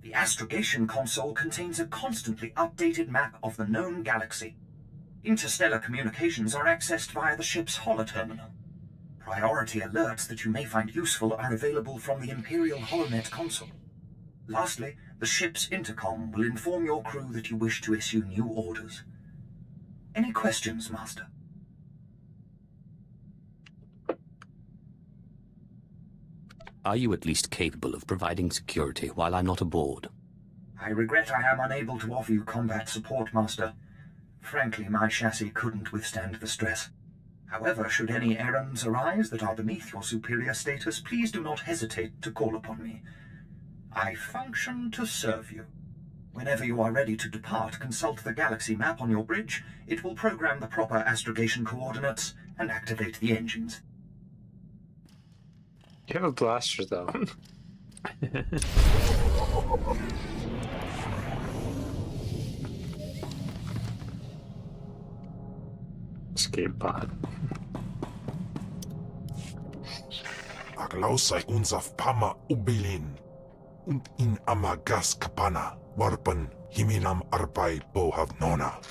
Speaker 17: The astrogation console contains a constantly updated map of the known galaxy. Interstellar communications are accessed via the ship's holoterminal. Priority alerts that you may find useful are available from the Imperial Holonet console. Lastly, the ship's intercom will inform your crew that you wish to issue new orders. Any questions, Master?
Speaker 6: Are you at least capable of providing security while I'm not aboard?
Speaker 17: I regret I am unable to offer you combat support, Master. Frankly, my chassis couldn't withstand the stress. However, should any errands arise that are beneath your superior status, please do not hesitate to call upon me. I function to serve you. Whenever you are ready to depart, consult the galaxy map on your bridge. It will program the proper astrogation coordinates and activate the engines.
Speaker 1: You have a blaster, though. Escape pod.
Speaker 14: Aglaus sei unser Pama Ubilin und in Amagas Kapana warpen himinam arpai bohavnona.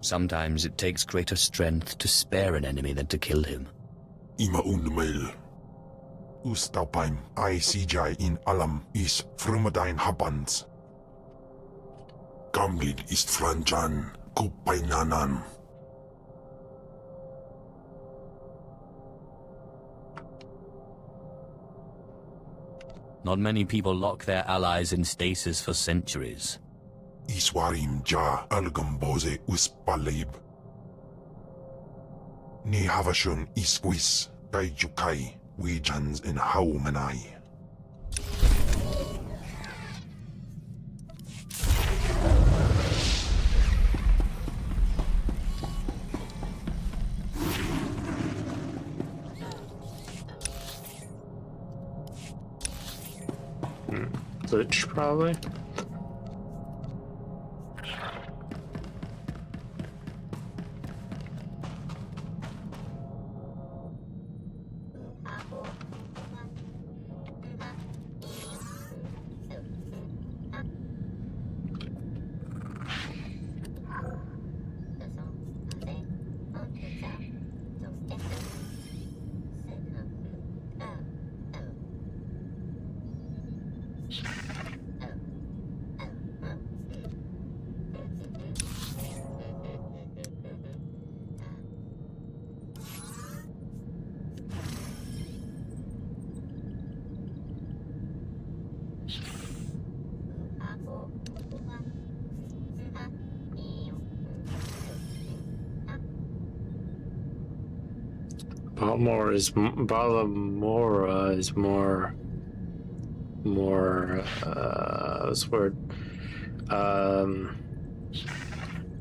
Speaker 6: Sometimes it takes greater strength to spare an enemy than to kill him.
Speaker 14: Ima unmail. Ustaupaim I CJ in Alam is Frumadine Habans. Gamlin ist Franjan Kupainanan.
Speaker 6: Not many people lock their allies in stasis for centuries.
Speaker 14: Iswarim ja algamboze uspalib. Ni havashun isquis kaijukai wijans in haumanai.
Speaker 1: Glitch, probably. Balamora is more what's the word?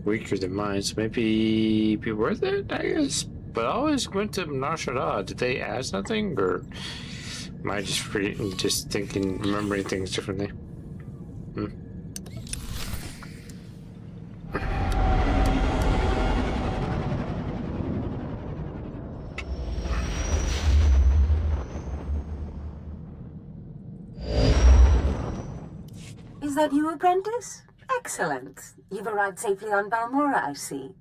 Speaker 1: Weaker than mine, so maybe be worth it, I guess. But I always went to Nar Shaddaa. Did they add something, or am I just remembering things differently?
Speaker 21: Is that you, apprentice? Excellent. You've arrived safely on Balmora, I see.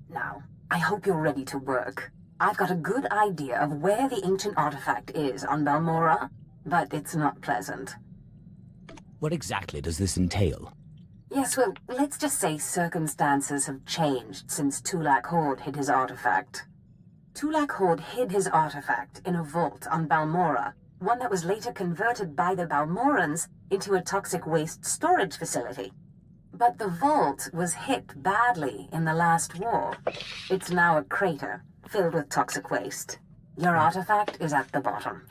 Speaker 21: Now, I hope you're ready to work. I've got a good idea of where the ancient artifact is on Balmora, but it's not pleasant.
Speaker 6: What exactly does this entail?
Speaker 21: Yes, well, let's just say circumstances have changed since Tulak Horde hid his artifact. Tulak Horde hid his artifact in a vault on Balmora, one that was later converted by the Balmorans into a toxic waste storage facility. But the vault was hit badly in the last war. It's now a crater filled with toxic waste. Your artifact is at the bottom.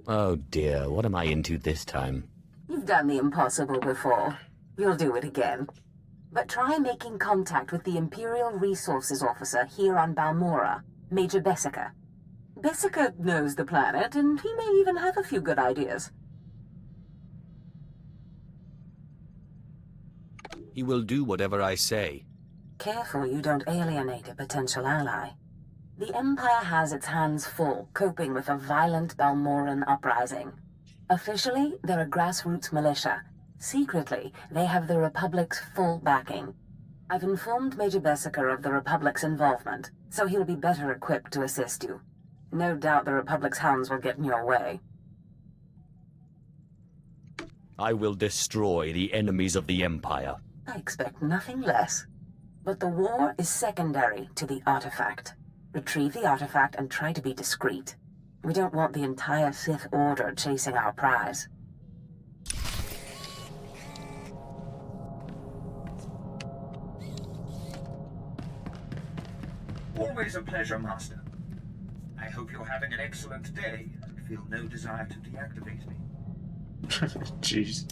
Speaker 6: Oh dear, what am I into this time?
Speaker 21: You've done the impossible before. You'll do it again. But try making contact with the Imperial Resources Officer here on Balmora, Major Bessica. Bessica knows the planet, and he may even have a few good ideas.
Speaker 6: He will do whatever I say.
Speaker 21: Careful you don't alienate a potential ally. The Empire has its hands full coping with a violent Balmoran uprising. Officially, they're a grassroots militia. Secretly, they have the Republic's full backing. I've informed Major Bessica of the Republic's involvement, so he'll be better equipped to assist you. No doubt the Republic's hounds will get in your way.
Speaker 6: I will destroy the enemies of the Empire.
Speaker 21: I expect nothing less. But the war is secondary to the artifact. Retrieve the artifact and try to be discreet. We don't want the entire Sith Order chasing our prize.
Speaker 17: Always a pleasure, Master. I hope you're having an excellent day and feel no desire to deactivate me.
Speaker 1: Jeez.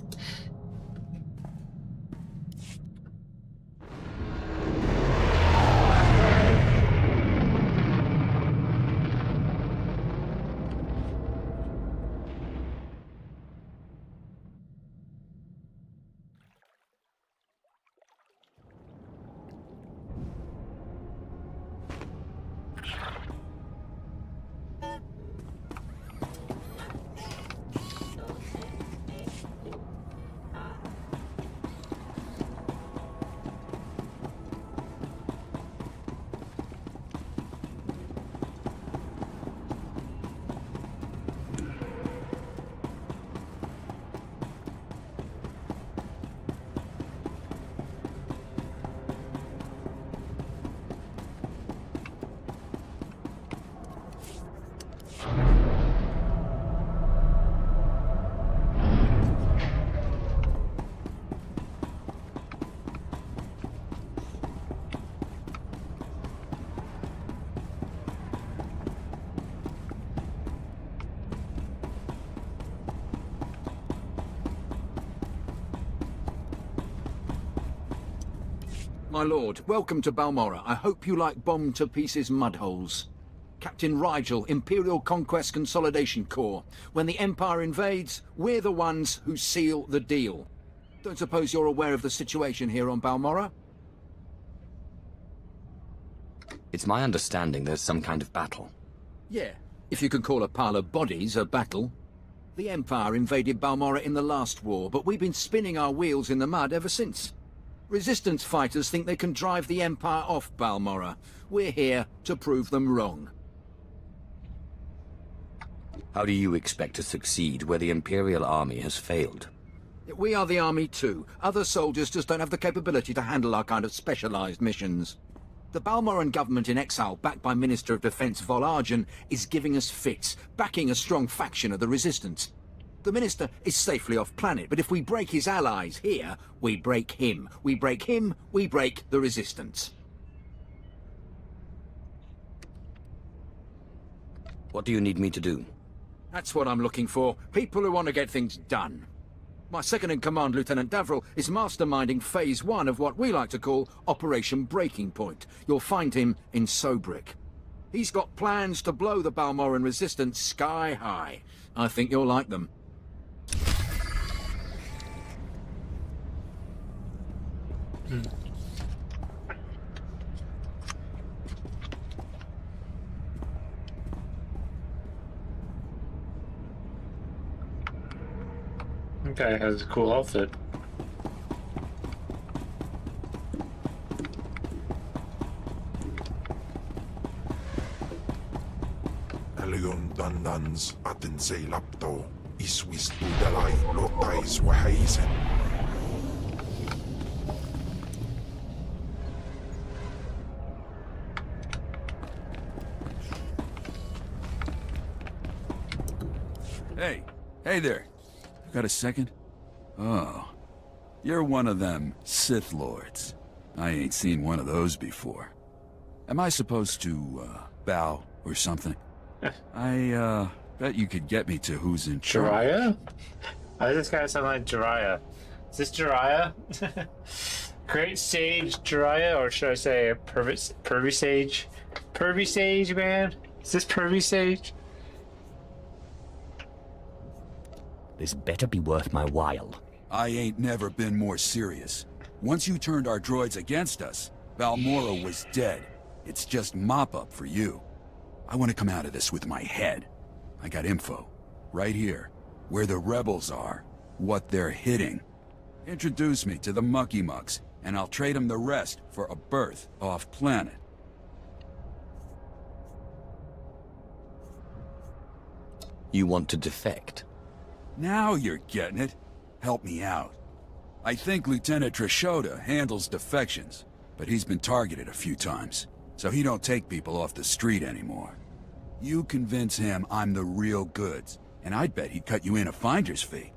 Speaker 12: My lord, welcome to Balmora. I hope you like bomb-to-pieces mudholes. Captain Rigel, Imperial Conquest Consolidation Corps. When the Empire invades, we're the ones who seal the deal. Don't suppose you're aware of the situation here on Balmora?
Speaker 6: It's my understanding there's some kind of battle.
Speaker 12: Yeah, if you could call a pile of bodies a battle. The Empire invaded Balmora in the last war, but we've been spinning our wheels in the mud ever since. Resistance fighters think they can drive the Empire off Balmora. We're here to prove them wrong.
Speaker 6: How do you expect to succeed where the Imperial Army has failed?
Speaker 12: We are the army too. Other soldiers just don't have the capability to handle our kind of specialized missions. The Balmoran government in exile, backed by Minister of Defense Vol Argen, is giving us fits, backing a strong faction of the Resistance. The Minister is safely off planet, but if we break his allies here, we break him. We break him, we break the Resistance.
Speaker 6: What do you need me to do?
Speaker 12: That's what I'm looking for. People who want to get things done. My second-in-command, Lieutenant Davril, is masterminding Phase 1 of what we like to call Operation Breaking Point. You'll find him in Sobrik. He's got plans to blow the Balmoran resistance sky high. I think you'll like them.
Speaker 1: That guy has a cool outfit.
Speaker 14: Alyon dandans atin say lapto iswis tudalay lotais wahaisen.
Speaker 11: Hey there. Got a second? Oh. You're one of them Sith Lords. I ain't seen one of those before. Am I supposed to, bow or something? I, bet you could get me to who's in charge.
Speaker 1: Jiraiya? Why does this guy sound like Jiraiya? Is this Jiraiya? Great Sage Jiraiya, or should I say Pervy Sage? Pervy Sage, man? Is this Pervy Sage?
Speaker 6: This better be worth my while.
Speaker 11: I ain't never been more serious. Once you turned our droids against us, Balmora was dead. It's just mop-up for you. I want to come out of this with my head. I got info. Right here. Where the rebels are. What they're hitting. Introduce me to the Mucky Mucks, and I'll trade them the rest for a berth off-planet.
Speaker 6: You want to defect?
Speaker 11: Now you're getting it. Help me out. I think Lieutenant Trishota handles defections, but he's been targeted a few times, so he don't take people off the street anymore. You convince him I'm the real goods, and I'd bet he'd cut you in a finder's fee.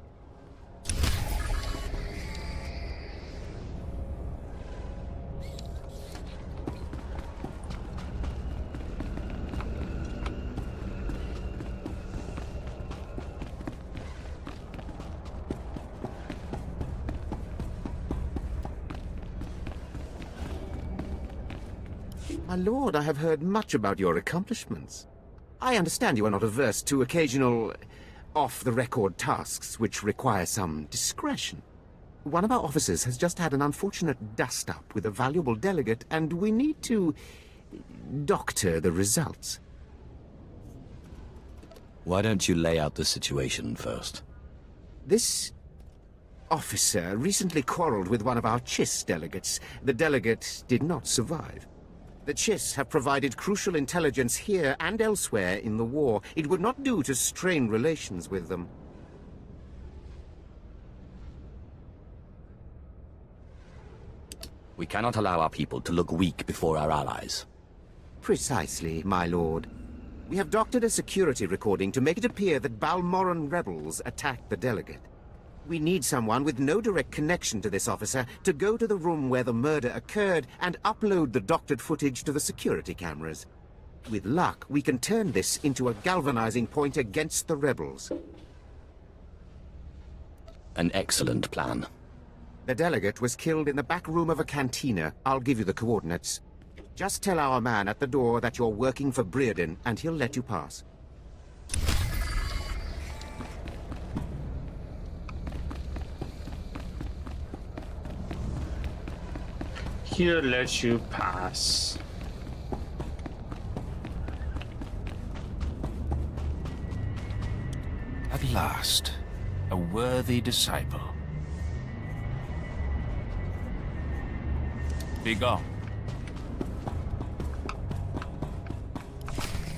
Speaker 22: My lord, I have heard much about your accomplishments. I understand you are not averse to occasional off-the-record tasks which require some discretion. One of our officers has just had an unfortunate dust-up with a valuable delegate, and we need to doctor the results.
Speaker 6: Why don't you lay out the situation first?
Speaker 22: This officer recently quarreled with one of our Chiss delegates. The delegate did not survive. The Chiss have provided crucial intelligence here and elsewhere in the war. It would not do to strain relations with them.
Speaker 6: We cannot allow our people to look weak before our allies.
Speaker 22: Precisely, my lord. We have doctored a security recording to make it appear that Balmoran rebels attacked the delegate. We need someone with no direct connection to this officer to go to the room where the murder occurred and upload the doctored footage to the security cameras. With luck, we can turn this into a galvanizing point against the rebels.
Speaker 6: An excellent plan.
Speaker 22: The delegate was killed in the back room of a cantina. I'll give you the coordinates. Just tell our man at the door that you're working for Breredan, and he'll let you pass.
Speaker 1: He'll let you pass.
Speaker 19: At last, a worthy disciple. Be gone.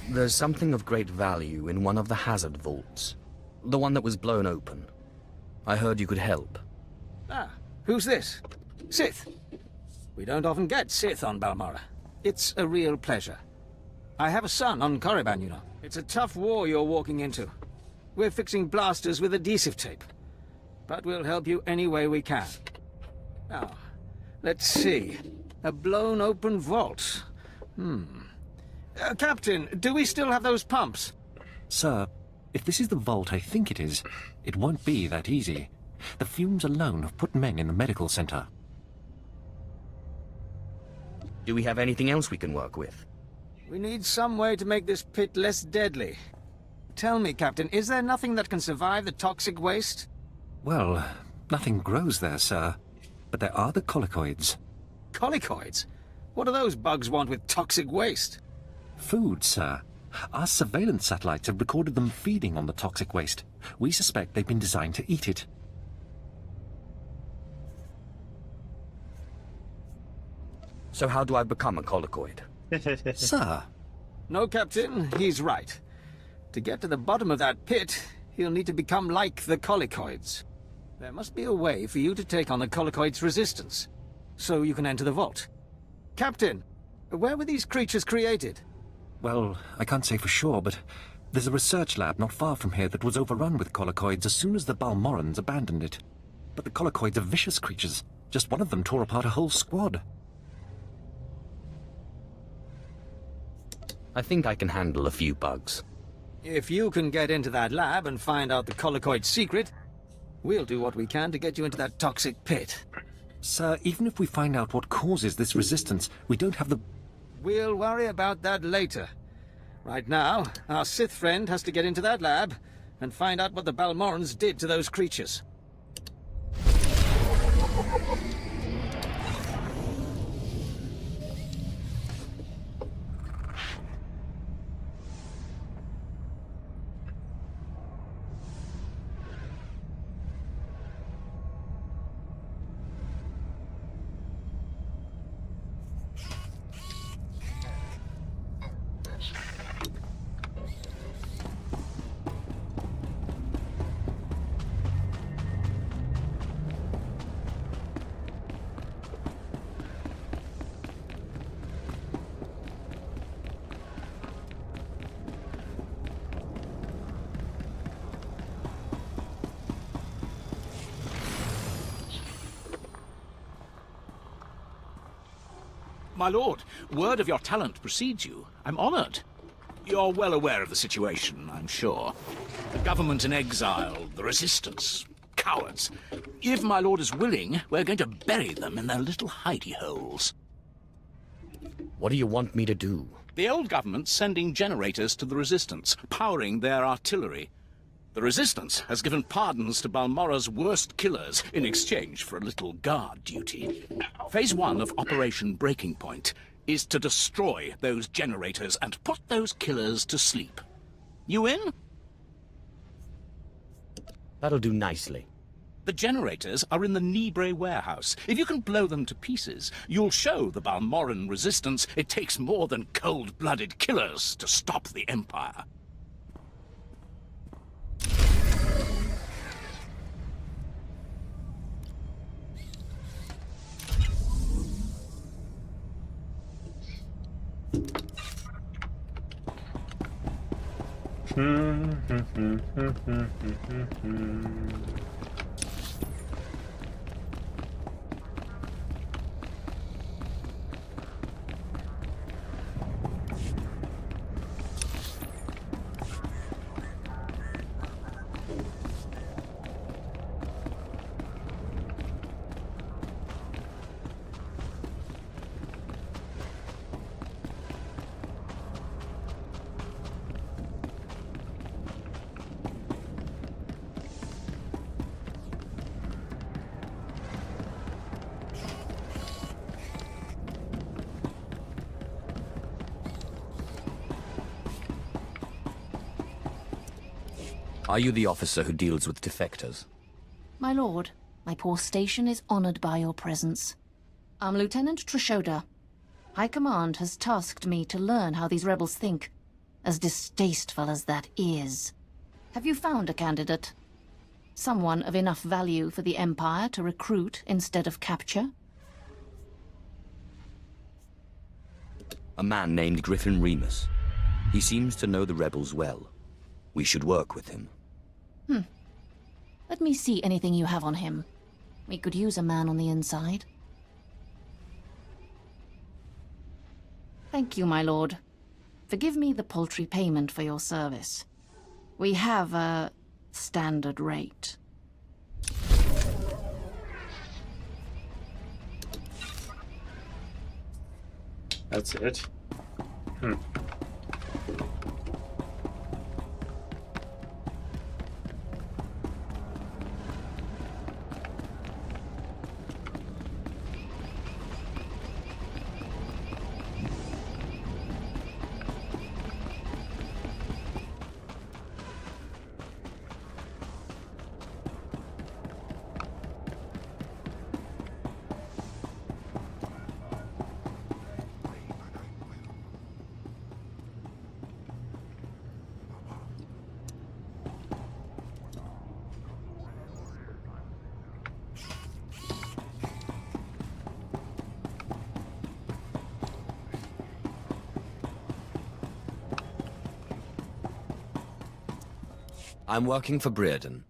Speaker 6: There's something of great value in one of the hazard vaults. The one that was blown open. I heard you could help.
Speaker 23: Ah, who's this? Sith. We don't often get Sith on Balmora. It's a real pleasure. I have a son on Korriban, you know. It's a tough war you're walking into. We're fixing blasters with adhesive tape. But we'll help you any way we can. Now, let's see. A blown open vault. Captain, do we still have those pumps?
Speaker 5: Sir, if this is the vault I think it is, it won't be that easy. The fumes alone have put men in the medical center.
Speaker 6: Do we have anything else we can work with?
Speaker 23: We need some way to make this pit less deadly. Tell me, Captain, is there nothing that can survive the toxic waste?
Speaker 5: Well, nothing grows there, sir. But there are the colicoids.
Speaker 23: Colicoids? What do those bugs want with toxic waste?
Speaker 5: Food, sir. Our surveillance satellites have recorded them feeding on the toxic waste. We suspect they've been designed to eat it.
Speaker 6: So how do I become a colicoid?
Speaker 5: Sir?
Speaker 23: No, Captain, he's right. To get to the bottom of that pit, he'll need to become like the colicoids. There must be a way for you to take on the colicoids' resistance, so you can enter the vault. Captain, where were these creatures created?
Speaker 5: Well, I can't say for sure, but there's a research lab not far from here that was overrun with colicoids as soon as the Balmorans abandoned it. But the colicoids are vicious creatures. Just one of them tore apart a whole squad.
Speaker 6: I think I can handle a few bugs.
Speaker 23: If you can get into that lab and find out the colicoid secret, we'll do what we can to get you into that toxic pit.
Speaker 5: Sir, even if we find out what causes this resistance, we don't have the...
Speaker 23: We'll worry about that later. Right now, our Sith friend has to get into that lab and find out what the Balmorans did to those creatures.
Speaker 7: My lord, word of your talent precedes you. I'm honored. You're well aware of the situation, I'm sure. The government in exile, the resistance, cowards. If my lord is willing, we're going to bury them in their little hidey holes.
Speaker 6: What do you want me to do?
Speaker 7: The old government's sending generators to the resistance, powering their artillery. The resistance has given pardons to Balmora's worst killers in exchange for a little guard duty. Phase 1 of Operation Breaking Point is to destroy those generators and put those killers to sleep. You in?
Speaker 6: That'll do nicely.
Speaker 7: The generators are in the Nibre warehouse. If you can blow them to pieces, you'll show the Balmoran resistance it takes more than cold-blooded killers to stop the Empire.
Speaker 6: Are you the officer who deals with defectors?
Speaker 8: My lord, my poor station is honored by your presence. I'm Lieutenant Trishoda. High Command has tasked me to learn how these rebels think, as distasteful as that is. Have you found a candidate? Someone of enough value for the Empire to recruit instead of capture?
Speaker 6: A man named Griffin Remus. He seems to know the rebels well. We should work with him.
Speaker 8: Let me see anything you have on him. We could use a man on the inside. Thank you, my lord. Forgive me the paltry payment for your service. We have a standard rate.
Speaker 1: That's it. Hmm.
Speaker 6: I'm working for Brereton.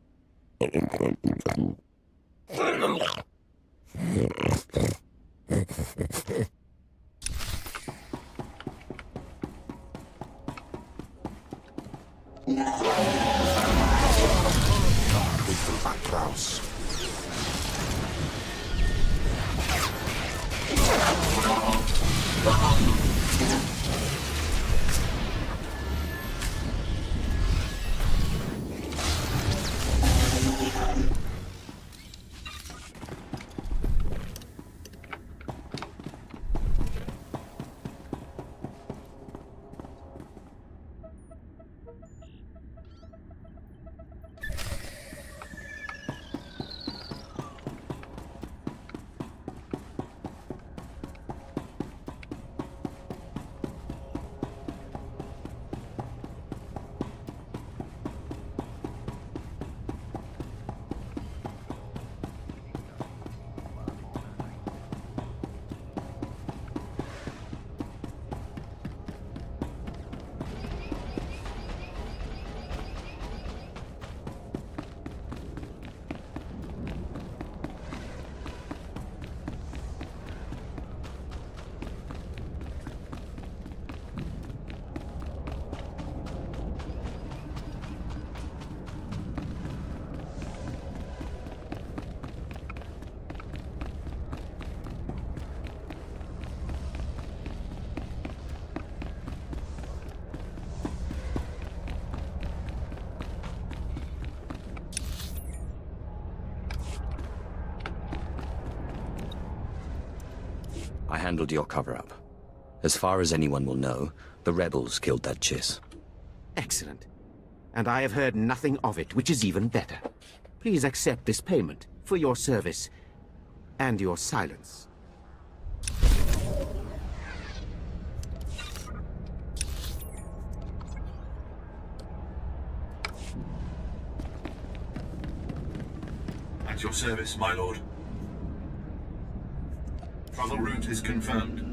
Speaker 6: I handled your cover-up. As far as anyone will know, the rebels killed that Chiss.
Speaker 22: Excellent. And I have heard nothing of it, which is even better. Please accept this payment for your service and your silence.
Speaker 10: At your service, my lord. Travel route is confirmed.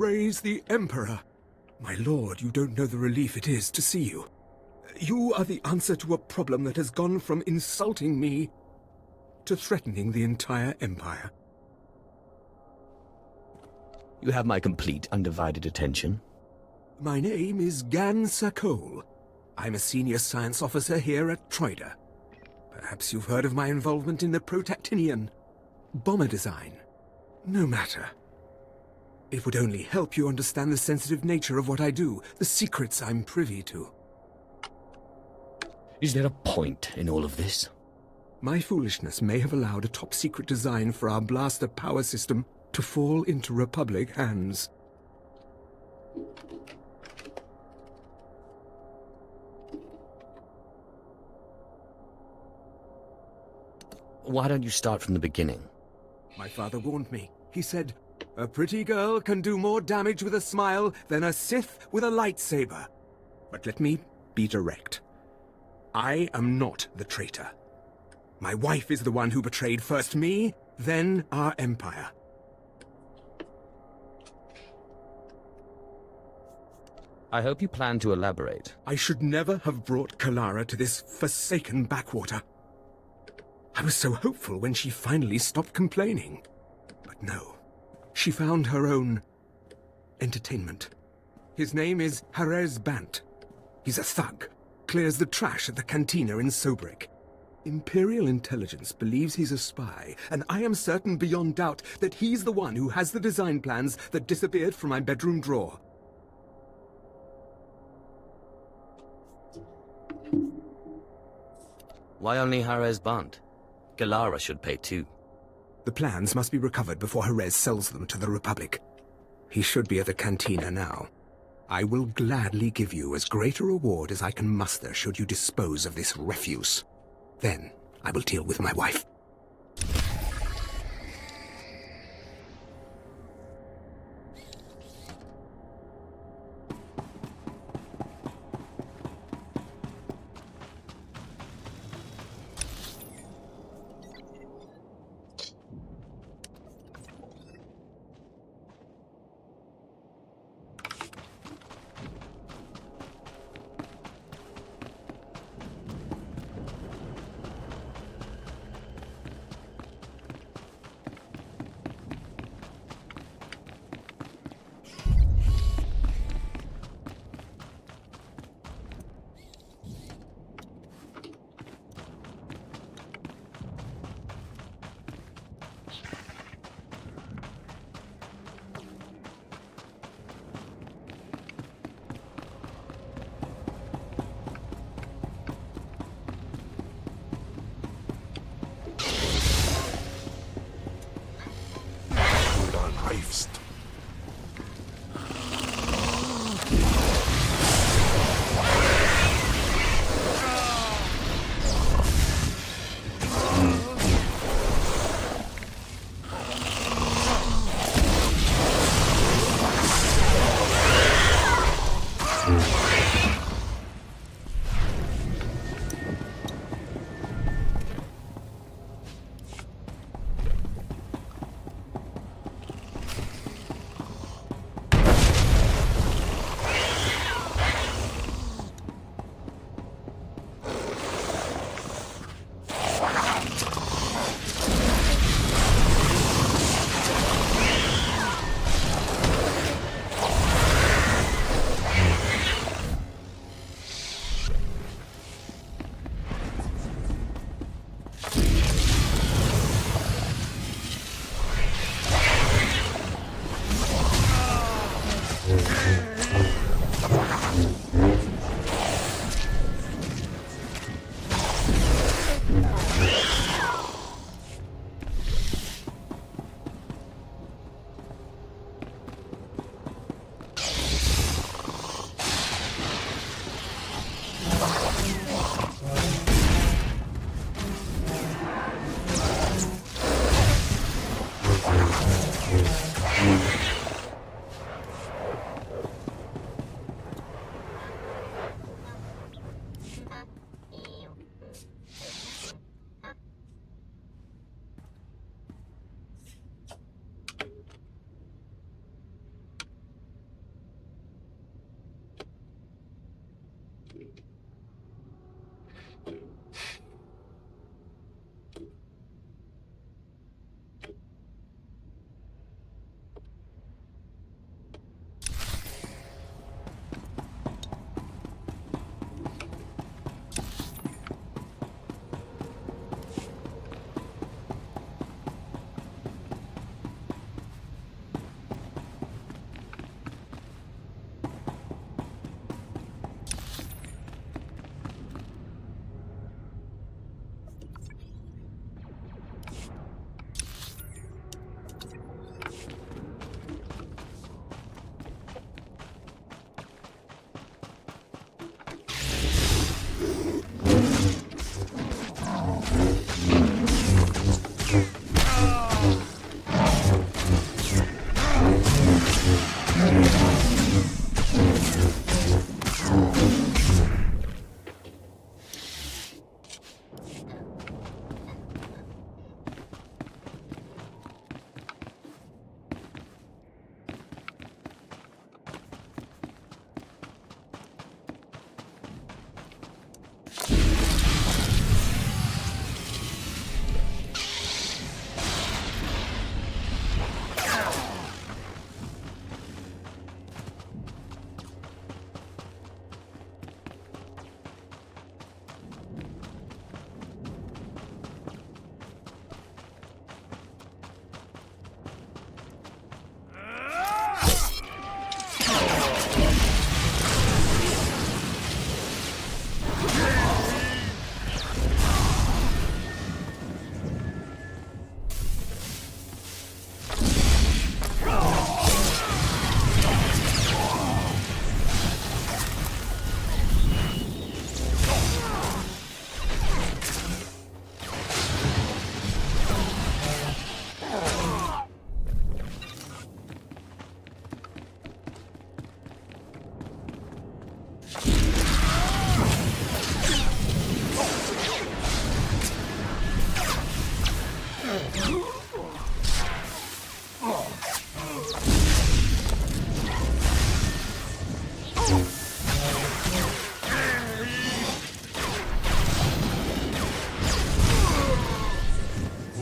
Speaker 19: Praise the Emperor. My lord, you don't know the relief it is to see you. You are the answer to a problem that has gone from insulting me to threatening the entire Empire.
Speaker 6: You have my complete, undivided attention.
Speaker 19: My name is Gan Sakol. I'm a senior science officer here at Troida. Perhaps you've heard of my involvement in the Protactinian bomber design. No matter.
Speaker 10: It would only help you understand the sensitive nature of what I do, the secrets I'm privy to.
Speaker 6: Is there a point in all of this?
Speaker 10: My foolishness may have allowed a top-secret design for our blaster power system to fall into Republic hands.
Speaker 6: Why don't you start from the beginning?
Speaker 10: My father warned me. He said, "A pretty girl can do more damage with a smile than a Sith with a lightsaber." But let me be direct. I am not the traitor. My wife is the one who betrayed first me, then our empire.
Speaker 6: I hope you plan to elaborate.
Speaker 10: I should never have brought Kalara to this forsaken backwater. I was so hopeful when she finally stopped complaining. But no, she found her own entertainment. His name is Jerez Bant. He's a thug, clears the trash at the cantina in Sobrik. Imperial intelligence believes he's a spy, and I am certain beyond doubt that he's the one who has the design plans that disappeared from my bedroom drawer.
Speaker 6: Why only Jerez Bant? Galara should pay too.
Speaker 10: The plans must be recovered before Jerez sells them to the Republic. He should be at the cantina now. I will gladly give you as great a reward as I can muster should you dispose of this refuse. Then I will deal with my wife.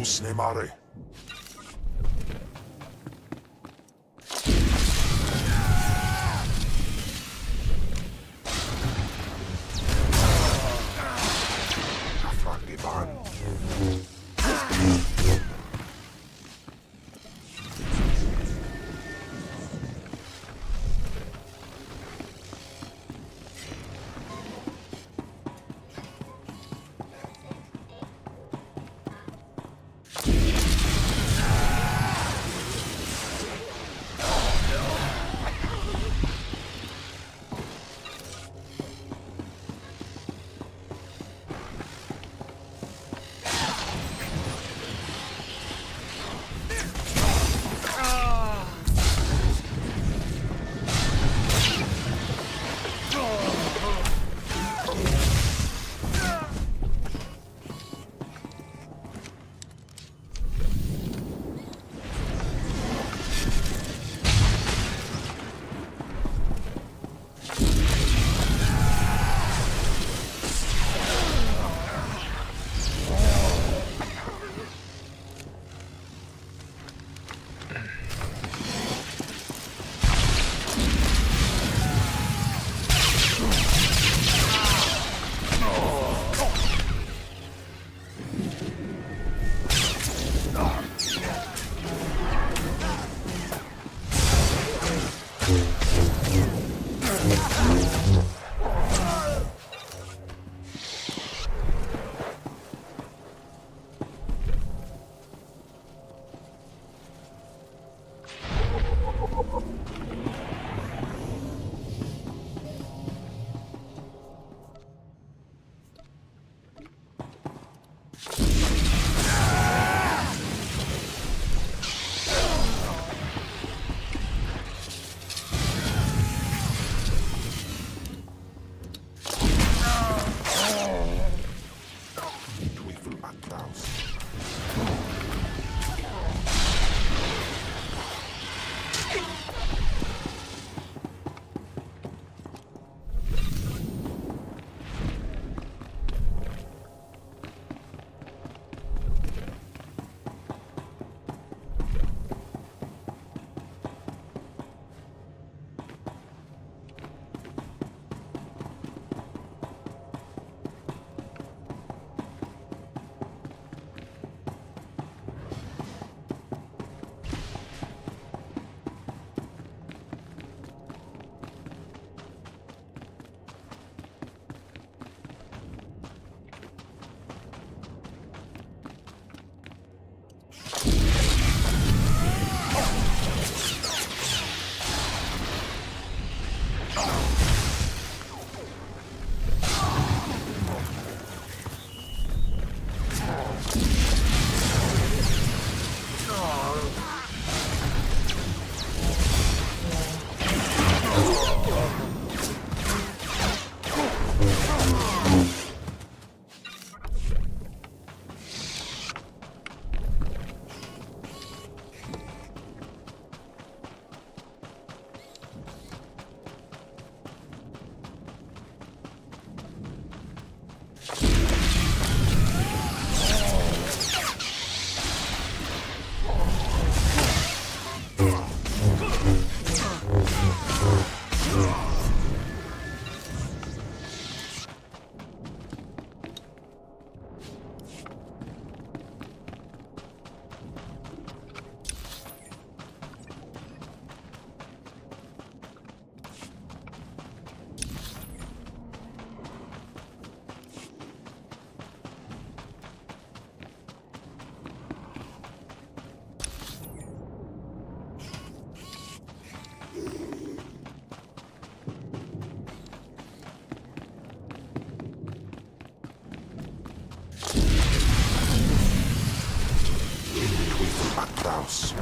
Speaker 14: Usnemare. Backgrounds.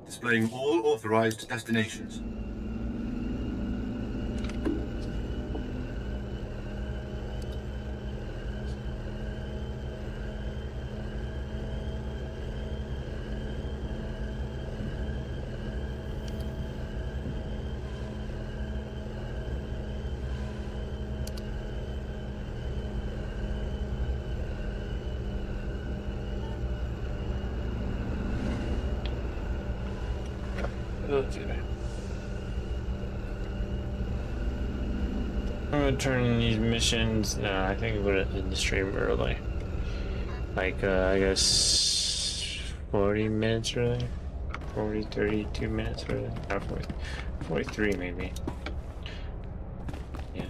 Speaker 3: Displaying all authorized destinations.
Speaker 1: I'm gonna turn in these missions. No, I think I'm gonna end the stream early. Like, I guess 40 minutes early? 40, 32 minutes early? Not 40, 43 maybe. Yeah.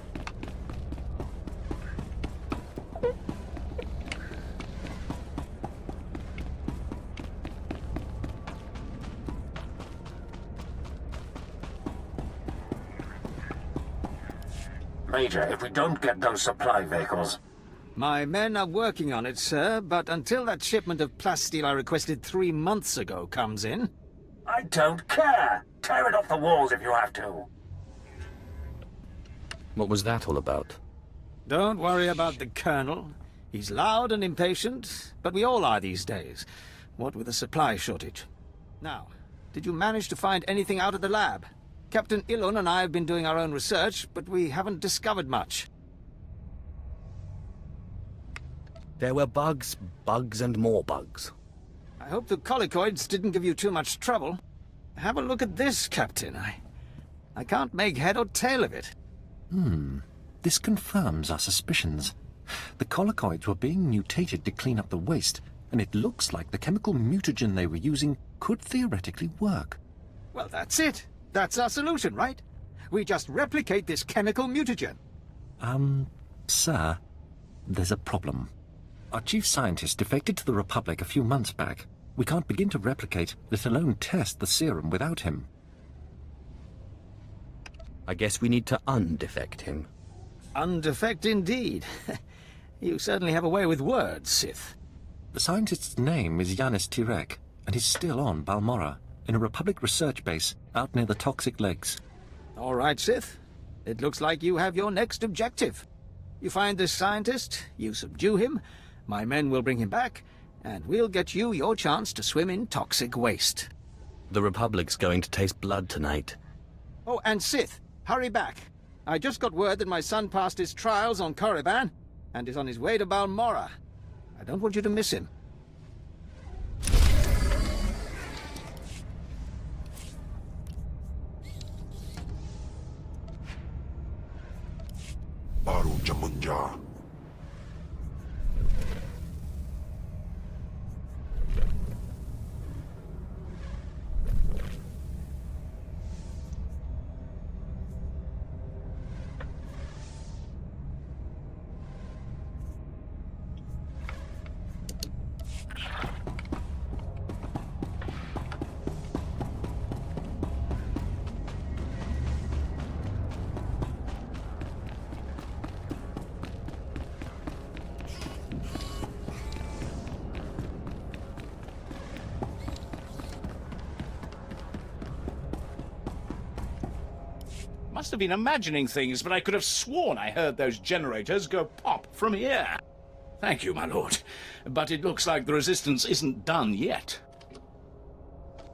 Speaker 19: Major, if we don't get those supply vehicles...
Speaker 23: My men are working on it, sir, but until that shipment of plasteel I requested 3 months ago comes in...
Speaker 19: I don't care! Tear it off the walls if you have to!
Speaker 6: What was that all about?
Speaker 23: Don't worry about the Colonel. He's loud and impatient, but we all are these days, what with a supply shortage. Now, did you manage to find anything out of the lab? Captain Ilon and I have been doing our own research, but we haven't discovered much.
Speaker 6: There were bugs, and more bugs.
Speaker 23: I hope the colicoids didn't give you too much trouble. Have a look at this, Captain. I can't make head or tail of it.
Speaker 9: This confirms our suspicions. The colicoids were being mutated to clean up the waste, and it looks like the chemical mutagen they were using could theoretically work.
Speaker 23: Well, that's it. That's our solution, right? We just replicate this chemical mutagen.
Speaker 9: Sir, there's a problem. Our chief scientist defected to the Republic a few months back. We can't begin to replicate, let alone test the serum without him.
Speaker 6: I guess we need to undefect him.
Speaker 23: Undefect indeed. You certainly have a way with words, Sith.
Speaker 9: The scientist's name is Yanis Tirek, and he's still on Balmorra, in a Republic research base out near the Toxic Lakes.
Speaker 23: All right, Sith. It looks like you have your next objective. You find this scientist, you subdue him, my men will bring him back, and we'll get you your chance to swim in toxic waste.
Speaker 6: The Republic's going to taste blood tonight.
Speaker 23: Oh, and Sith, hurry back. I just got word that my son passed his trials on Korriban, and is on his way to Balmorra. I don't want you to miss him.
Speaker 14: Baru Jamunja.
Speaker 7: Must have been imagining things, but I could have sworn I heard those generators go pop from here. Thank you, my lord. But it looks like the resistance isn't done yet.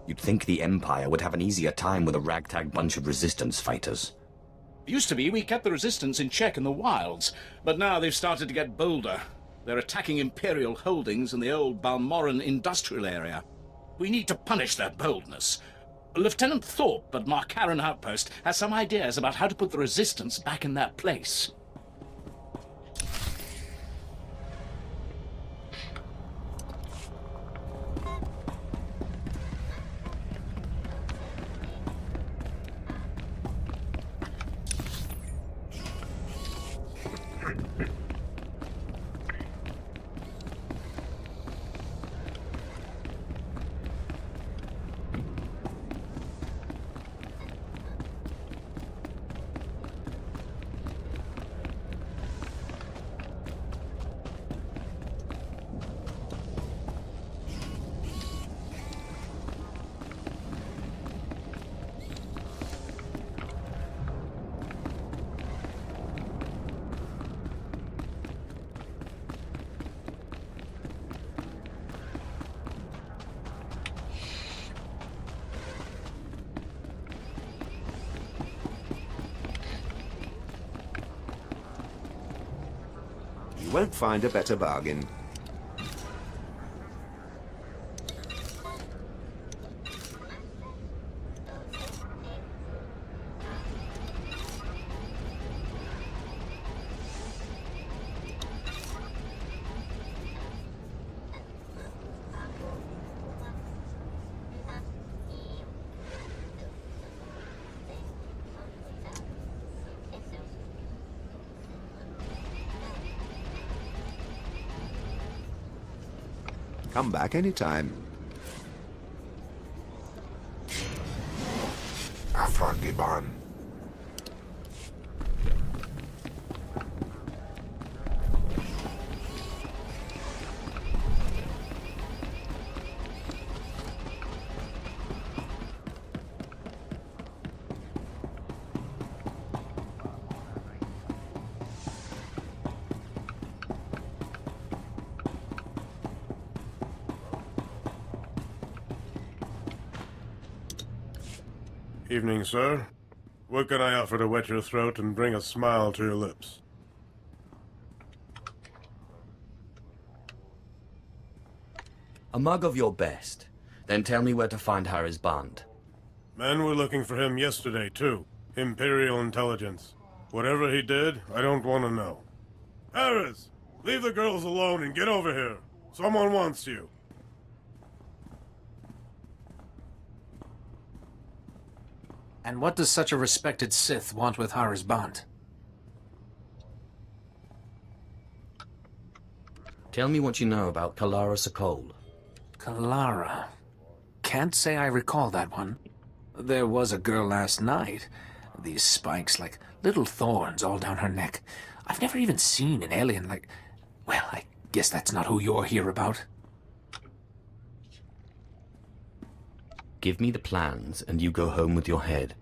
Speaker 6: You'd think the Empire would have an easier time with a ragtag bunch of resistance fighters.
Speaker 7: Used to be we kept the resistance in check in the wilds, but now they've started to get bolder. They're attacking Imperial holdings in the old Balmorran industrial area. We need to punish their boldness. Lieutenant Thorpe at Markaran Outpost has some ideas about how to put the resistance back in their place.
Speaker 22: won't find a better bargain. Come back anytime.
Speaker 14: Afragiban.
Speaker 15: Evening, sir. What can I offer to wet your throat and bring a smile to your lips?
Speaker 6: A mug of your best. Then tell me where to find Harry's band.
Speaker 15: Men were looking for him yesterday, too. Imperial intelligence. Whatever he did, I don't want to know. Harris! Leave the girls alone and get over here. Someone wants you.
Speaker 23: And what does such a respected Sith want with Harris Bond?
Speaker 6: Tell me what you know about Kalara Sakol.
Speaker 23: Kalara. Can't say I recall that one. There was a girl last night. These spikes like little thorns all down her neck. I've never even seen an alien like... Well, I guess that's not who you're here about.
Speaker 6: Give me the plans, and you go home with your head.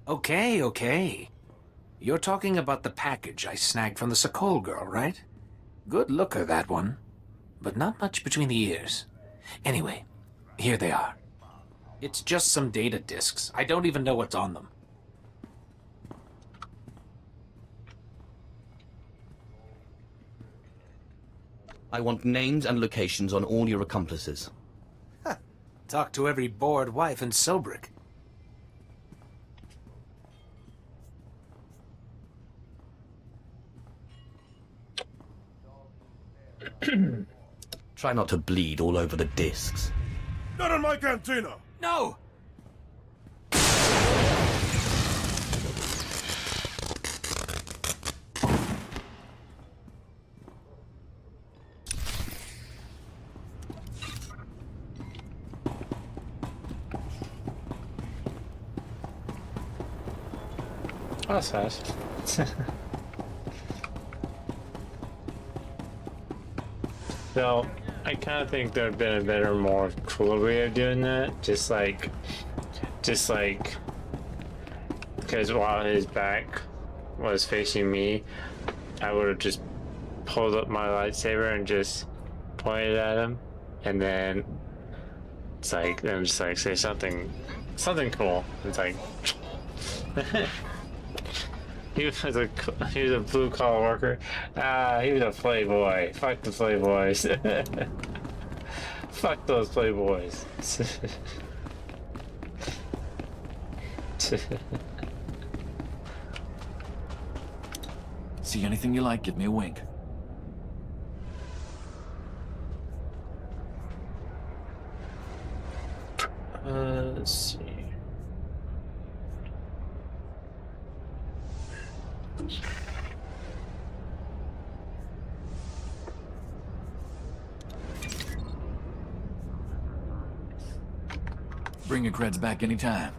Speaker 23: Okay, okay. You're talking about the package I snagged from the Sakol girl, right? Good looker, that one. But not much between the ears. Anyway, here they are. It's just some data disks. I don't even know what's on them.
Speaker 6: I want names and locations on all your accomplices.
Speaker 23: Talk to every bored wife in Sobrik.
Speaker 6: Try not to bleed all over the discs.
Speaker 15: Not in my cantina!
Speaker 23: No!
Speaker 1: That's fast. So, I kind of think there'd been a better, more cooler way of doing that. Just like, because while his back was facing me, I would have just pulled up my lightsaber and just pointed at him, and then it's like, then just like say something cool. It's like. He was a blue collar worker. He was a playboy. Fuck the playboys. Fuck those playboys.
Speaker 18: See anything you like, give me a wink.
Speaker 1: Let's see.
Speaker 18: Bring your creds back anytime.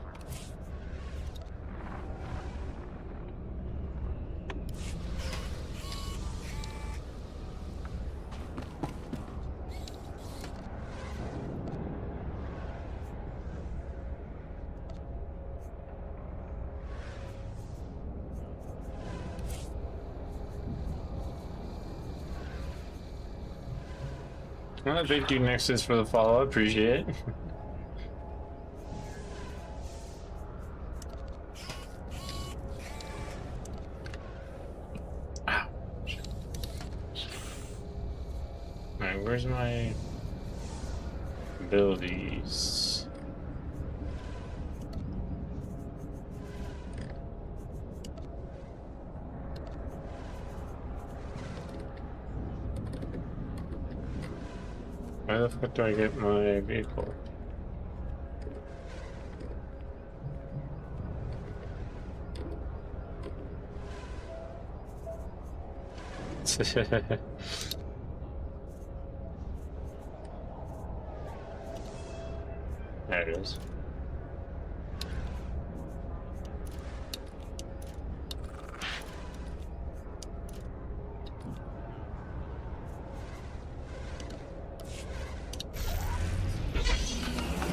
Speaker 1: Well, thank you, Nexus, for the follow. Appreciate it. where's my abilities? Where the fuck do I get my vehicle? There it is.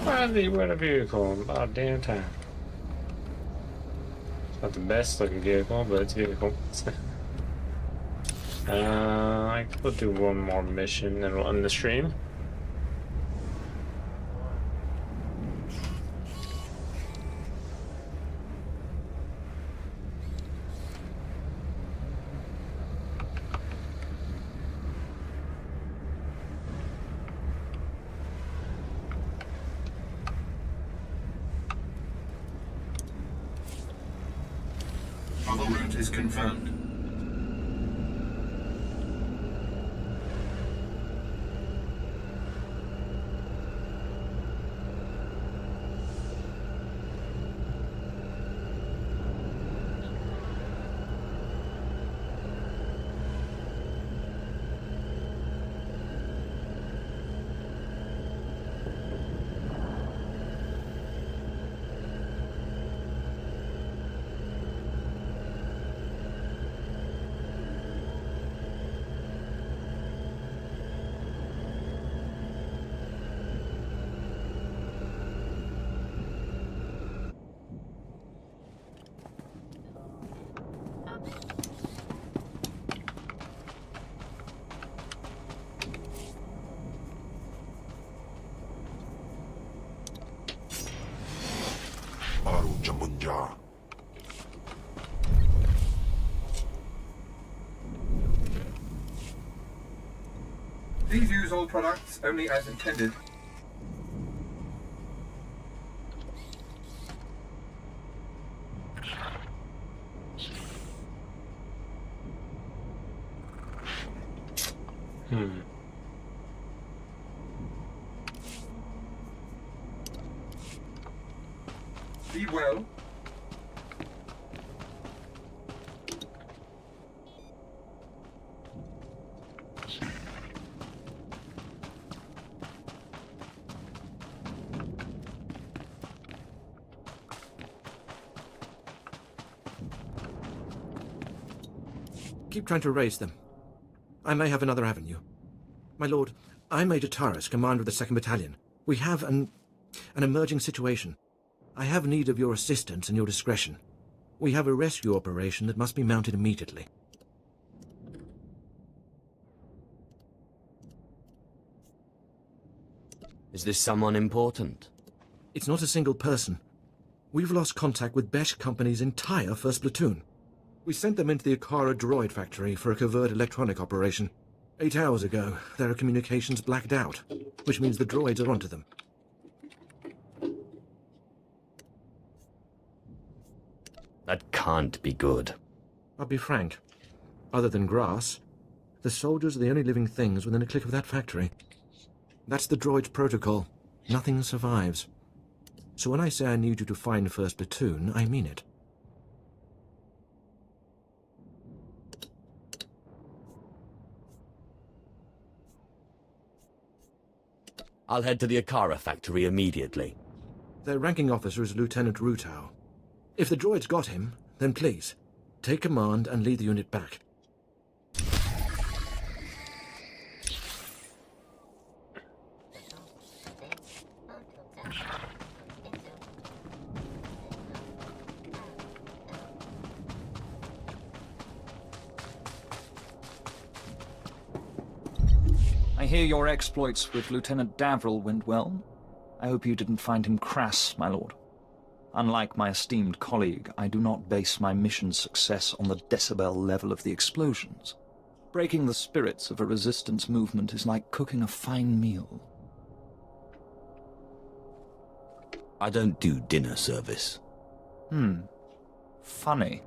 Speaker 1: Finally, we're in a vehicle in about damn time. It's not the best looking vehicle, but it's a vehicle. I could do one more mission, then we'll end the stream.
Speaker 17: Other route is confirmed.
Speaker 14: Baru Jamunja.
Speaker 3: Please use all products only as intended. Be well.
Speaker 5: Keep trying to raise them. I may have another avenue. My lord, I'm Major Taras, commander of the 2nd Battalion. We have an emerging situation. I have need of your assistance and your discretion. We have a rescue operation that must be mounted immediately.
Speaker 6: Is this someone important?
Speaker 5: It's not a single person. We've lost contact with Besh Company's entire 1st Platoon. We sent them into the Akara droid factory for a covert electronic operation. 8 hours ago, their communications blacked out, which means the droids are onto them.
Speaker 6: That can't be good.
Speaker 5: I'll be frank. Other than grass, the soldiers are the only living things within a click of that factory. That's the droid's protocol. Nothing survives. So when I say I need you to find 1st Platoon, I mean it.
Speaker 6: I'll head to the Akara factory immediately.
Speaker 5: Their ranking officer is Lieutenant Rutau. If the droid's got him, then please, take command and lead the unit back.
Speaker 13: I hear your exploits with Lieutenant Davril went well. I hope you didn't find him crass, my lord. Unlike my esteemed colleague, I do not base my mission's success on the decibel level of the explosions. Breaking the spirits of a resistance movement is like cooking a fine meal.
Speaker 6: I don't do dinner service.
Speaker 13: Funny.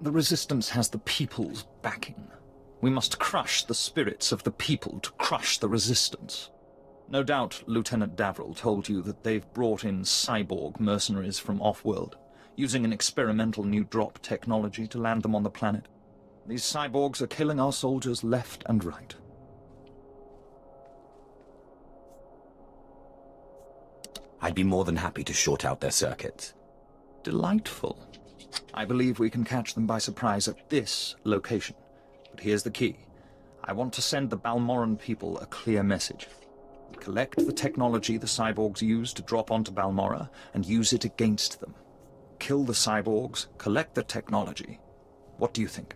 Speaker 13: The resistance has the people's backing. We must crush the spirits of the people to crush the resistance. No doubt Lieutenant Davrill told you that they've brought in cyborg mercenaries from off-world, using an experimental new drop technology to land them on the planet. These cyborgs are killing our soldiers left and right.
Speaker 6: I'd be more than happy to short out their circuits.
Speaker 13: Delightful. I believe we can catch them by surprise at this location. But here's the key. I want to send the Balmoran people a clear message. We collect the technology the cyborgs use to drop onto Balmora and use it against them. Kill the cyborgs, collect the technology. What do you think?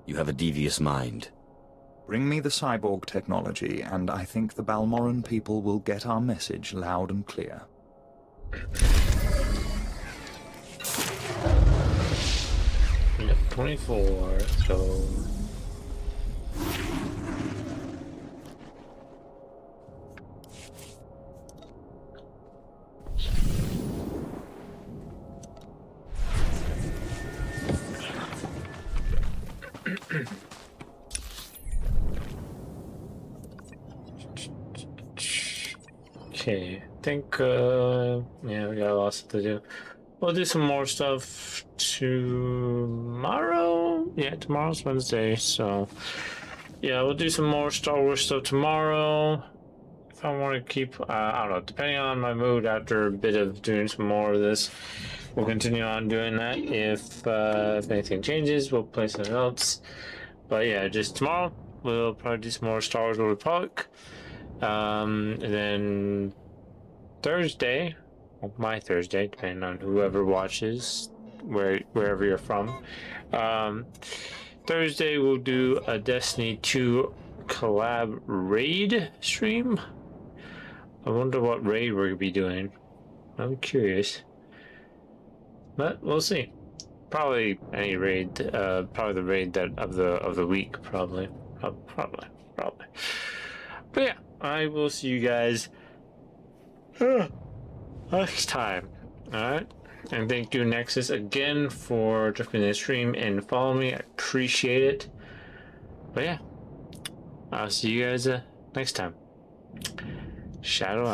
Speaker 6: You have a devious mind.
Speaker 13: Bring me the cyborg technology, and I think the Balmoran people will get our message loud and clear.
Speaker 1: Yeah, 24, so... Okay, I think, yeah, we got lots to do. We'll do some more stuff tomorrow. Yeah, tomorrow's Wednesday, so yeah, we'll do some more Star Wars stuff tomorrow. If I want to keep, I don't know, depending on my mood after a bit of doing some more of this, we'll continue on doing that. If anything changes, we'll play something else. But yeah, just tomorrow, we'll probably do some more Star Wars Old Republic. And then Thursday, well, my Thursday, depending on whoever watches, wherever you're from. Thursday we'll do a Destiny 2 collab raid stream. I wonder what raid we're gonna be doing. I'm curious, but we'll see. Probably any raid. Probably the raid that of the week. Probably. But yeah, I will see you guys next time. Alright? And thank you, Nexus, again for joining the stream and following me. I appreciate it. But yeah, I'll see you guys next time. Shadow out.